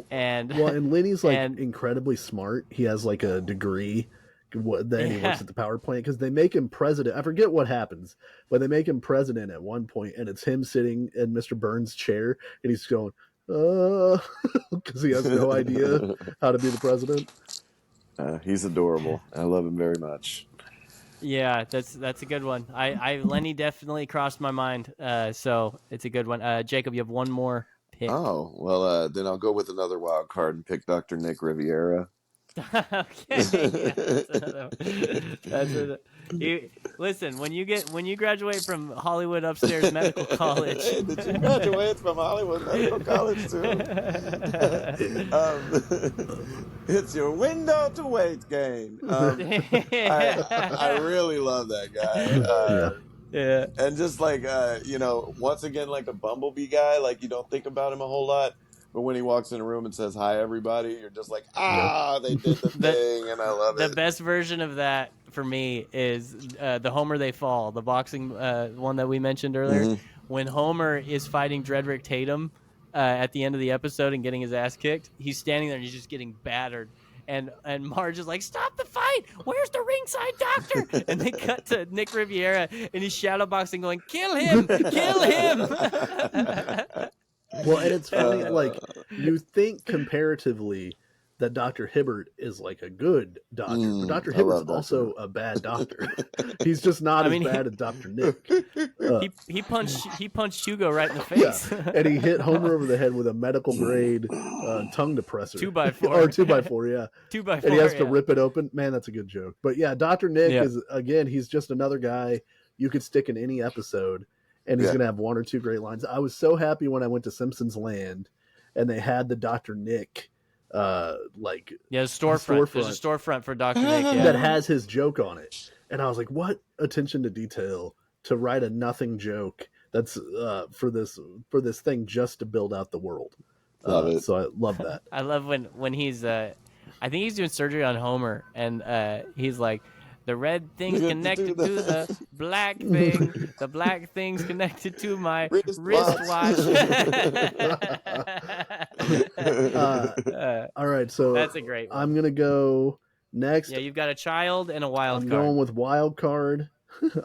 And Lenny's like incredibly smart. He has like a degree. Then he works at the power plant because they make him president. I forget what happens, but they make him president at one point, and it's him sitting in Mr. Burns' chair, and he's going, because he has no idea how to be the president. He's adorable. I love him very much. Yeah, that's a good one. Lenny definitely crossed my mind, so it's a good one. Jacob, you have one more pick. Oh, well, then I'll go with another wild card and pick Dr. Nick Riviera. Okay. Listen, when you graduate from Hollywood Upstairs Medical College. Did you graduate from Hollywood Medical College too? It's your window to weight gain. I really love that guy. Yeah. And just like once again, like a bumblebee guy, like you don't think about him a whole lot. But when he walks in a room and says, hi, everybody, you're just like, they did the thing, and I love it. The best version of that for me is the Homer They Fall, the boxing one that we mentioned earlier. Mm-hmm. When Homer is fighting Dredrick Tatum at the end of the episode and getting his ass kicked, he's standing there and he's just getting battered. And Marge is like, stop the fight! Where's the ringside doctor? And they cut to Nick Riviera, and he's shadowboxing going, kill him! Kill him! Well, and it's funny, like, you think comparatively that Dr. Hibbert is like a good doctor, but Dr. Hibbert's also a bad doctor. He's just not as bad as Dr. Nick. He punched Hugo right in the face. Yeah. And he hit Homer over the head with a medical grade tongue depressor. 2x4. Or 2x4, yeah. 2x4. And he has to rip it open. Man, that's a good joke. But yeah, Dr. Nick is, again, he's just another guy you could stick in any episode, and he's going to have one or two great lines. I was so happy when I went to Simpsons Land and they had the Dr. Nick storefront. There's a storefront for Dr. Nick that has his joke on it. And I was like, what attention to detail to write a nothing joke that's for this thing just to build out the world. So I love that. I love when he's I think he's doing surgery on Homer, and he's like, the red thing's connected to the black thing. The black thing's connected to my wristwatch. All right, so that's a great one. I'm gonna go next. Yeah, you've got a child and a wild card. I'm going with wild card.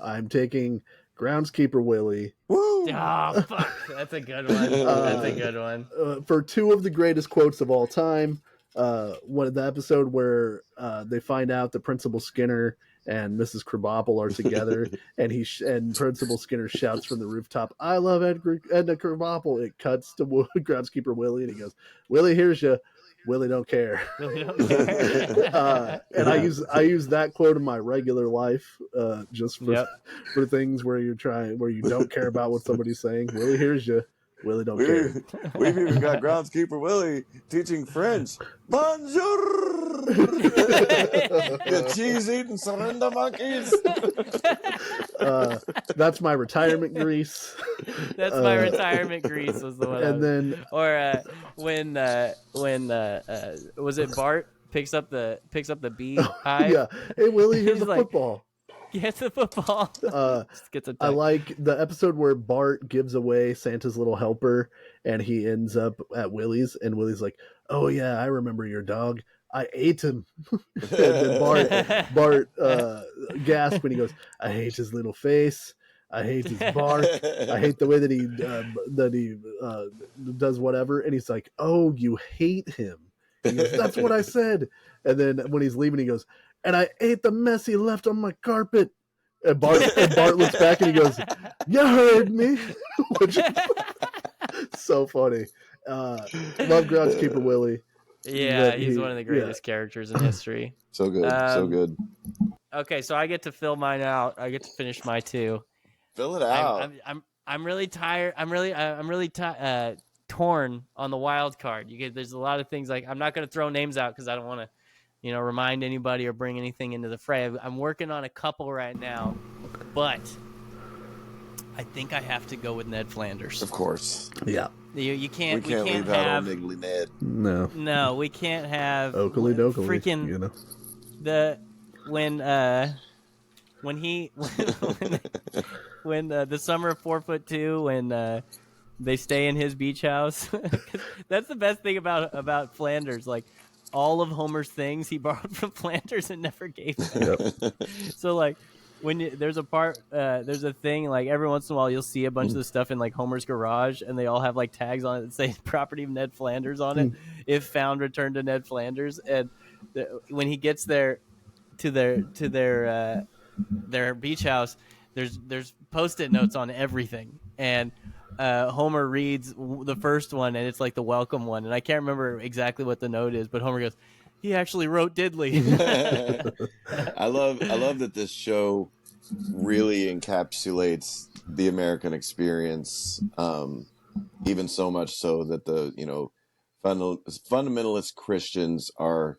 I'm taking Groundskeeper Willie. Woo! Oh, fuck. That's a good one. That's a good one. For two of the greatest quotes of all time. One of the episode where they find out that Principal Skinner and Mrs. Krabappel are together, and and Principal Skinner shouts from the rooftop, "I love Edna Krabappel." It cuts to Groundskeeper Willie, and he goes, "Willie hears you. Willie don't care." Willie don't care. And I use that quote in my regular life, just for things where you don't care about what somebody's saying. Willie hears you. Willie don't care. We've even got Groundskeeper Willie teaching French. Bonjour! You cheese-eating surrender monkeys! That's my retirement grease. That's my retirement grease was the one. And then, when was it Bart picks up the beehive? Yeah. Hey Willie, here's He's the like, football. Get the football. I like the episode where Bart gives away Santa's little helper, and he ends up at Willie's, and Willie's like, "Oh yeah, I remember your dog. I ate him." And then Bart gasps when he goes, "I hate his little face. I hate his bark. I hate the way that he does whatever." And he's like, "Oh, you hate him." He goes, "That's what I said." And then when he's leaving, he goes, "And I ate the mess he left on my carpet." And Bart looks back and he goes, "You heard me." Which is so funny. Love Groundskeeper Willie. Yeah, he's one of the greatest characters in history. So good, so good. Okay, so I get to fill mine out. I get to finish my two. Fill it out. I'm really tired. I'm really torn on the wild card. There's a lot of things, like, I'm not going to throw names out because I don't want to, remind anybody or bring anything into the fray. I'm working on a couple right now, but I think I have to go with Ned Flanders. Of course. Yeah. You can't. We can't leave have out old Niggly Ned. No. No, we can't have Oakley dokley. Freaking when the summer of 4'2", when they stay in his beach house. That's the best thing about Flanders. Like, all of Homer's things he borrowed from Flanders and never gave them. Yep. So, like, there's a thing, like, every once in a while you'll see a bunch of the stuff in, like, Homer's garage, and they all have, like, tags on it that say property of Ned Flanders on it. If found, return to Ned Flanders. And when he gets there to their beach house, there's Post-it notes on everything, and Homer reads the first one, and it's like the welcome one, and I can't remember exactly what the note is, but Homer goes, "He actually wrote diddly." I love that this show really encapsulates the American experience, even so much so that the fundamentalist Christians are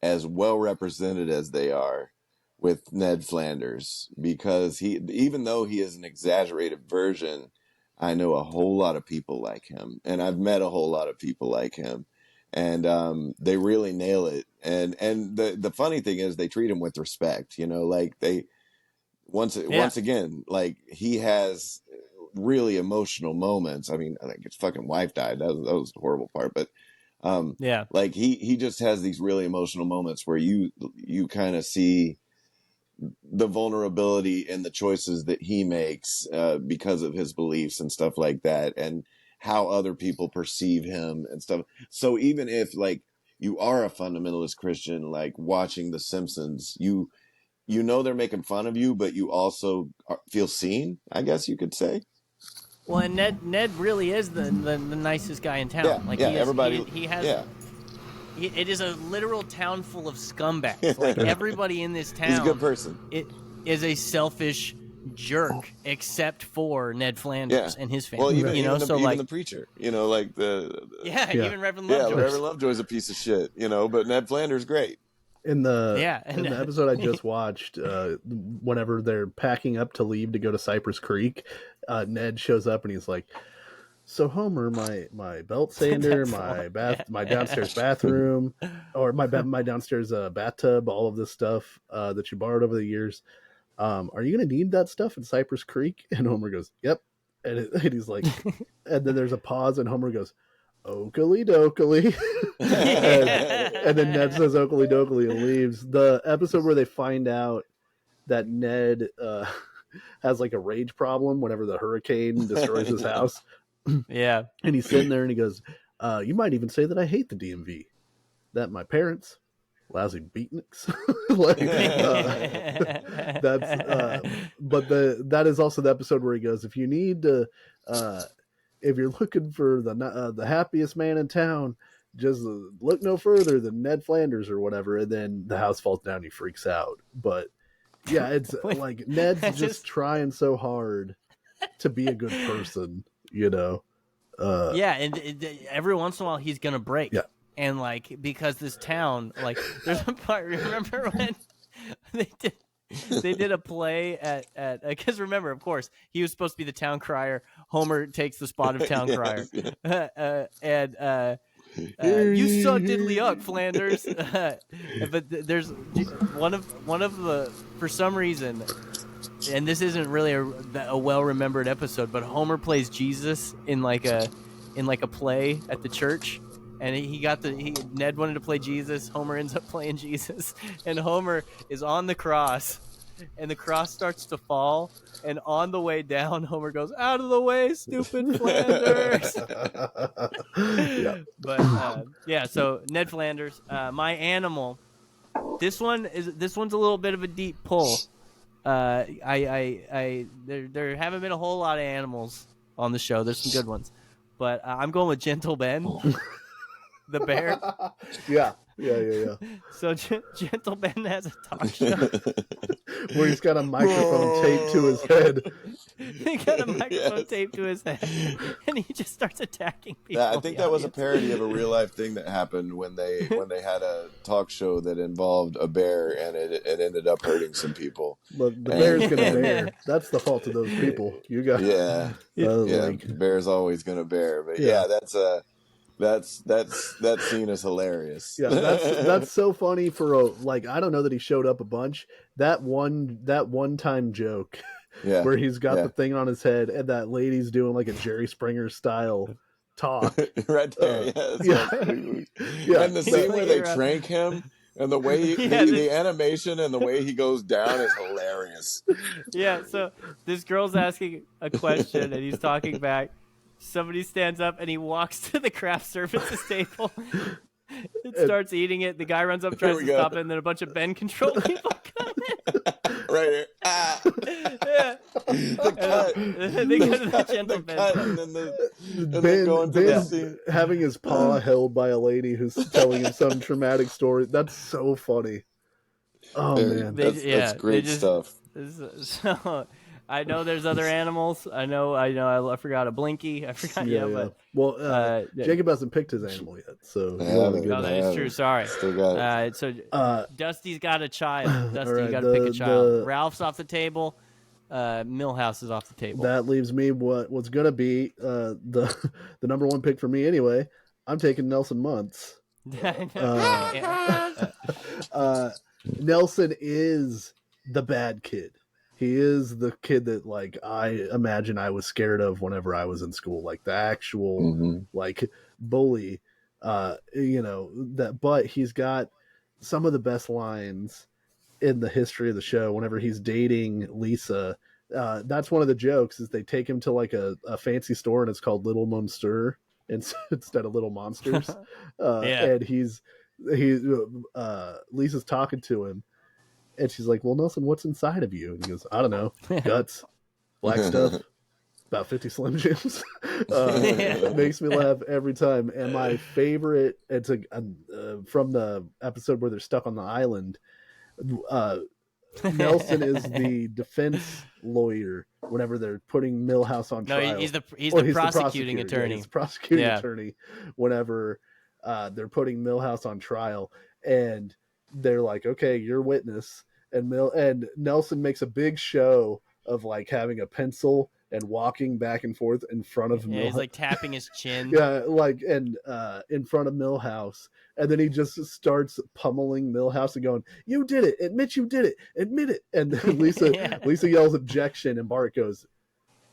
as well represented as they are with Ned Flanders, because even though he is an exaggerated version, I know a whole lot of people like him, and I've met a whole lot of people like him, and they really nail it. And the funny thing is, they treat him with respect. Like, they once again, like, he has really emotional moments. I mean, I think his fucking wife died. That was the horrible part, but like, he just has these really emotional moments where you kind of see the vulnerability in the choices that he makes because of his beliefs and stuff like that, and how other people perceive him and stuff. So even if, like, you are a fundamentalist Christian, like watching The Simpsons, you know they're making fun of you, but you also feel seen, I guess you could say. Well, and Ned really is the nicest guy in town. Yeah, like yeah, he is, everybody. He has. Yeah. It is a literal town full of scumbags. Like everybody in this town, he's a good person. It is a selfish jerk, except for Ned Flanders and his family. Well, even, you know, even the preacher, like the even Reverend Lovejoy. Yeah, Reverend Lovejoy's a piece of shit, but Ned Flanders great. In the episode I just watched, whenever they're packing up to leave to go to Cypress Creek, Ned shows up and he's like, "So Homer, my belt sander, my downstairs bathroom, or my downstairs bathtub, all of this stuff that you borrowed over the years, are you going to need that stuff in Cypress Creek?" And Homer goes, "Yep." And he's like, and then there's a pause, and Homer goes, "Oakley dokley." and then Ned says "Oakley dokley" and leaves. The episode where they find out that Ned has like a rage problem whenever the hurricane destroys his house. Yeah. And he's sitting there and he goes, "You might even say that I hate the DMV. That my parents, lousy beatniks." But that is also the episode where he goes, "If you need to, if you're looking for the happiest man in town, just look no further than Ned Flanders," or whatever. And then the house falls down. He freaks out. But yeah, it's like Ned's just trying so hard to be a good person, Yeah, and every once in a while he's gonna break. Yeah. And like, because this town, like, there's a part. Remember when they did a play at because remember, of course, he was supposed to be the town crier. Homer takes the spot of town crier, and you suck diddly up, Flanders. But there's one of the, for some reason, and this isn't really a well remembered episode, but Homer plays Jesus in like a play at the church. And Ned wanted to play Jesus. Homer ends up playing Jesus. And Homer is on the cross. And the cross starts to fall. And on the way down, Homer goes, "Out of the way, stupid Flanders." Yeah. So Ned Flanders. My animal. This one's a little bit of a deep pull. There haven't been a whole lot of animals on the show. There's some good ones. But I'm going with Gentle Ben. The bear. Yeah. So Gentle Ben has a talk show where he's got a microphone taped to his head. He got a microphone taped to his head, and he just starts attacking people. Yeah, I think that was a parody of a real life thing that happened when they had a talk show that involved a bear, and it ended up hurting some people. But the bear's gonna bear. That's the fault of those people. You got bear's always gonna bear. But that scene is hilarious. Yeah, that's so funny for I don't know that he showed up a bunch. That one time joke, where he's got the thing on his head and that lady's doing like a Jerry Springer style talk right there. And the scene where they trank him and the way the animation and the way he goes down is hilarious. Yeah, so this girl's asking a question and he's talking back. Somebody stands up and he walks to the craft services table and starts eating it. The guy runs up, tries to stop it, and then a bunch of Ben control people come in. Right here. Yeah. They go to the Gentle Ben. And then going to the scene. Having his paw held by a lady who's telling him some traumatic story. That's so funny. Oh, man. That's great stuff. So, I know there's other animals. I know. I forgot a Blinky. I forgot. But well, Jacob hasn't picked his animal yet, so that is true. Sorry. Still got it. So Dusty's got a child. Dusty, you got to pick a child. Ralph's off the table. Millhouse is off the table. That leaves me what's gonna be the number one pick for me anyway. I'm taking Nelson Muntz. Nelson is the bad kid. He is the kid that I imagine I was scared of whenever I was in school, like the actual bully, but he's got some of the best lines in the history of the show. Whenever he's dating Lisa, that's one of the jokes is they take him to a fancy store and it's called Little Monster instead of Little Monsters. And he's Lisa's talking to him, and she's like, "Well, Nelson, what's inside of you?" And he goes, "I don't know, guts, black stuff, about 50 Slim Jims." It makes me laugh every time. And my favorite, it's from the episode where they're stuck on the island. Nelson is the defense lawyer whenever they're putting Milhouse on trial. No, he's the prosecuting attorney. Yeah, he's the prosecuting attorney whenever they're putting Milhouse on trial, and they're like, "Okay, you're witness." And Nelson makes a big show of like having a pencil and walking back and forth in front of Milhouse. He's like tapping his chin. Yeah, like in front of Milhouse. And then he just starts pummeling Milhouse and going, "You did it. Admit you did it. Admit it." And then Lisa yells objection, and Bart goes,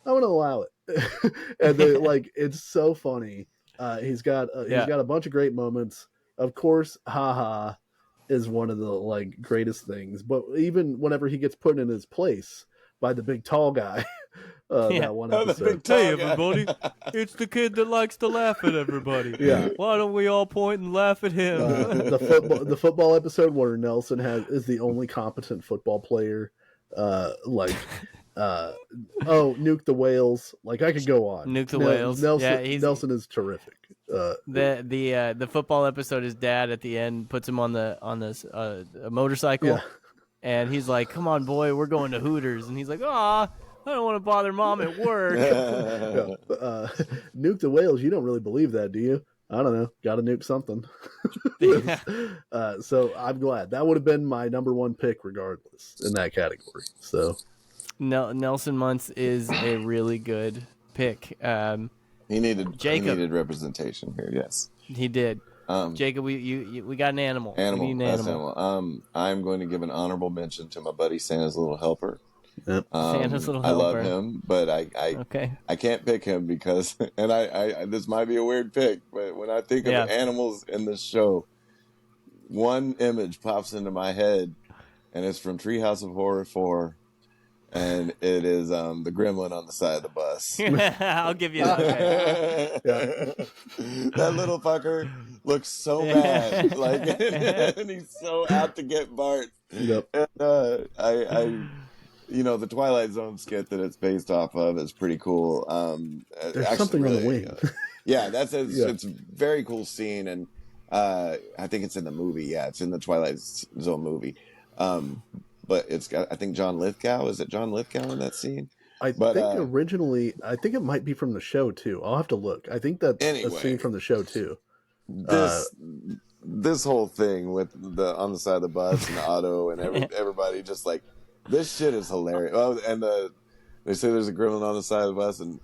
"I want to allow it." And then like it's so funny. He's got a bunch of great moments. Of course, haha is one of the like greatest things. But even whenever he gets put in his place by the big tall guy. That one episode. Hey everybody, it's the kid that likes to laugh at everybody. Yeah. Why don't we all point and laugh at him? The football episode where Nelson is the only competent football player. Nuke the whales. Like I could go on. Nuke the whales. Nelson is terrific. The football episode, his dad at the end puts him on this motorcycle, and he's like, "Come on, boy, we're going to Hooters," and he's like, "Aw, I don't want to bother mom at work." Nuke the whales. You don't really believe that, do you? I don't know. Got to nuke something. So I'm glad. That would have been my number one pick regardless in that category. So Nelson Muntz is a really good pick. He needed representation here. Yes, he did. Jacob, we got an animal. Animal. I'm going to give an honorable mention to my buddy Santa's Little Helper. Yep. Santa's Little I Helper. love him, but I can't pick him because, and I this might be a weird pick, but when I think of animals in this show, one image pops into my head, and it's from Treehouse of Horror 4, and it is the gremlin on the side of the bus. I'll give you that. That little fucker looks so bad, like, and he's so out to get Bart. Yep. And the Twilight Zone skit that it's based off of is pretty cool. There's something on the wing. It's a very cool scene, and I think it's in the movie. Yeah, it's in the Twilight Zone movie. But it's got, I think, John Lithgow. Is it John Lithgow in that scene? I think originally, I think it might be from the show too. I'll have to look. I think that's a scene from the show too. This whole thing with on the side of the bus and the auto and everybody just like, this shit is hilarious. Oh, and they say there's a gremlin on the side of the bus, and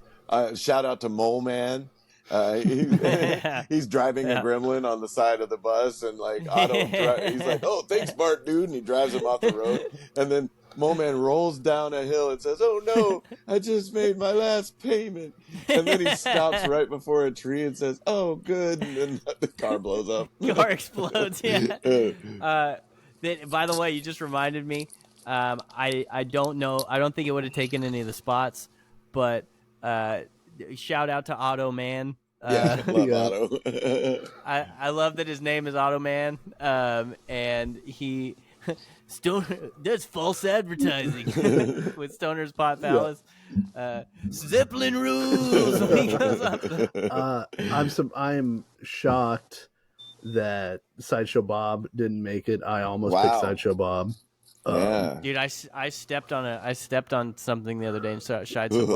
shout out to Mole Man. He's driving a gremlin on the side of the bus, and like he's like, "Oh, thanks, Bart, dude," and he drives him off the road. And then Mole Man rolls down a hill and says, "Oh no, I just made my last payment." And then he stops right before a tree and says, "Oh, good," and then the car blows up. Car explodes. Yeah. By the way, you just reminded me. I don't know. I don't think it would have taken any of the spots, but shout out to Otto Man. Love Otto. I love that his name is Otto Man, and he that's false advertising with Stoner's Pot Palace. Zeppelin rules. He goes up. I'm shocked that Sideshow Bob didn't make it. I almost picked Sideshow Bob. Dude, I stepped on something the other day and Sideshow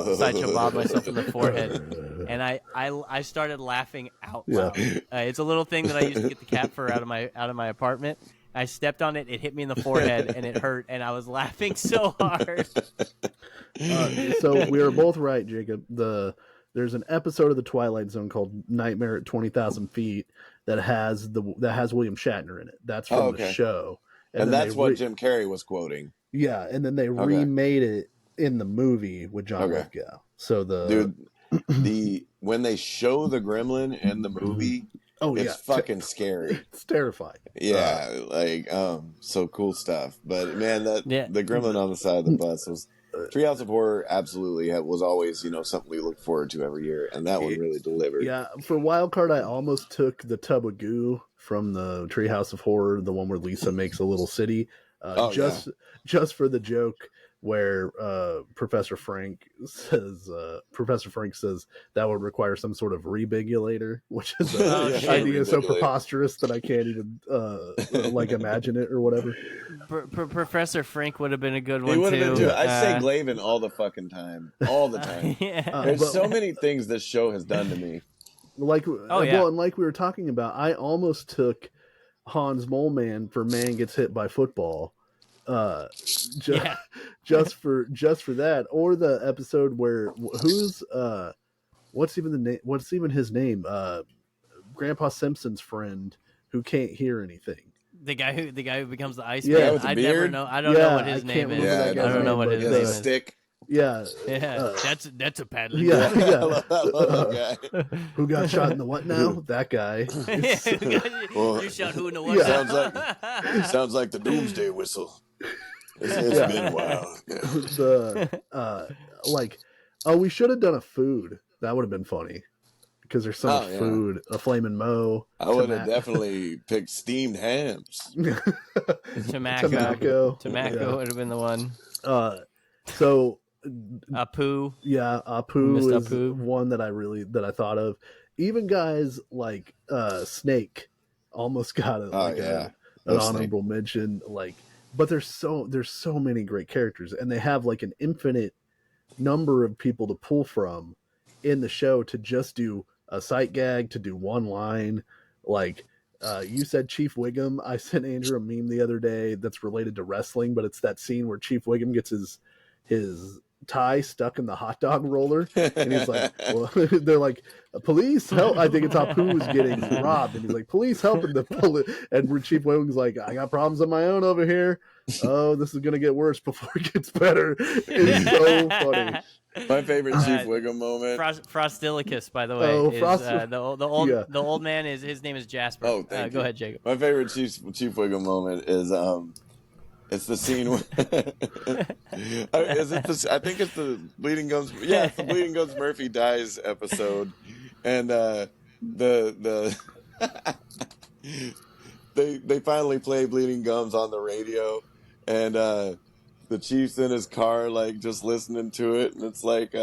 Bob myself in the forehead, and I started laughing out loud. It's a little thing that I used to get the cat fur out of my apartment. I stepped on it, it hit me in the forehead, and it hurt, and I was laughing so hard. So we were both right, Jacob. There's an episode of the Twilight Zone called Nightmare at 20,000 Feet that has William Shatner in it. That's from the show. And that's what Jim Carrey was quoting. Yeah, and then they remade it in the movie with John Lithgow. So when they show the gremlin in the movie, it's fucking scary. It's terrifying. Yeah, so cool stuff. But man, the gremlin on the side of the bus was Treehouse of Horror. Absolutely, was always something we look forward to every year, and that one really delivered. Yeah, for wild card, I almost took the tub of goo from the Treehouse of Horror, the one where Lisa makes a little city, just for the joke where Professor Frank says that would require some sort of rebigulator, which is an idea so preposterous that I can't even like imagine it or whatever. Professor Frank would have been a good one He would have too. been too. I say Glavin all the fucking time, all the time. There's so many things this show has done to me. Like, and like we were talking about, I almost took Hans Moleman for Man Gets Hit by Football, just for that, or the episode where what's even his name? Grandpa Simpson's friend who can't hear anything. The guy who becomes the Iceman. With the I beard? never know. I don't know what his name is. I don't know what his name is. Stick. Yeah, that's a paddling. Yeah, I love that guy. Who got shot in the what now? That guy. You shot who in the what? Sounds like the doomsday whistle. It's been a while. We should have done a food. That would have been funny because there's so much food. A flaming Moe. I would have definitely picked steamed hams. Tobacco would have been the one. So. Apu. Yeah, Apu is one that I thought of. Even guys like Snake almost got an honorable mention. But there's so many great characters, and they have like an infinite number of people to pull from in the show to just do a sight gag, to do one line. Like you said, Chief Wiggum. I sent Andrew a meme the other day that's related to wrestling, but it's that scene where Chief Wiggum gets his tie stuck in the hot dog roller, and he's like, well, they're like, police help. I think it's Apu who's getting robbed, and he's like, police help, and and Chief Wiggum's like, I got problems of my own over here. Oh, this is gonna get worse before it gets better. It's so funny. My favorite Chief Wiggum moment. Frostilicus, by the way, is, the old man is his name is Jasper. Oh, go ahead, Jacob. My favorite Chief Wiggum moment is it's the scene where I think it's the Bleeding Gums. Yeah, it's the Bleeding Gums Murphy dies episode, and they finally play Bleeding Gums on the radio, and the Chief's in his car like just listening to it, and it's like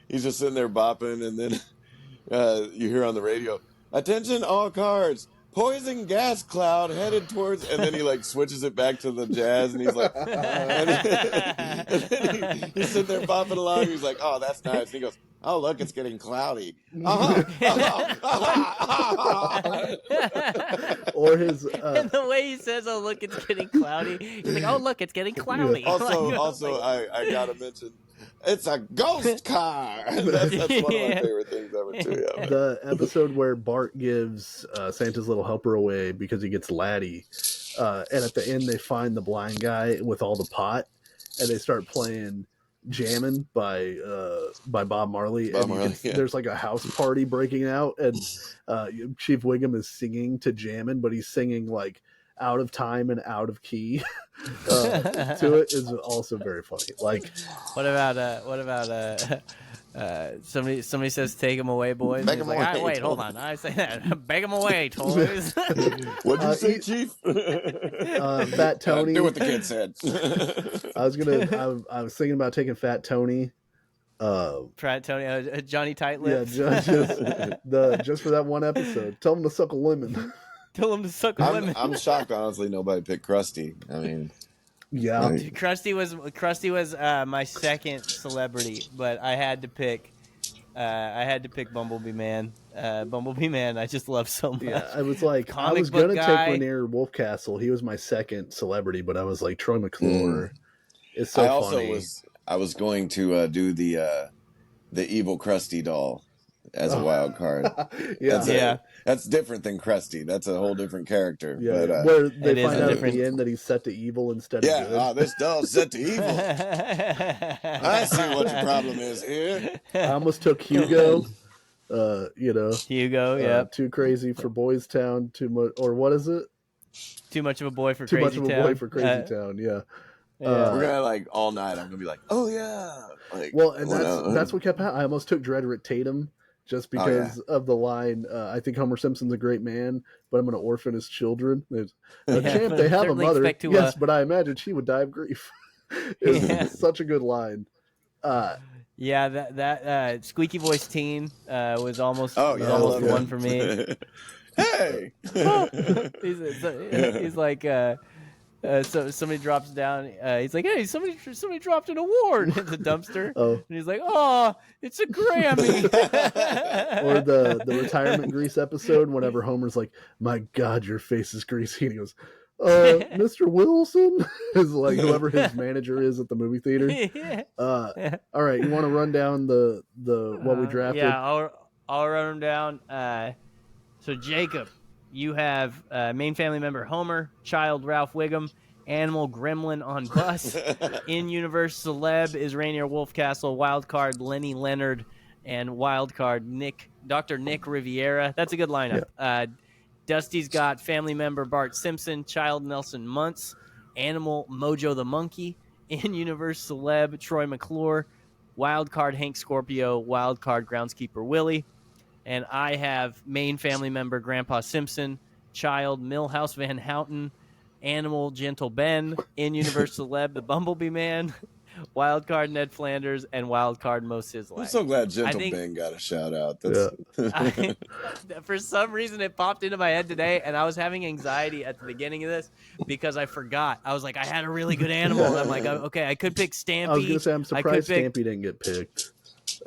he's just sitting there bopping, and then you hear on the radio, "Attention all cars. Poison gas cloud headed towards," and then he like switches it back to the jazz, and he's like, and then he's sitting there bopping along. He's like, "Oh, that's nice." And he goes, "Oh, look, it's getting cloudy." Or his and the way he says, "Oh, look, it's getting cloudy." He's like, "Oh, look, it's getting cloudy." Also, I gotta mention, it's a ghost car. That's one of my favorite things ever too. Yeah. The episode where Bart gives Santa's little helper away because he gets Laddie, and at the end they find the blind guy with all the pot, and they start playing "Jammin'" by Bob Marley. There's like a house party breaking out, and Chief Wiggum is singing to "Jammin'," but he's singing like out of time and out of key to it. Is also very funny. Like, what about somebody says, "Take him away, boys." Take 'em away, wait, hold on. I say that. Beg him away, toys. What'd you say, Chief? Fat Tony. Do what the kid said. I was thinking about taking Fat Tony. Fat Tony, Johnny Tight Lips. Yeah, just for that one episode. Tell him to suck a lemon. Tell him to suck a lemon. I'm shocked, honestly. Nobody picked Krusty. I mean, yeah, dude, Krusty was my second celebrity, but I had to pick Bumblebee Man. Bumblebee Man, I just love so much. Yeah, I was like, I was gonna take Rainier Wolfcastle. He was my second celebrity, but I was like, Troy McClure is so funny. I was going to do the evil Krusty doll as a wild card. That's different than Krusty. That's a whole different character. Yeah, but, where they find out at the end that he's set to evil instead of good. This doll's set to evil. I see what your problem is here. I almost took Hugo. Hugo, yeah. Too crazy for Boys Town. Too much, or what is it? Too much of a boy for Too Crazy much of a boy for Crazy Town. Yeah. We're gonna like all night. I'm gonna be like, oh yeah. Like, well, and that's what kept happening. I almost took Drederick Tatum just because of the line. I think Homer Simpson's a great man, but I'm going to orphan his children. Champ, they have a mother. Yes, but I imagine she would die of grief. It's such a good line. That squeaky voice teen was almost the one for me. Hey, he's like, so somebody drops down. He's like, hey, somebody dropped an award in the dumpster, and he's like, oh, it's a Grammy. Or the retirement grease episode, whenever Homer's like, my God, your face is greasy, and he goes, Mr. Wilson is like whoever his manager is at the movie theater. All right, you want to run down the what we drafted? Yeah, I'll run them down. So Jacob, you have main family member Homer, child Ralph Wiggum, animal Gremlin on bus, in-universe celeb is Rainier Wolfcastle, wild card Lenny Leonard, and wild card Dr. Nick Riviera. That's a good lineup. Yeah. Dusty's got family member Bart Simpson, child Nelson Muntz, animal Mojo the Monkey, in-universe celeb Troy McClure, wild card Hank Scorpio, wild card groundskeeper Willie. And I have main family member Grandpa Simpson, child Millhouse Van Houten, animal Gentle Ben, in-universe celeb the Bumblebee Man, wild card Ned Flanders, and wild card Mo Sizzlak. I'm so glad Gentle Ben got a shout out. For some reason, it popped into my head today, and I was having anxiety at the beginning of this because I forgot. I was like, I had a really good animal. And I'm like, okay, I could pick Stampy. I was going to say, I'm surprised Stampy didn't get picked.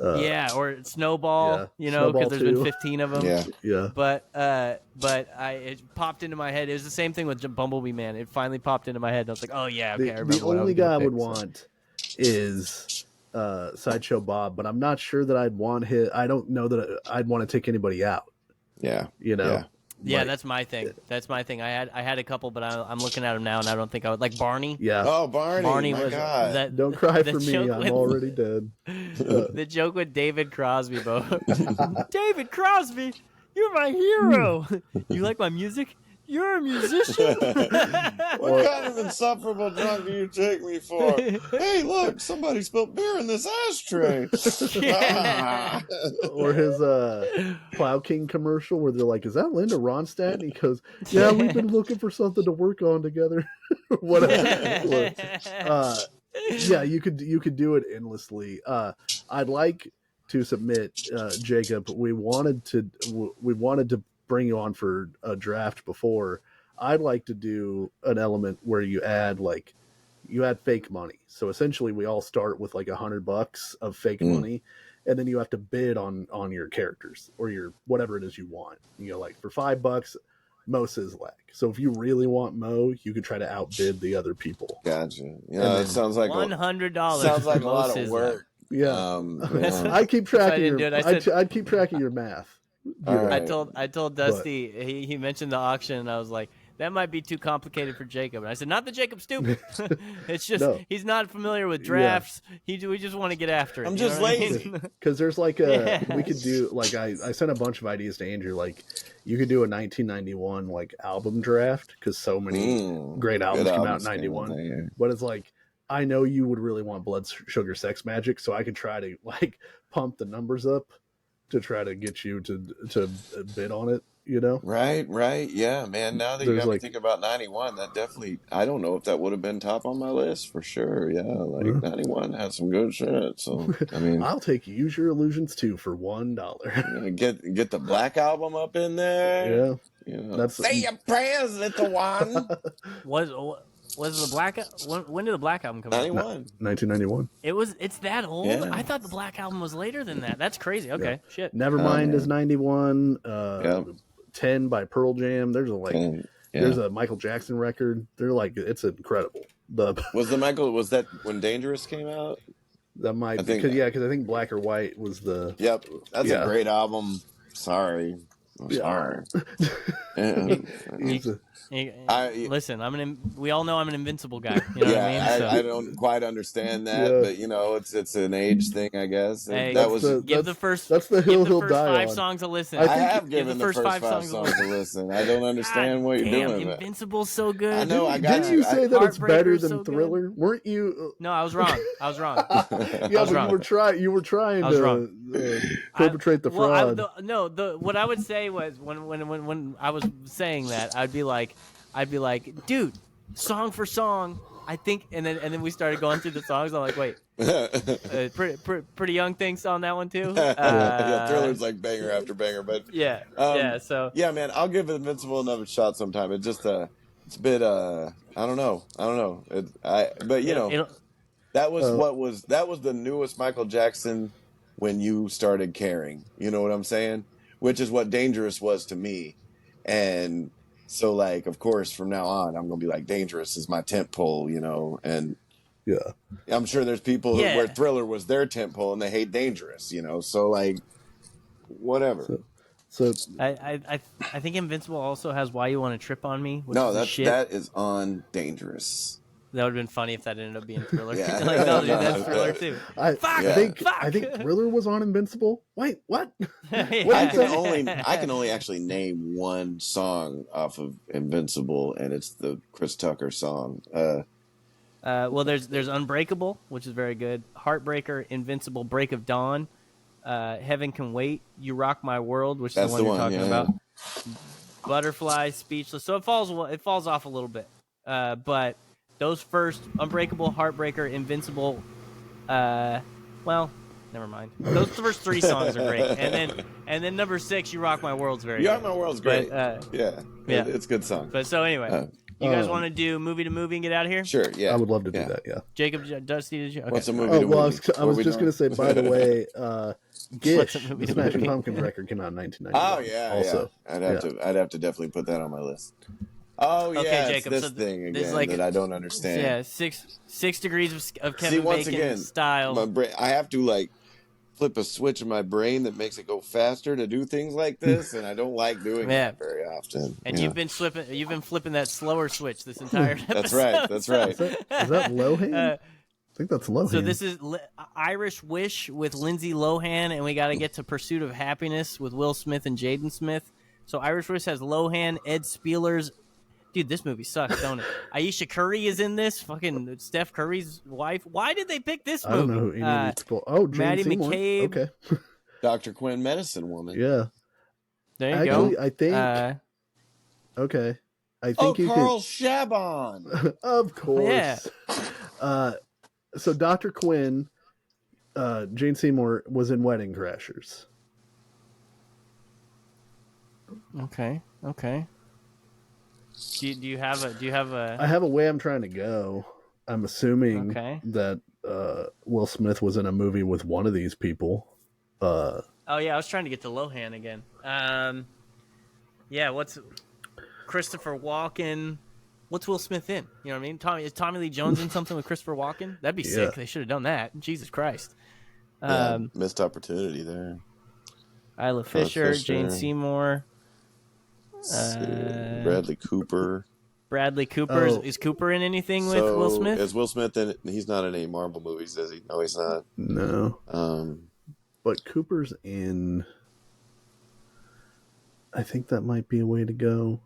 Or Snowball, because there's been 15 of them. Yeah. But it popped into my head. It was the same thing with Bumblebee Man. It finally popped into my head. And I was like, oh yeah, okay. I remember the only guy I would want is Sideshow Bob, but I'm not sure that I'd want his. I don't know that I'd want to take anybody out. Yeah. Yeah, that's my thing. I had a couple, but I'm looking at them now, and I don't think I would like Barney. Yeah. Oh, Barney my was God. that. Don't cry for me. I'm already dead. The joke with David Crosby, Bo. David Crosby, you're my hero. You like my music? You're a musician. What kind of insufferable drunk do you take me for? Hey, look, somebody spilled beer in this ashtray. Or his Plow King commercial where they're like, is that Linda Ronstadt? And he goes, yeah, we've been looking for something to work on together. Whatever. Yeah, you could do it endlessly. I'd like to submit, Jacob, we wanted to bring you on for a draft before. I'd like to do an element where you add fake money. So essentially we all start with like $100 of fake money, and then you have to bid on your characters or your whatever it is you want. Like for $5, Mo Sizzlak. So if you really want Mo, you could try to outbid the other people. Gotcha. Yeah, it sounds like $100. Sounds like a lot of work. Yeah. I keep track of I'd keep track of your math. Right. I told Dusty, he mentioned the auction, and I was like, that might be too complicated for Jacob. And I said, not that Jacob's stupid. It's just he's not familiar with drafts. We just want to get after it. I'm just lazy. Because there's we could do I sent a bunch of ideas to Andrew. Like you could do a 1991 album draft because so many great albums came out in 91. But it's like I know you would really want Blood Sugar Sex Magic, so I could try to pump the numbers up to try to get you to bid on it, Right. Yeah, man. Now that you got me thinking about 91, that definitely, I don't know if that would have been top on my list for sure. Yeah, 91 had some good shit. So, I mean, I'll take Use Your Illusions 2 for $1. Get the Black Album up in there. Yeah. Say your prayers, little one. Was the Black? When did the Black Album come out? 1991. It's that old? Yeah. I thought the Black Album was later than that. That's crazy. Okay, shit. Nevermind is 91. 10 by Pearl Jam. There's there's a Michael Jackson record. They're it's incredible. Was that when Dangerous came out? That might because I think Black or White was the. Yep, that's a great album. Sorry. I'm sorry. Listen, we all know I'm an invincible guy. You know what I mean? So. I don't quite understand that, but it's an age thing, I guess. Hey, that's the hill he'll die 5 on. songs a listen. I have given the first 5 songs a listen. I don't understand what you're doing. Invincible's so good. I know. Didn't you say that it's better than Thriller? Weren't you? No, I was wrong. You were trying to perpetrate the fraud. What I would say was when I was saying that, I'd be like, dude, song for song, I think, and then we started going through the songs. I'm like, wait, pretty young things on that one too. Thriller's like banger after banger, but So man, I'll give Invincible another shot sometime. It's just it's a bit I don't know. That was the newest Michael Jackson when you started caring. You know what I'm saying? Which is what Dangerous was to me, and. So, like, of course, from now on, I'm going to be like, Dangerous is my tent pole, and I'm sure there's people where Thriller was their tent pole and they hate Dangerous, so, like, whatever. So I think Invincible also has Why You Want to Trip on Me. That is on Dangerous. That would have been funny if that ended up being Thriller. Yeah. Like, no, dude, that's Thriller too. I think Thriller was on Invincible. Wait, what? I can only actually name one song off of Invincible, and it's the Chris Tucker song. Well, there's Unbreakable, which is very good. Heartbreaker, Invincible, Break of Dawn, Heaven Can Wait, You Rock My World, which is the one you're talking about. Butterfly, Speechless. So it falls off a little bit, but. Those first, Unbreakable, Heartbreaker, Invincible, well, never mind. Those first 3 songs are great, and then number 6, You Rock My World's very good. You Rock My World's great. It's a good song. But so anyway, you guys want to do movie to movie and get out of here? Sure, yeah. I would love to do that, yeah. Jacob, Dusty, did you? Okay. What's a movie to movie? I was just going to say, by the way, Gish, the Smashing Pumpkins record came out in 1991. Oh, yeah, also. I'd have to definitely put that on my list. Oh yeah, okay, Jacob, it's this thing again that I don't understand. Yeah, six degrees of Kevin Bacon style. My brain, I have to flip a switch in my brain that makes it go faster to do things like this, and I don't like doing that very often. And you've been flipping that slower switch this entire episode. That's right. Is that Lohan? I think that's Lohan. So this is Irish Wish with Lindsay Lohan, and we got to get to Pursuit of Happiness with Will Smith and Jaden Smith. So Irish Wish has Lohan, Ed Spielers. Dude, this movie sucks, don't it? Aisha Curry is in this. Fucking Steph Curry's wife. Why did they pick this movie? I don't know who any of these people. Oh, Maddie Seymour. McCabe. Okay. Dr. Quinn, Medicine Woman. Yeah. There you go. I think. Okay. I think you Carl Shabon. Of course. Yeah. So Dr. Quinn, Jane Seymour was in Wedding Crashers. Okay. Do you have a? I have a way I'm trying to go. I'm assuming that Will Smith was in a movie with one of these people. Oh yeah, I was trying to get to Lohan again. Yeah, what's Christopher Walken? What's Will Smith in? You know what I mean? Is Tommy Lee Jones in something with Christopher Walken? That'd be sick. They should have done that. Jesus Christ. Missed opportunity there. Isla Fisher, Jane Seymour. Bradley Cooper. Is Cooper in anything with Will Smith? Is Will Smith in? He's not in any Marvel movies, is he? No, he's not. No. But Cooper's in. I think that might be a way to go.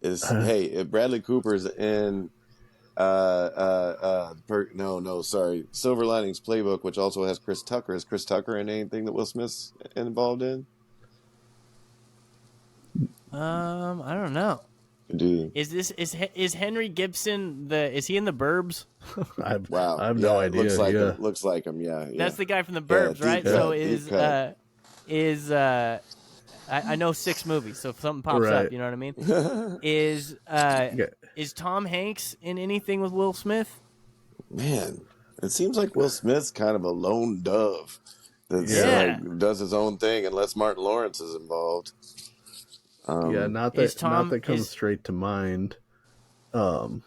If Bradley Cooper's in Silver Linings Playbook, which also has Chris Tucker. Is Chris Tucker in anything that Will Smith's involved in? I don't know. Dude. Is Henry Gibson is he in The Burbs? I have no idea. Looks like him. Yeah. That's the guy from The Burbs, right? So I know 6 movies, so if something pops up, you know what I mean? Is Tom Hanks in anything with Will Smith? Man, it seems like Will Smith's kind of a lone dove that does his own thing unless Martin Lawrence is involved. Not that comes straight to mind. Will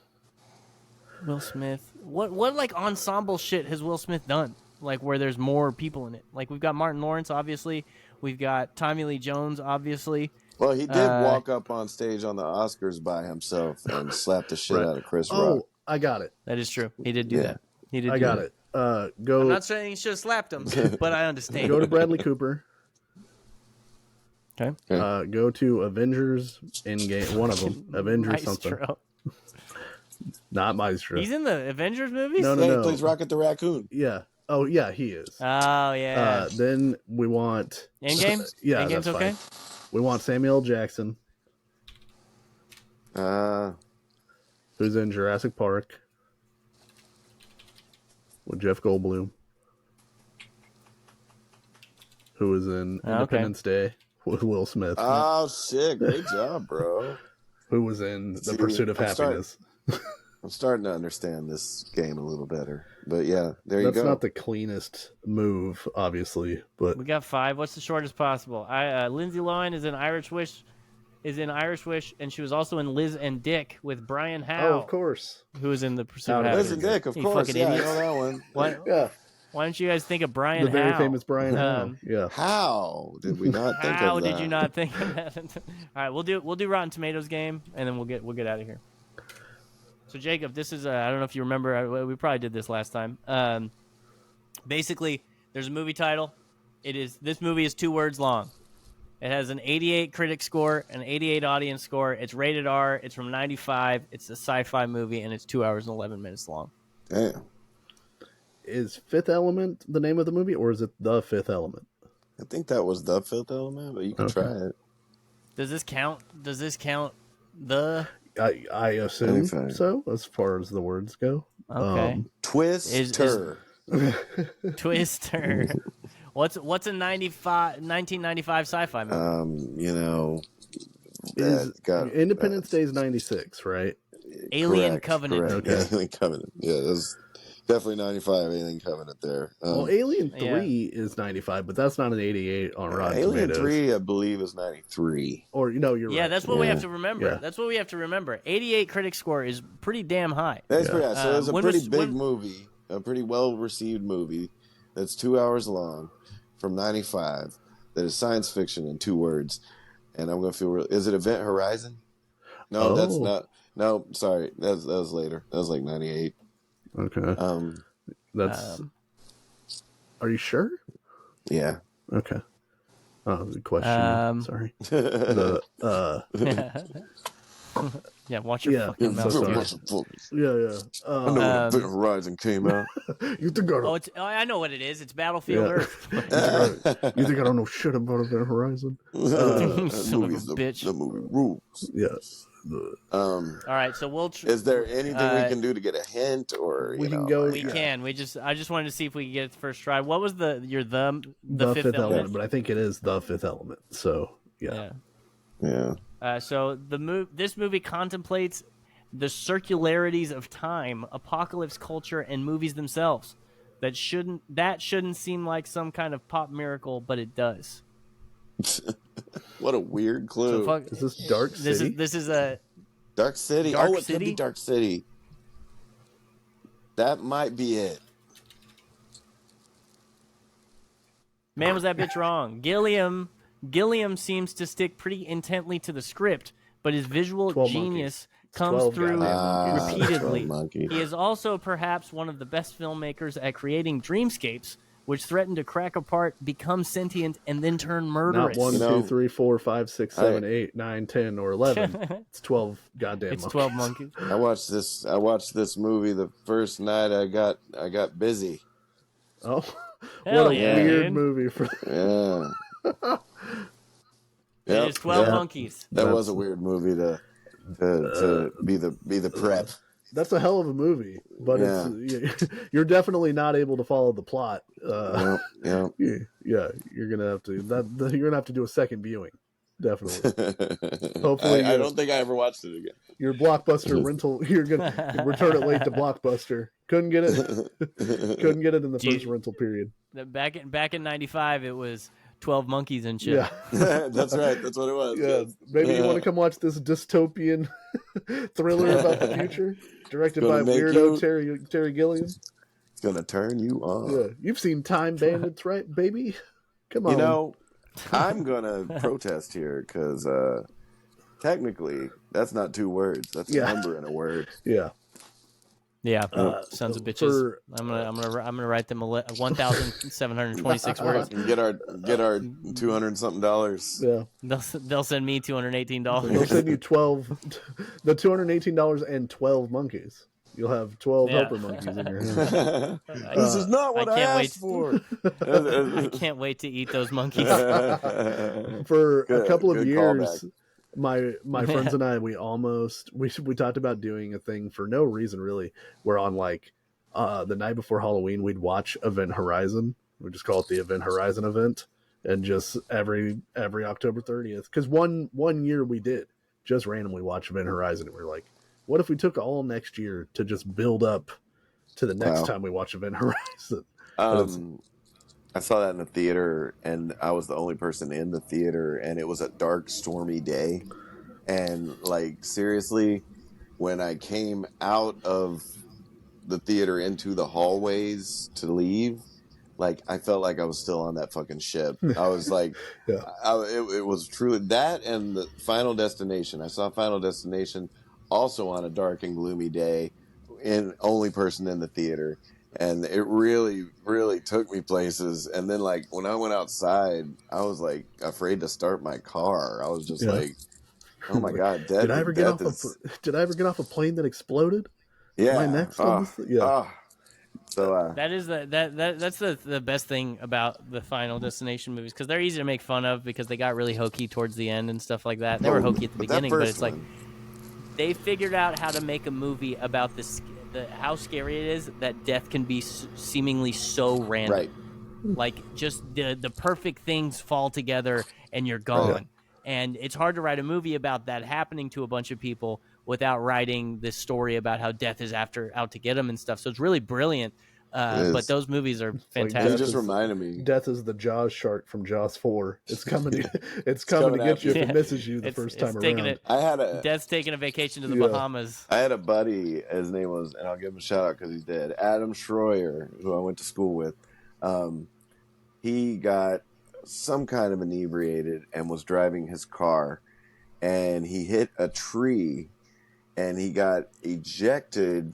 Smith. What like ensemble shit has Will Smith done? Like where there's more people in it. Like we've got Martin Lawrence, obviously. We've got Tommy Lee Jones, obviously. Well, he did walk up on stage on the Oscars by himself and slap the shit out of Chris Rock. Oh, I got it. That is true. He did do that. He did. I got it. Go. I'm not saying he should have slapped him, but I understand. Go to Bradley Cooper. Okay. Go to Avengers Endgame. One of them. Avengers something. Not Maestro. He's in the Avengers movies? No. He plays Rocket the Raccoon. Yeah. Oh, yeah, he is. Oh, yeah. Then we want... Endgame? Yeah, Endgame's that's okay? fine. We want Samuel L. Jackson. Who's in Jurassic Park. With Jeff Goldblum. Who is in Independence Day with Will Smith. Oh, shit. Great job, bro. Who was in The Pursuit of Happiness. I'm starting to understand this game a little better. But yeah, there you go. That's not the cleanest move, obviously, but We got 5. What's the shortest possible? Lindsay Lohan is in Irish Wish, and she was also in Liz and Dick with Brian Howe. oh, of course. Who was in The Pursuit of Happiness. Liz and Dick, of You course. fucking Yeah, I idiots. know that one. Why don't you guys think of Brian The very Howe? famous Brian Howe. Yeah. How did we not think of that? How did you not think of that? All right, we'll do Rotten Tomatoes game, and then we'll get out of here. So Jacob, this is I don't know if you remember. We probably did this last time. Basically, there's a movie title. This movie is 2 words long. It has an 88 critic score, an 88 audience score. It's rated R. It's from '95. It's a sci-fi movie, and it's 2 hours and 11 minutes long. Damn. Is Fifth Element the name of the movie, or is it The Fifth Element? I think that was the Fifth Element, but you can try it. Does this count? The I assume so, as far as the words go. okay Twister. Twister. What's a 1995 sci-fi movie? Independence Day is 96, right? Alien correct, Covenant. Correct. Okay. Alien Covenant. Yeah, that's definitely 95 Alien Covenant there. Well, Alien 3 is 95, but that's not an 88 on Rotten Alien Tomatoes. 3, I believe, is 93. Or, you're right. Yeah, that's what we have to remember. Yeah. That's what we have to remember. 88 critic score is pretty damn high. That's pretty high. So it's a pretty big when- movie, a pretty well-received movie that's 2 hours long from 95 that is science fiction in 2 words. And I'm going to feel real. Is it Event Horizon? No, that's not. No, sorry. That was later. That was like 98. Okay. That's. Are you sure? Yeah. Okay. Oh, good question. Sorry. Yeah, watch your fucking mouth. so dude. sorry. Yeah. I know when Event Horizon came out. You think I know what it is. It's Battlefield Earth. you think I don't know shit about Event Horizon? That Son of a movie's bitch. The movie rules. Yes. All right, so we'll. Is there anything we can do to get a hint, or We can go. We can. I just wanted to see if we could get it the first try. What was the Fifth Element? But I think it is The Fifth Element. So yeah. So this movie contemplates the circularities of time, apocalypse culture, and movies themselves. That shouldn't seem like some kind of pop miracle, but it does. What a weird clue. So Is this Dark City? This is a Dark City. Dark It City? could be Dark City. That might be it. Man, was that bitch wrong? Gilliam seems to stick pretty intently to the script, but his visual 12 genius monkeys. comes 12 through goddamn repeatedly. 12 monkeys. He is also perhaps one of the best filmmakers at creating dreamscapes, which threaten to crack apart, become sentient, and then turn murderous. Not 1, You know, 2, 3, 4, 5, 6, 7, 8, 9, 10, or 11. It's 12 goddamn. It's monkeys. 12 monkeys. I watched this movie the first night I got busy. Oh, Hell what a yeah, weird dude. movie for. Yeah. It is 12 monkeys. That was a weird movie to be the prep. That's a hell of a movie, but you're definitely not able to follow the plot. Yeah. You're gonna have to. You're gonna have to do a second viewing. Definitely. Hopefully, I don't think I ever watched it again. Your Blockbuster rental. You're gonna return it late to Blockbuster. Couldn't get it. Couldn't get it in the first rental period. Back in 95, it was 12 monkeys and shit. Yeah, That's right. That's what it was. yeah. Maybe you want to come watch this dystopian thriller about the future, directed by weirdo Terry Gilliam. It's gonna turn you on. Yeah, you've seen Time Bandits, right, baby? Come on. You know, I'm gonna protest here because technically that's not 2 words. That's a number in a word. Yeah. Yeah, sons of bitches. I'm gonna write them 1,726 words. Get our $200 something. Yeah. They'll send me $218. They'll send you the $218 and 12 monkeys. You'll have 12 helper monkeys in your hand. This is not what I asked for. I can't wait to eat those monkeys. For a couple of years, my friends and I, we talked about doing a thing for no reason really. Where on like the night before Halloween, we'd watch Event Horizon. We just call it the Event Horizon event, and just every October 30th. Because one year we did just randomly watch Event Horizon, and we were like, what if we took all next year to just build up to the next time we watch Event Horizon? I saw that in the theater, and I was the only person in the theater, and it was a dark, stormy day. And, like, seriously, when I came out of the theater into the hallways to leave, like, I felt like I was still on that fucking ship. I was like, it was truly that and the Final Destination. I saw Final Destination also on a dark and gloomy day, and only person in the theater. And it really, really took me places. And then, like, when I went outside, I was, like, afraid to start my car. I was just like, oh, my God. Did I ever get off a plane that exploded? Yeah. Am I next on this? Yeah. So that's the best thing about the Final Destination movies, because they're easy to make fun of because they got really hokey towards the end and stuff like that. They were hokey at the beginning, but it's like they figured out how to make a movie about how scary it is that death can be seemingly so random. Right. Like, just the perfect things fall together and you're gone. Right. And it's hard to write a movie about that happening to a bunch of people without writing this story about how death is out to get them and stuff. So it's really brilliant. But those movies are fantastic. It just reminded me. Death is the Jaws shark from Jaws 4. It's coming to get you if it misses you the first time around. Death's taking a vacation to the Bahamas. I had a buddy, his name was, and I'll give him a shout out because he's dead, Adam Schroyer, who I went to school with. He got some kind of inebriated and was driving his car, and he hit a tree, and he got ejected.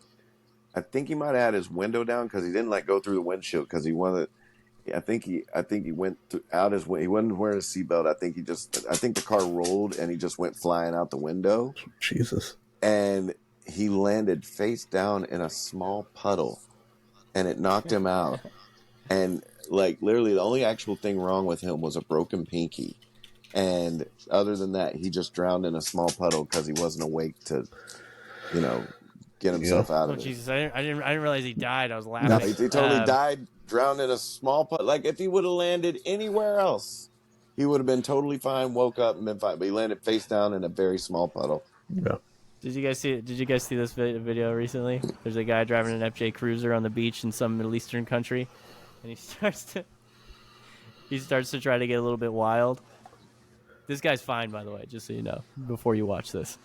I think he might have had his window down because he didn't go through the windshield because he wanted. I think he went out his window. He wasn't wearing a seatbelt. I think the car rolled and he just went flying out the window. Jesus. And he landed face down in a small puddle, and it knocked him out. And literally, the only actual thing wrong with him was a broken pinky. And other than that, he just drowned in a small puddle because he wasn't awake to, get himself out of it. Jesus, I didn't realize he died. I was laughing. No, he totally died, drowned in a small puddle. Like, if he would have landed anywhere else, he would have been totally fine, woke up and been fine. But he landed face down in a very small puddle. Yeah. Did you guys see this video recently? There's a guy driving an FJ Cruiser on the beach in some Middle Eastern country, and he starts to try to get a little bit wild. This guy's fine, by the way, just so you know, before you watch this.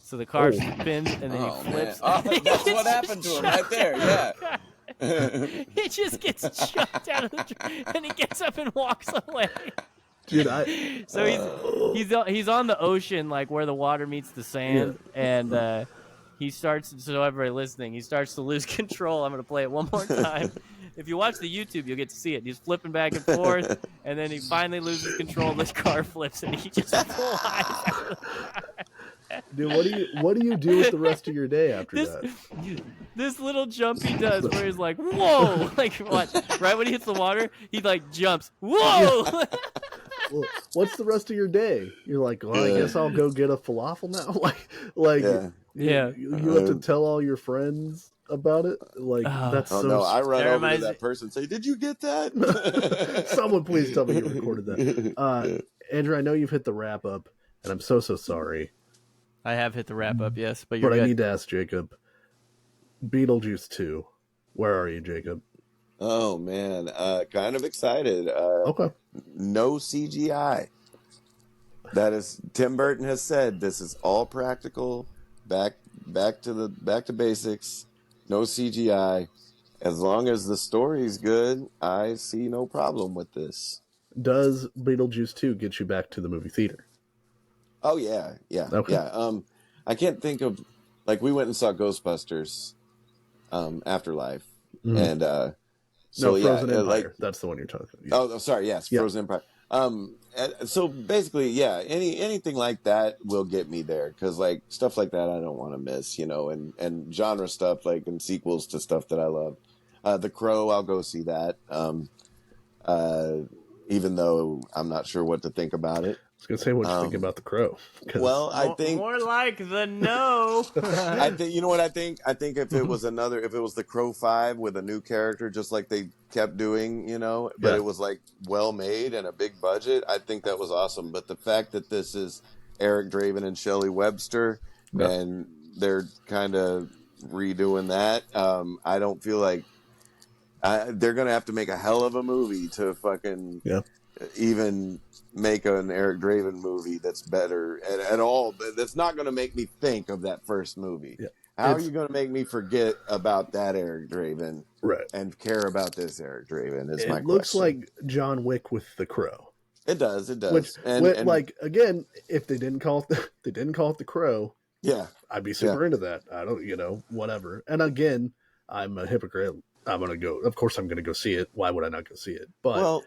So the car spins, and then he flips. That's what happened to him right there, yeah. He just gets chucked out of the tree, and he gets up and walks away. Dude, he's on the ocean, like where the water meets the sand, and he starts. So everybody listening, he starts to lose control. I'm gonna play it one more time. If you watch the YouTube, you'll get to see it. He's flipping back and forth, and then he finally loses control. This car flips, and he just flies out of the car. Dude, what do you do with the rest of your day after that? This little jump he does, where he's like, "Whoa!" Like, watch. Right when he hits the water, he jumps. Whoa! Yeah. Well, what's the rest of your day? You're like, well, I guess I'll go get a falafel now. You have to tell all your friends about it. That's so. No, I run over to that person and say, "Did you get that?" Someone please tell me you recorded that. Andrew, I know you've hit the wrap up, and I'm so sorry. I have hit the wrap up, yes, but I need to ask Jacob. Beetlejuice 2. Where are you, Jacob? Oh man, kind of excited. Okay. No CGI. That is, Tim Burton has said this is all practical. Back to basics. No CGI. As long as the story's good, I see no problem with this. does Beetlejuice 2 get you back to the movie theater? Oh yeah. Okay. Yeah. I can't think of, like, we went and saw Ghostbusters, Afterlife, and so no, Frozen yeah, Empire. like, That's the one you're talking about. oh, sorry, yes, Frozen Empire. And so basically, yeah, anything like that will get me there, because like stuff like that I don't want to miss, and genre stuff, like, and sequels to stuff that I love. The Crow, I'll go see that. Even though I'm not sure what to think about it. I was gonna say, what you think about The Crow? Well, I think more like the no. I think, you know what I think? I think if it was The Crow 5 with a new character, just like they kept doing, but it was like well made and a big budget, I think that was awesome. But the fact that this is Eric Draven and Shelley Webster, and they're kind of redoing that, I don't feel like they're gonna have to make a hell of a movie to fucking even make an Eric Draven movie that's better at all. That's not going to make me think of that first movie. Yeah. How are you going to make me forget about that Eric Draven and care about this Eric Draven is my question. It looks like John Wick with The Crow. It does. Which, and like, again, if they didn't call it The Crow, I'd be super into that. I don't, whatever. And again, I'm a hypocrite. Of course I'm going to go see it. Why would I not go see it? But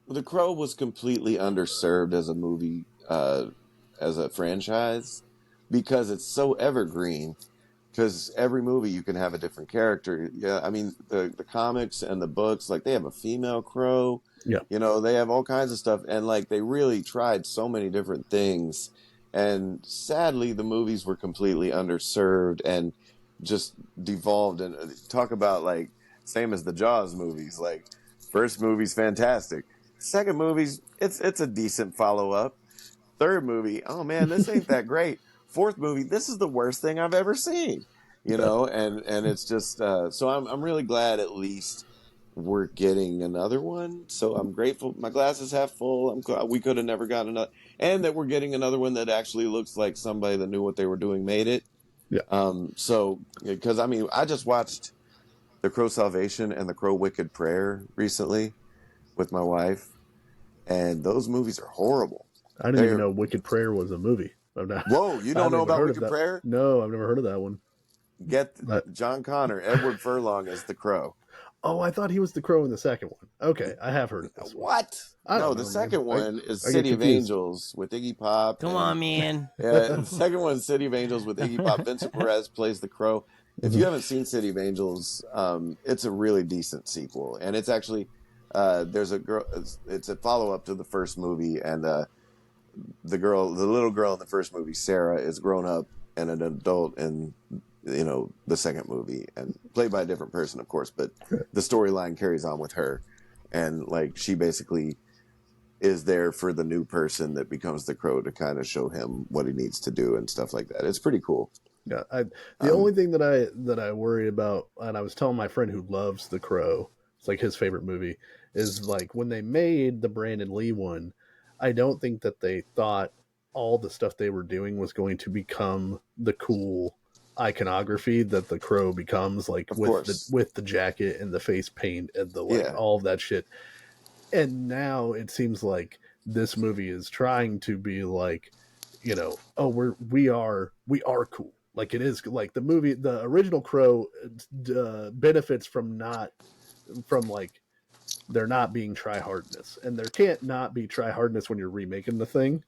The Crow was completely underserved as a movie, as a franchise, because it's so evergreen. Because every movie you can have a different character. Yeah, I mean the comics and the books, like, they have a female crow. Yeah, they have all kinds of stuff, and like they really tried so many different things. And sadly, the movies were completely underserved and just devolved. And talk about, like, same as the Jaws movies, like. First movie's fantastic. Second movie's it's a decent follow-up. Third movie, oh man, this ain't that great. Fourth movie, this is the worst thing I've ever seen. And it's just so I'm really glad at least we're getting another one. So I'm grateful. My glass is half full. I'm glad we could have never gotten another, and that we're getting another one that actually looks like somebody that knew what they were doing made it. Yeah. So because I mean, I just watched The Crow Salvation and The Crow Wicked Prayer recently with my wife, and those movies are horrible. I didn't even know Wicked Prayer was a movie. Whoa, you don't know about Wicked Prayer? No, I've never heard of that one. John Connor, Edward Furlong is the Crow. Oh, I thought he was the Crow in the second one. Okay, I have heard of this one. What? No, the second one is City of Angels with Iggy Pop. Come on, man. Yeah, the second one is City of Angels with Iggy Pop. Vincent Perez plays the Crow. If you haven't seen City of Angels, it's a really decent sequel, and it's actually there's a girl. It's a follow up to the first movie, and the little girl in the first movie, Sarah, is grown up and an adult in the second movie, and played by a different person, of course, but the storyline carries on with her, and like she basically is there for the new person that becomes the Crow to kind of show him what he needs to do and stuff like that. It's pretty cool. Yeah, the only thing that I worry about, and I was telling my friend who loves The Crow, it's like his favorite movie, is like when they made the Brandon Lee one, I don't think that they thought all the stuff they were doing was going to become the cool iconography that the Crow becomes, like with the jacket and the face paint and the all of that shit. And now it seems like this movie is trying to be like, we are cool. Like it is like the movie, the original Crow benefits from there not being try-hardness, and there can't not be try-hardness when you're remaking the thing,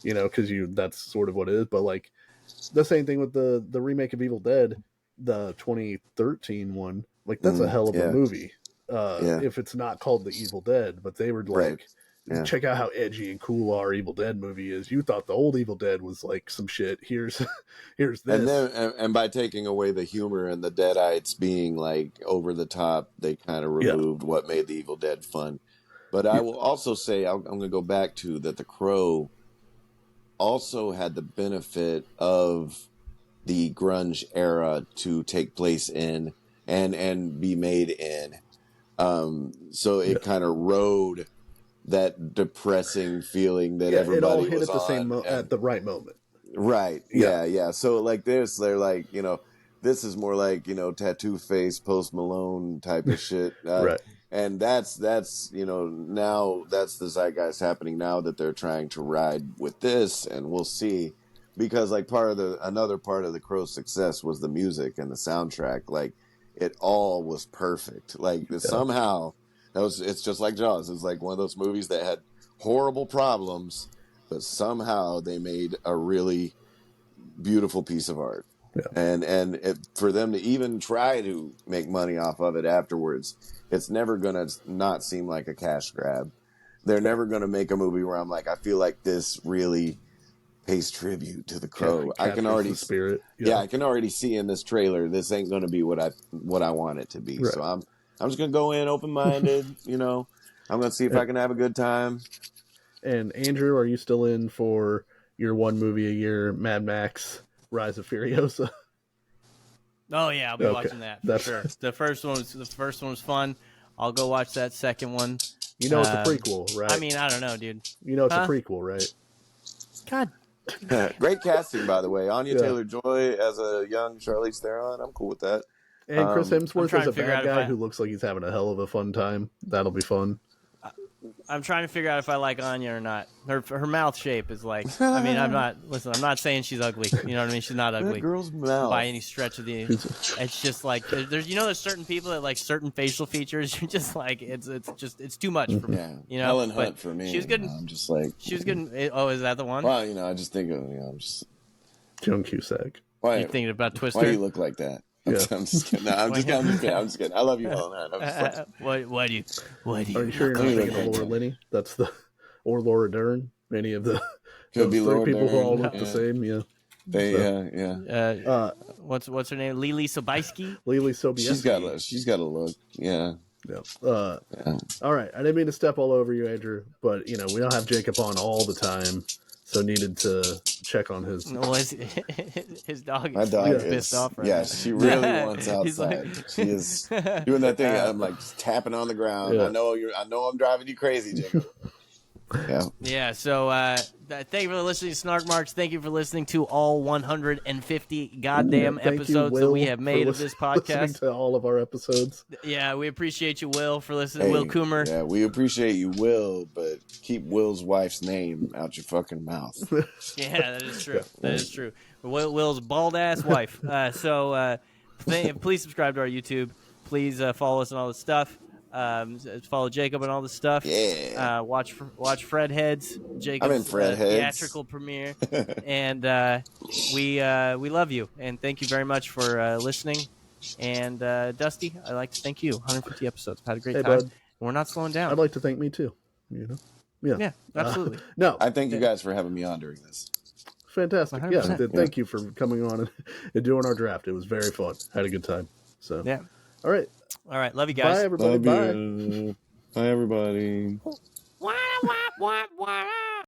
because that's sort of what it is. But like the same thing with the remake of Evil Dead, the 2013 one, like that's a hell of a movie. If it's not called The Evil Dead, but they were like, check out how edgy and cool our Evil Dead movie is. You thought the old Evil Dead was like some shit. Here's this. And then, and by taking away the humor and the Deadites being like over the top, they kind of removed what made the Evil Dead fun. But I will also say, I'm going to go back to that. The Crow also had the benefit of the grunge era to take place in and be made in. So it kind of rode that depressing feeling that everybody it all hit was at the at the right moment. Right. Yeah. So like this, they're like, this is more like, Tattoo Face, Post Malone type of shit. Right. And that's now that's the zeitgeist happening now that they're trying to ride with this, and we'll see, because like another part of the Crow's success was the music and the soundtrack. Like it all was perfect. Like somehow it's just like Jaws. It's like one of those movies that had horrible problems, but somehow they made a really beautiful piece of art. For them to even try to make money off of it afterwards, it's never going to not seem like a cash grab. They're never going to make a movie where I'm like, I feel like this really pays tribute to the Crow. I can already spirit. I can already see in this trailer this ain't going to be what I want it to be. Right. So I'm just going to go in open-minded, I'm going to see if I can have a good time. And Andrew, are you still in for your one movie a year, Mad Max Rise of Furiosa? Oh yeah, I'll be watching that for sure. The first one was fun. I'll go watch that second one. It's a prequel, right? I mean, I don't know, dude. It's a prequel, right? God. Great casting, by the way. Anya Taylor-Joy as a young Charlize Theron. I'm cool with that. And Chris Hemsworth as a bad guy who looks like he's having a hell of a fun time. That'll be fun. I'm trying to figure out if I like Anya or not. Her mouth shape is like, I mean, I'm not saying she's ugly. You know what I mean? She's not ugly. That girl's mouth. By any stretch of the, it's just like, there's certain people that like certain facial features. You're just like, it's too much for me. Yeah. Helen Hunt for me. She was good. I'm just like. She was good. Oh, is that the one? Well, I just think of, I'm just. Joan Cusack. Why? You thinking about Twister? Why do you look like that? Yeah. I'm just kidding. No, I'm just kidding. I love you, Helen Hunt. Why do you? Are you sure you're not thinking of Laura Linney? Or Laura Dern? Any of the could be Laura people Dern, who all look the same. Yeah. What's her name? Lily Sobieski. Lily Sobieski. She's got a look. Yeah. All right. I didn't mean to step all over you, Andrew, but we don't have Jacob on all the time. So needed to check on his. No, his dog. My dog is pissed off right now. now. She really wants outside. She is doing that thing. I'm like tapping on the ground. Yeah. I know I'm driving you crazy, Jacob. Yeah. So thank you for listening to Snark Marks. Thank you for listening to all 150 goddamn episodes that we have made of this podcast. Listening to all of our episodes. Yeah, we appreciate you, Will, for listening. Will Coomer. Yeah, we appreciate you, Will, but keep Will's wife's name out your fucking mouth. Yeah, that is true. That is true. Will's bald ass wife. Please subscribe to our YouTube. Please follow us on all this stuff. Follow Jacob and all this stuff. Yeah. Watch Fred Heads. Jacob's I'm in Fred Heads theatrical premiere, and we love you and thank you very much for listening. And Dusty, I'd like to thank you. 150 episodes. I've had a great time. Bud. We're not slowing down. I'd like to thank me too. Yeah, absolutely. No, I thank you guys for having me on during this. Fantastic. 100%. Yeah, thank you for coming on and doing our draft. It was very fun. Had a good time. So yeah. All right. Love you guys. Bye, everybody. Bye, everybody.